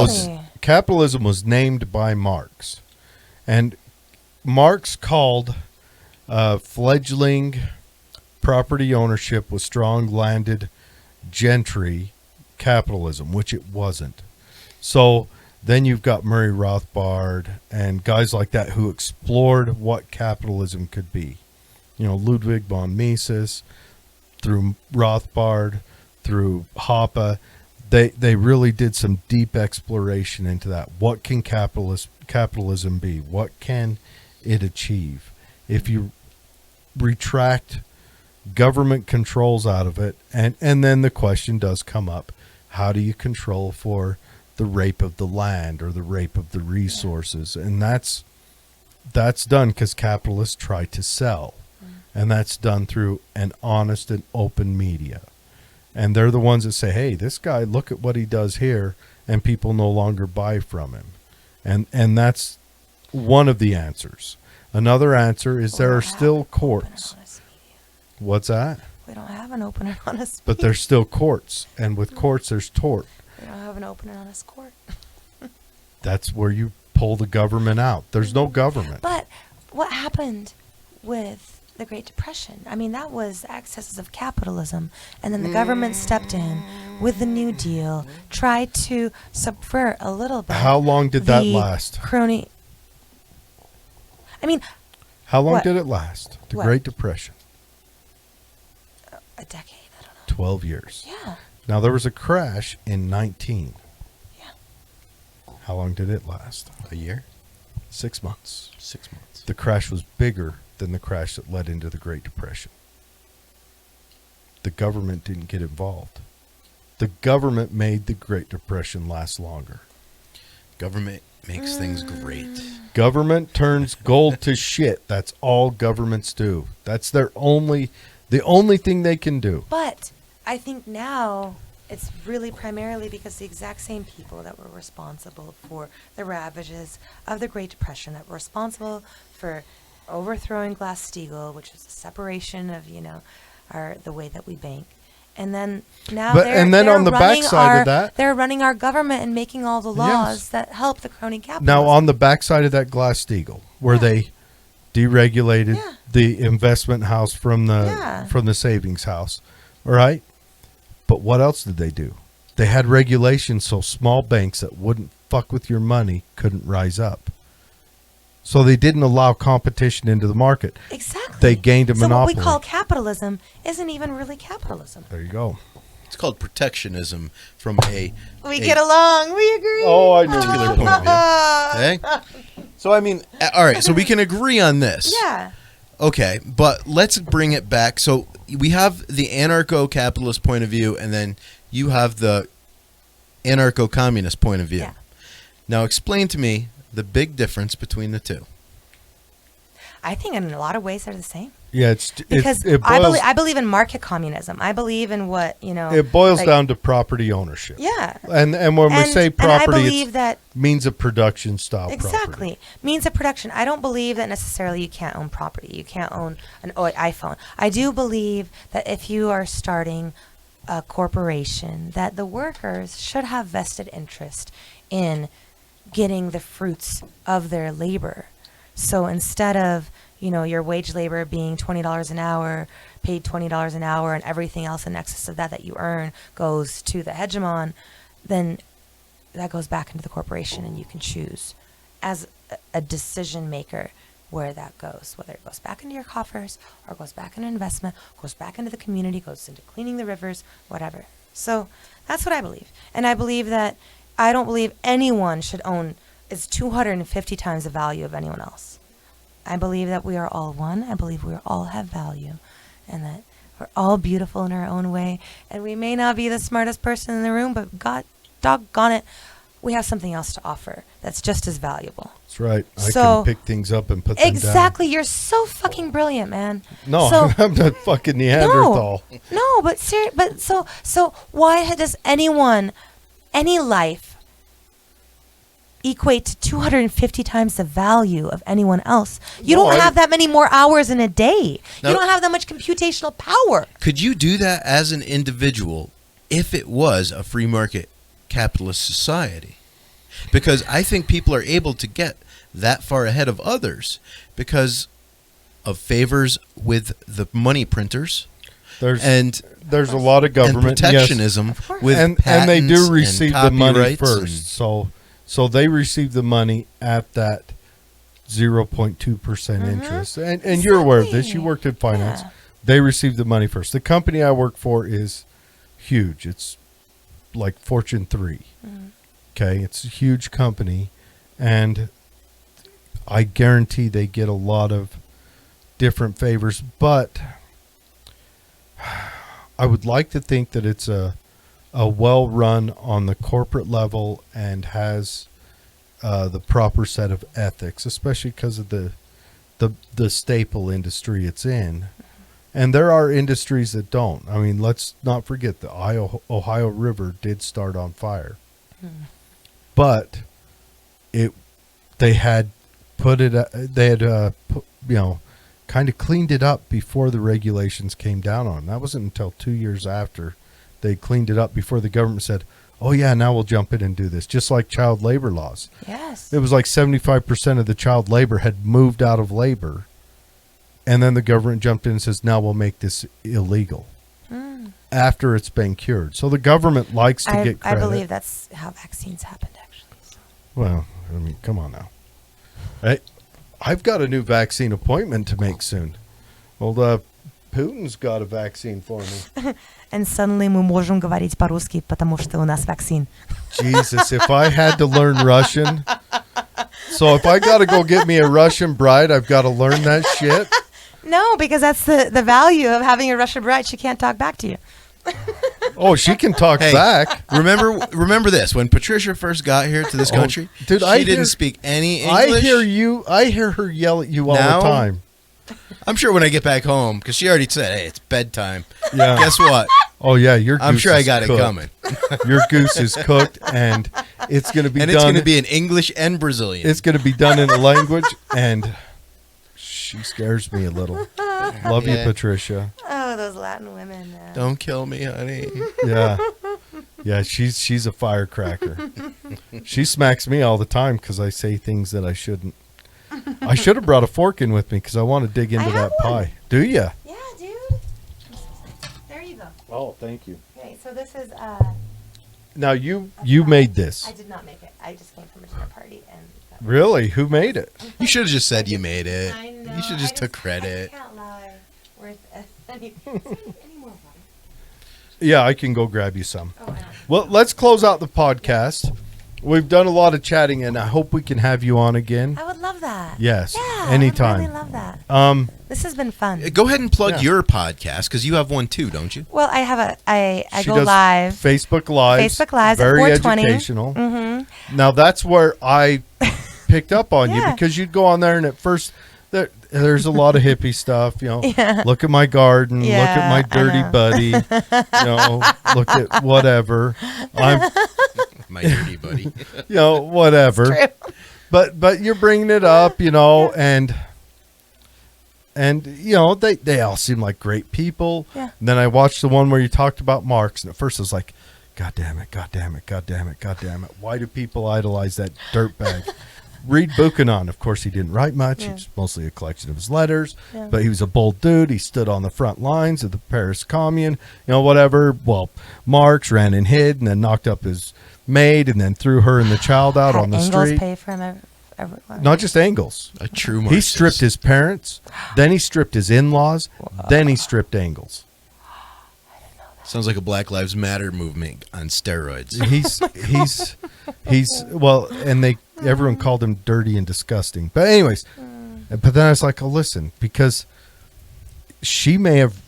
exactly. was named by Marx, and Marx called fledgling property ownership with strong landed gentry capitalism, which it wasn't. So then you've got Murray Rothbard and guys like that who explored what capitalism could be. Ludwig von Mises, through Rothbard, through Hoppe, they really did some deep exploration into that. What can capitalism be? What can it achieve? If you retract government controls out of it, and then the question does come up, how do you control for the rape of the land or the rape of the resources? And that's done because capitalists try to sell. And that's done through an honest and open media. And they're the ones that say, hey, this guy, look at what he does here, and people no longer buy from him. And that's one of the answers. Another answer is there are still courts. What's that? We don't have an open and honest But there's still courts. And with courts, there's tort. We don't have an open and honest court. That's where you pull the government out. There's no government. But what happened with the Great Depression? I mean, that was excesses of capitalism. And then the government stepped in with the New Deal, tried to subvert a little bit. How long did that last? Crony. I mean, How long what? did it last? The What? Great Depression. a decade. I don't know. 12 years. Yeah. Now, there was a crash in 19. Yeah. How long did it last? A year? 6 months. 6 months. The crash was bigger than the crash that led into the Great Depression. The government didn't get involved. The government made the Great Depression last longer. Government makes things great. Government turns gold to shit. That's all governments do. That's the only thing they can do. But I think now it's really primarily because the exact same people that were responsible for the ravages of the Great Depression, that were responsible for overthrowing Glass-Steagall, which is a separation of, the way that we bank. And then now they're on the running backside of that, they're running our government and making all the laws Yes. that help the crony capitalism. now on the backside of that Glass-Steagall, where they deregulated Yeah. the investment house from the Yeah. savings house, all right? But what else did they do? They had regulations so small banks that wouldn't fuck with your money couldn't rise up. So they didn't allow competition into the market. Exactly. They gained a So monopoly. what we call capitalism isn't even really capitalism. There you go. It's called protectionism from a We get along. We agree. Oh, I know. particular point of view. Okay? So, I mean, all right, so we can agree on this. Yeah. Okay, but let's bring it back. So we have the anarcho-capitalist point of view, and then you have the anarcho-communist point of view. Yeah. Now explain to me the big difference between the two. I think in a lot of ways they're the same. Yeah, Because it boils, I believe in market communism. I believe in what, it boils like- down to property ownership. Yeah. And when we say And property, I believe it's that means of production style property. exactly means of production. I don't believe that necessarily you can't own property. You can't own an iPhone. I do believe that if you are starting a corporation, that the workers should have vested interest in getting the fruits of their labor. So instead of, your wage labor being $20 an hour, paid $20 an hour, and everything else in excess of that you earn goes to the hegemon, then that goes back into the corporation, and you can choose as a decision maker where that goes, whether it goes back into your coffers or goes back into investment, goes back into the community, goes into cleaning the rivers, whatever. So that's what I believe. And I believe that I don't believe anyone should own is 250 times the value of anyone else. I believe that we are all one. I believe we all have value, and that we're all beautiful in our own way. And we may not be the smartest person in the room, but God, doggone it, we have something else to offer that's just as valuable. That's right. I So- can pick things up and put them Exactly. You're so fucking brilliant, man. down. No, So- I'm not fucking Neanderthal. No, but so why does any life equate to 250 times the value of anyone else? You No, don't have that many more hours in a day. No. You don't have that much computational power. Could you do that as an individual if it was a free market capitalist society? Because I think people are able to get that far ahead of others because of favors with the money printers There's and a lot of government and protectionism Of course. with and they do patents receive and the money copyrights first. So they receive the money at that 0.2% interest. And you're aware of this. You Exactly. worked in finance. Yeah. They receive the money first. The company I work for is huge. It's like Fortune 3. Okay, it's a huge company, and I guarantee they get a lot of different favors, but I would like to think that it's a well run on the corporate level and has the proper set of ethics, especially because of the staple industry it's in. And there are industries that don't. I mean, let's not forget the Ohio River did start on fire. But they had kind of cleaned it up before the regulations came down on them. That wasn't until 2 years after they cleaned it up before the government said, oh yeah, now we'll jump in and do this. Just like child labor laws. Yes. It was like 75% of the child labor had moved out of labor. And then the government jumped in and says, now we'll make this illegal after it's been cured. So the government likes to get credit. I believe that's how vaccines happened, actually. So. Well, I mean, come on now. I've got a new vaccine appointment to make soon. Well, Putin's got a vaccine for me. And suddenly мы можем говорить по-русски, потому что у нас vaccine. Jesus, if I had to learn Russian. So if I got to go get me a Russian bride, I've got to learn that shit? No, because that's the value of having a Russian bride. She can't talk back to you. Oh, she can talk back. Remember this. When Patricia first got here to this country, dude, she didn't speak any English. I hear her yell at you all the time. I'm sure when I get back home, because she already said, hey, it's bedtime. Yeah. Guess what? Oh, yeah, your goose I'm sure I is got cooked. it coming. Your goose is cooked, and it's going to be and done. it's going to be in English and Brazilian. It's going to be done in a language, and she scares me a little. Love you, Patricia. Oh, those Latin women. Don't kill me, honey. Yeah. Yeah, she's a firecracker. She smacks me all the time because I say things that I shouldn't. I should have brought a fork in with me because I want to dig into that pie. Do you? Yeah, dude. There you go. Oh, thank you. Okay, so this is. Now you made this. I did not make it. I just came from a dinner party and. Really? Who made it? You should have just said you made it. I know. You should have just took credit. I can't lie. Any more water? Yeah, I can go grab you some. Oh, I don't. Well, let's close out the podcast. We've done a lot of chatting, and I hope we can have you on again. I would love that. Yes, Yeah, anytime. I would really love that. This has been fun. Go ahead and plug Yeah. your podcast because you have one too, don't you? Well, I have I She go does live. Facebook Lives. Facebook Lives at very 420. educational. Mm-hmm. Now that's where I picked up on you Yeah. because you'd go on there, and at first there's a lot of hippie stuff. You know, Yeah. look at my garden, look at my Yeah, I dirty know. buddy. You know, look at whatever. I'm, My dirty buddy. you know, whatever. True. But you're bringing it up, you know, and you know they all seem like great people. Yeah. And then I watched the one where you talked about Marx, and at first I was like, God damn it, God damn it, God damn it, God damn it. Why do people idolize that dirtbag? Read Buchanan. Of course, he didn't write much. Yeah. It's mostly a collection of his letters. Yeah. But he was a bold dude. He stood on the front lines of the Paris Commune. You know, whatever. Well, Marx ran and hid, and then knocked up his maid, and then threw her and the child out Had on the Engels street. pay for him everywhere. Not just Engels. A true He Marxist. stripped his parents, then he stripped his in-laws, then he stripped Engels. Sounds like a Black Lives Matter movement on steroids. He's well, and everyone called him dirty and disgusting. But anyways, but then I was like, oh, listen, because she may have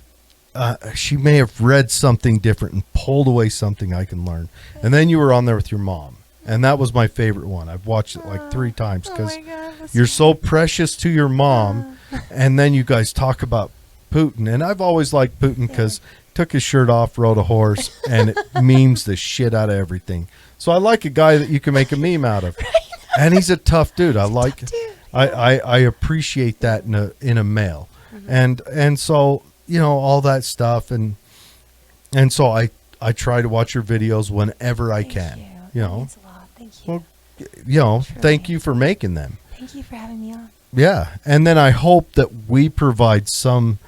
read something different and pulled away something I can learn. And then you were on there with your mom, and that was my favorite one. I've watched it like 3 times because Oh my God, that's you're so precious to your mom, and then you guys talk about Putin, and I've always liked Putin because took his shirt off, rode a horse, and it memes the shit out of everything. So I like a guy that you can make a meme out of, and he's a tough dude. I appreciate that in a male, and so you know all that stuff, and so I try to watch your videos whenever I can. You That know, means a lot. Thank you. well, you know, Truly. thank you for making them. Thank you for having me on. Yeah, and then I hope that we provide some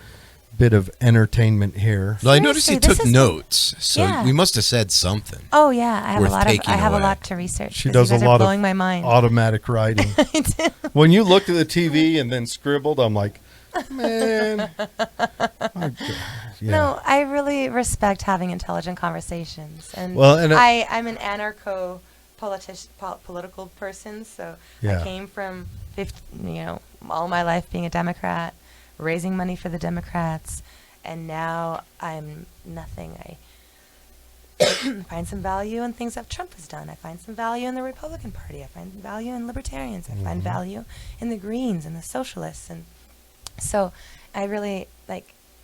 bit of entertainment here. Well, I noticed you Seriously, this took is- notes, so Yeah. we must have said something. Oh yeah, I have Worth a lot taking I have away. a lot to research. She 'cause does you a guys are lot of blowing my mind. automatic writing. I do. When you looked at the TV and then scribbled, I'm like, man. Yeah. No, I really respect having intelligent conversations, and Well, and I'm an political person, so Yeah. I came from all my life being a Democrat, raising money for the Democrats, and now I'm nothing. I find some value in things that Trump has done. I find some value in the Republican Party. I find value in libertarians. I find value in the Greens and the socialists, and so I really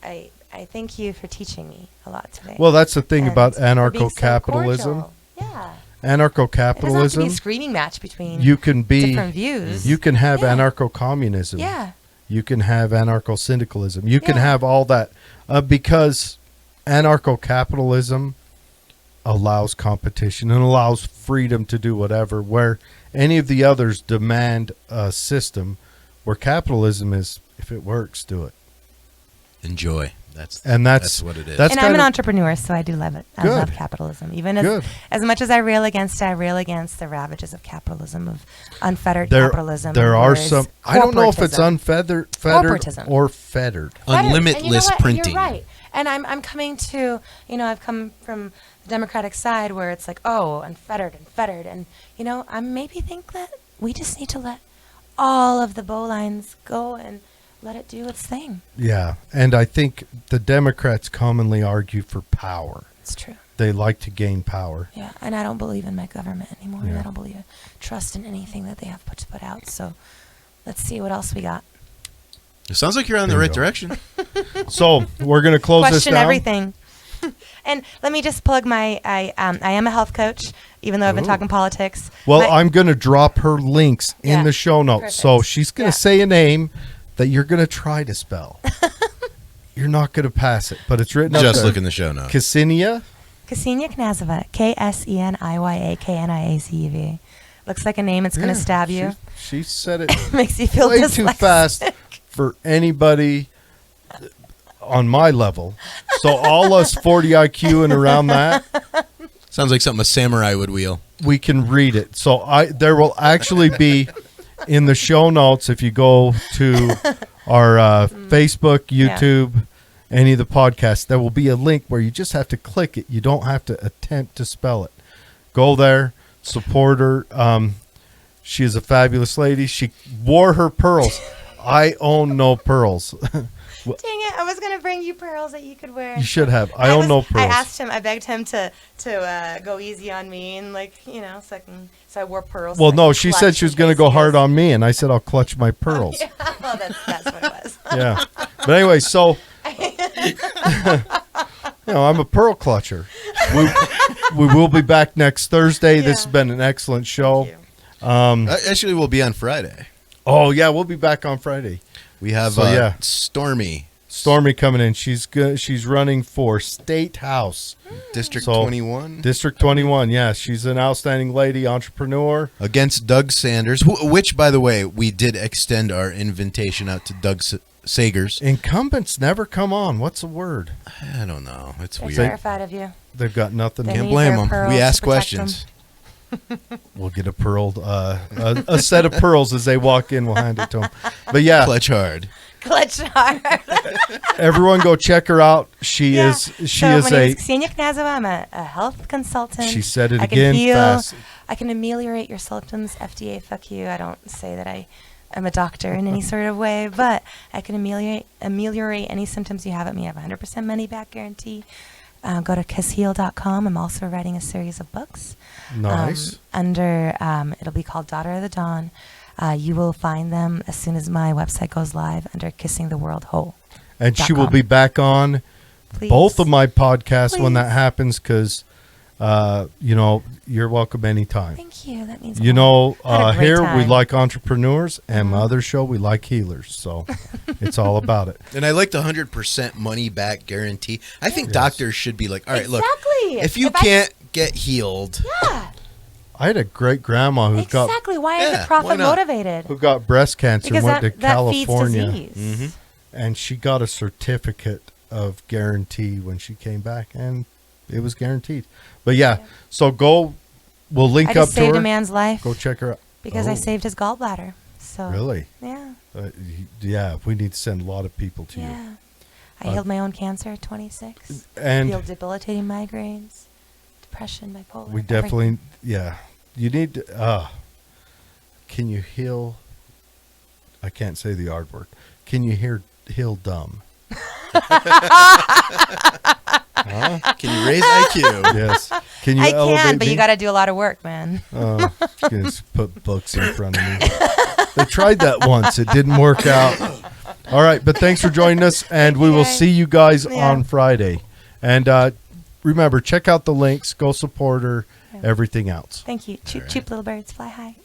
I thank you for teaching me a lot today. Well, that's the thing And about for being so anarcho-capitalism. cordial. Yeah. It doesn't have to Anarcho-capitalism. be a screaming match between You can be. different views. You can have Yeah. anarcho-communism. Yeah. You can have anarcho-syndicalism. You can Yeah. have all that because anarcho-capitalism allows competition and allows freedom to do whatever, where any of the others demand a system where capitalism is, if it works, do it. Enjoy. That's what it is. That's And I'm kind an of- entrepreneur, so I do love it. I Good. love capitalism. Even Good. as much as I rail against it, I rail against the ravages of capitalism, of unfettered There, capitalism. there are whereas some. I don't know if it's corporatism. fettered Corporatism. or fettered. Fettered. Unlimitless And you know what? printing. You're right. And I'm coming to, I've come from the Democratic side where it's like, oh, unfettered and fettered. And, I maybe think that we just need to let all of the bowlines go and let it do its thing. Yeah, and I think the Democrats commonly argue for power. It's true. They like to gain power. Yeah, and I don't believe in my government anymore. Yeah. I don't believe trust in anything that they have put out. So let's see what else we got. It sounds like you're on the There you right go. direction. So we're going to close this Question down. everything. And let me just plug I am a health coach, even though I've been Ooh. talking politics. Well, My- I'm going to drop her links in Yeah, the show notes. So perfect. she's going Yeah. to say a name that you're going to try to spell. You're not going to pass it, but it's written up Just there. look in the show notes. Kseniya. Kseniya Kniazeva, KSENIYAKNIACEV. Looks like a name it's going to Yeah, stab you. She said it Makes you feel way dyslexic. too fast for anybody on my level. So all us 40 IQ and around that, Sounds like something a samurai would wheel. we can read it. So there will actually be in the show notes, if you go to our Facebook, YouTube, any of the podcasts, there will be a link where you just have to click it. You don't have to attempt to spell it. Go there, support her. She is a fabulous lady. She wore her pearls. I own no pearls. Dang it! I was gonna bring you pearls that you could wear. You should have. I own no pearls. I asked him. I begged him to go easy on me and so I wore pearls. Well, so I no, could she clutch said she was in going to case go he hard goes- on me, and I said I'll clutch my pearls. Well, that's what it was. Yeah. But anyway, so I'm a pearl clutcher. We will be back next Thursday. This has Yeah. been an excellent show. Thank you. Actually, we'll be on Friday. Oh yeah, we'll be back on Friday. We have So, yeah. Stormy, Stormy coming in. She's good. She's running for State House, District So, 21, District 21. Yeah, she's an outstanding lady, entrepreneur. against Doug Sanders, which, by the way, we did extend our invitation out to Doug Sagers. Incumbents never come on. What's the word? I don't know. It's They're weird. terrified of you. They've got nothing. They to Can't need blame their them. pearls We to ask protect them. questions. We'll get a pearl, a set of pearls as they walk in. We'll hand it to them. But yeah, Clutch hard. Clutch hard. everyone go check her out. She Yeah. is So my name a. is Kseniya Kniazeva. I'm a health consultant. She said it I can again heal. fast. I can ameliorate your symptoms. FDA, fuck you. I don't say that I am a doctor in any sort of way, but I can ameliorate any symptoms you have at me. I have a 100% money back guarantee. Go to kissheal.com. I'm also writing a series of books. Nice. It'll be called Daughter of the Dawn. You will find them as soon as my website goes live under Kissing the World Whole. And she will .com. be back on Please. both of my podcasts when that Please. happens because, you're welcome anytime. Thank you. That means a lot. Had a great Here we time. like entrepreneurs, and my Mhm. other show we like healers. So it's all about it. And I like the 100% money back guarantee. I think Yes. doctors should be like, all right, look, Exactly. if you I- can't get healed, Yeah. I had a great grandma who Exactly. Why is Yeah, it profit why not? motivated? got breast cancer Because and went that to feeds California, disease. Mhm. and she got a certificate of guarantee when she came back, and it was guaranteed. But yeah, so we'll link I up just to saved her. a man's life Go check her out. because Oh. I saved his gallbladder. So Really? Yeah. Yeah, we need to send a lot of people to you. Yeah. I healed my own cancer at 26. And Healed debilitating migraines, depression, bipolar. we definitely, yeah. You need to, can you heal? I can't say the R word. Can you heal dumb? Huh? can you raise IQ? Yes. Can you I elevate can, but me? you got to do a lot of work, man. Oh, just put books in front of me. They tried that once. It didn't work out. All right, but thanks for joining us, and Thank we you, will guys. see you guys Yeah. on Friday. And remember, check out the links, go support her, everything else. Thank you. Cheap, cheap little birds fly high.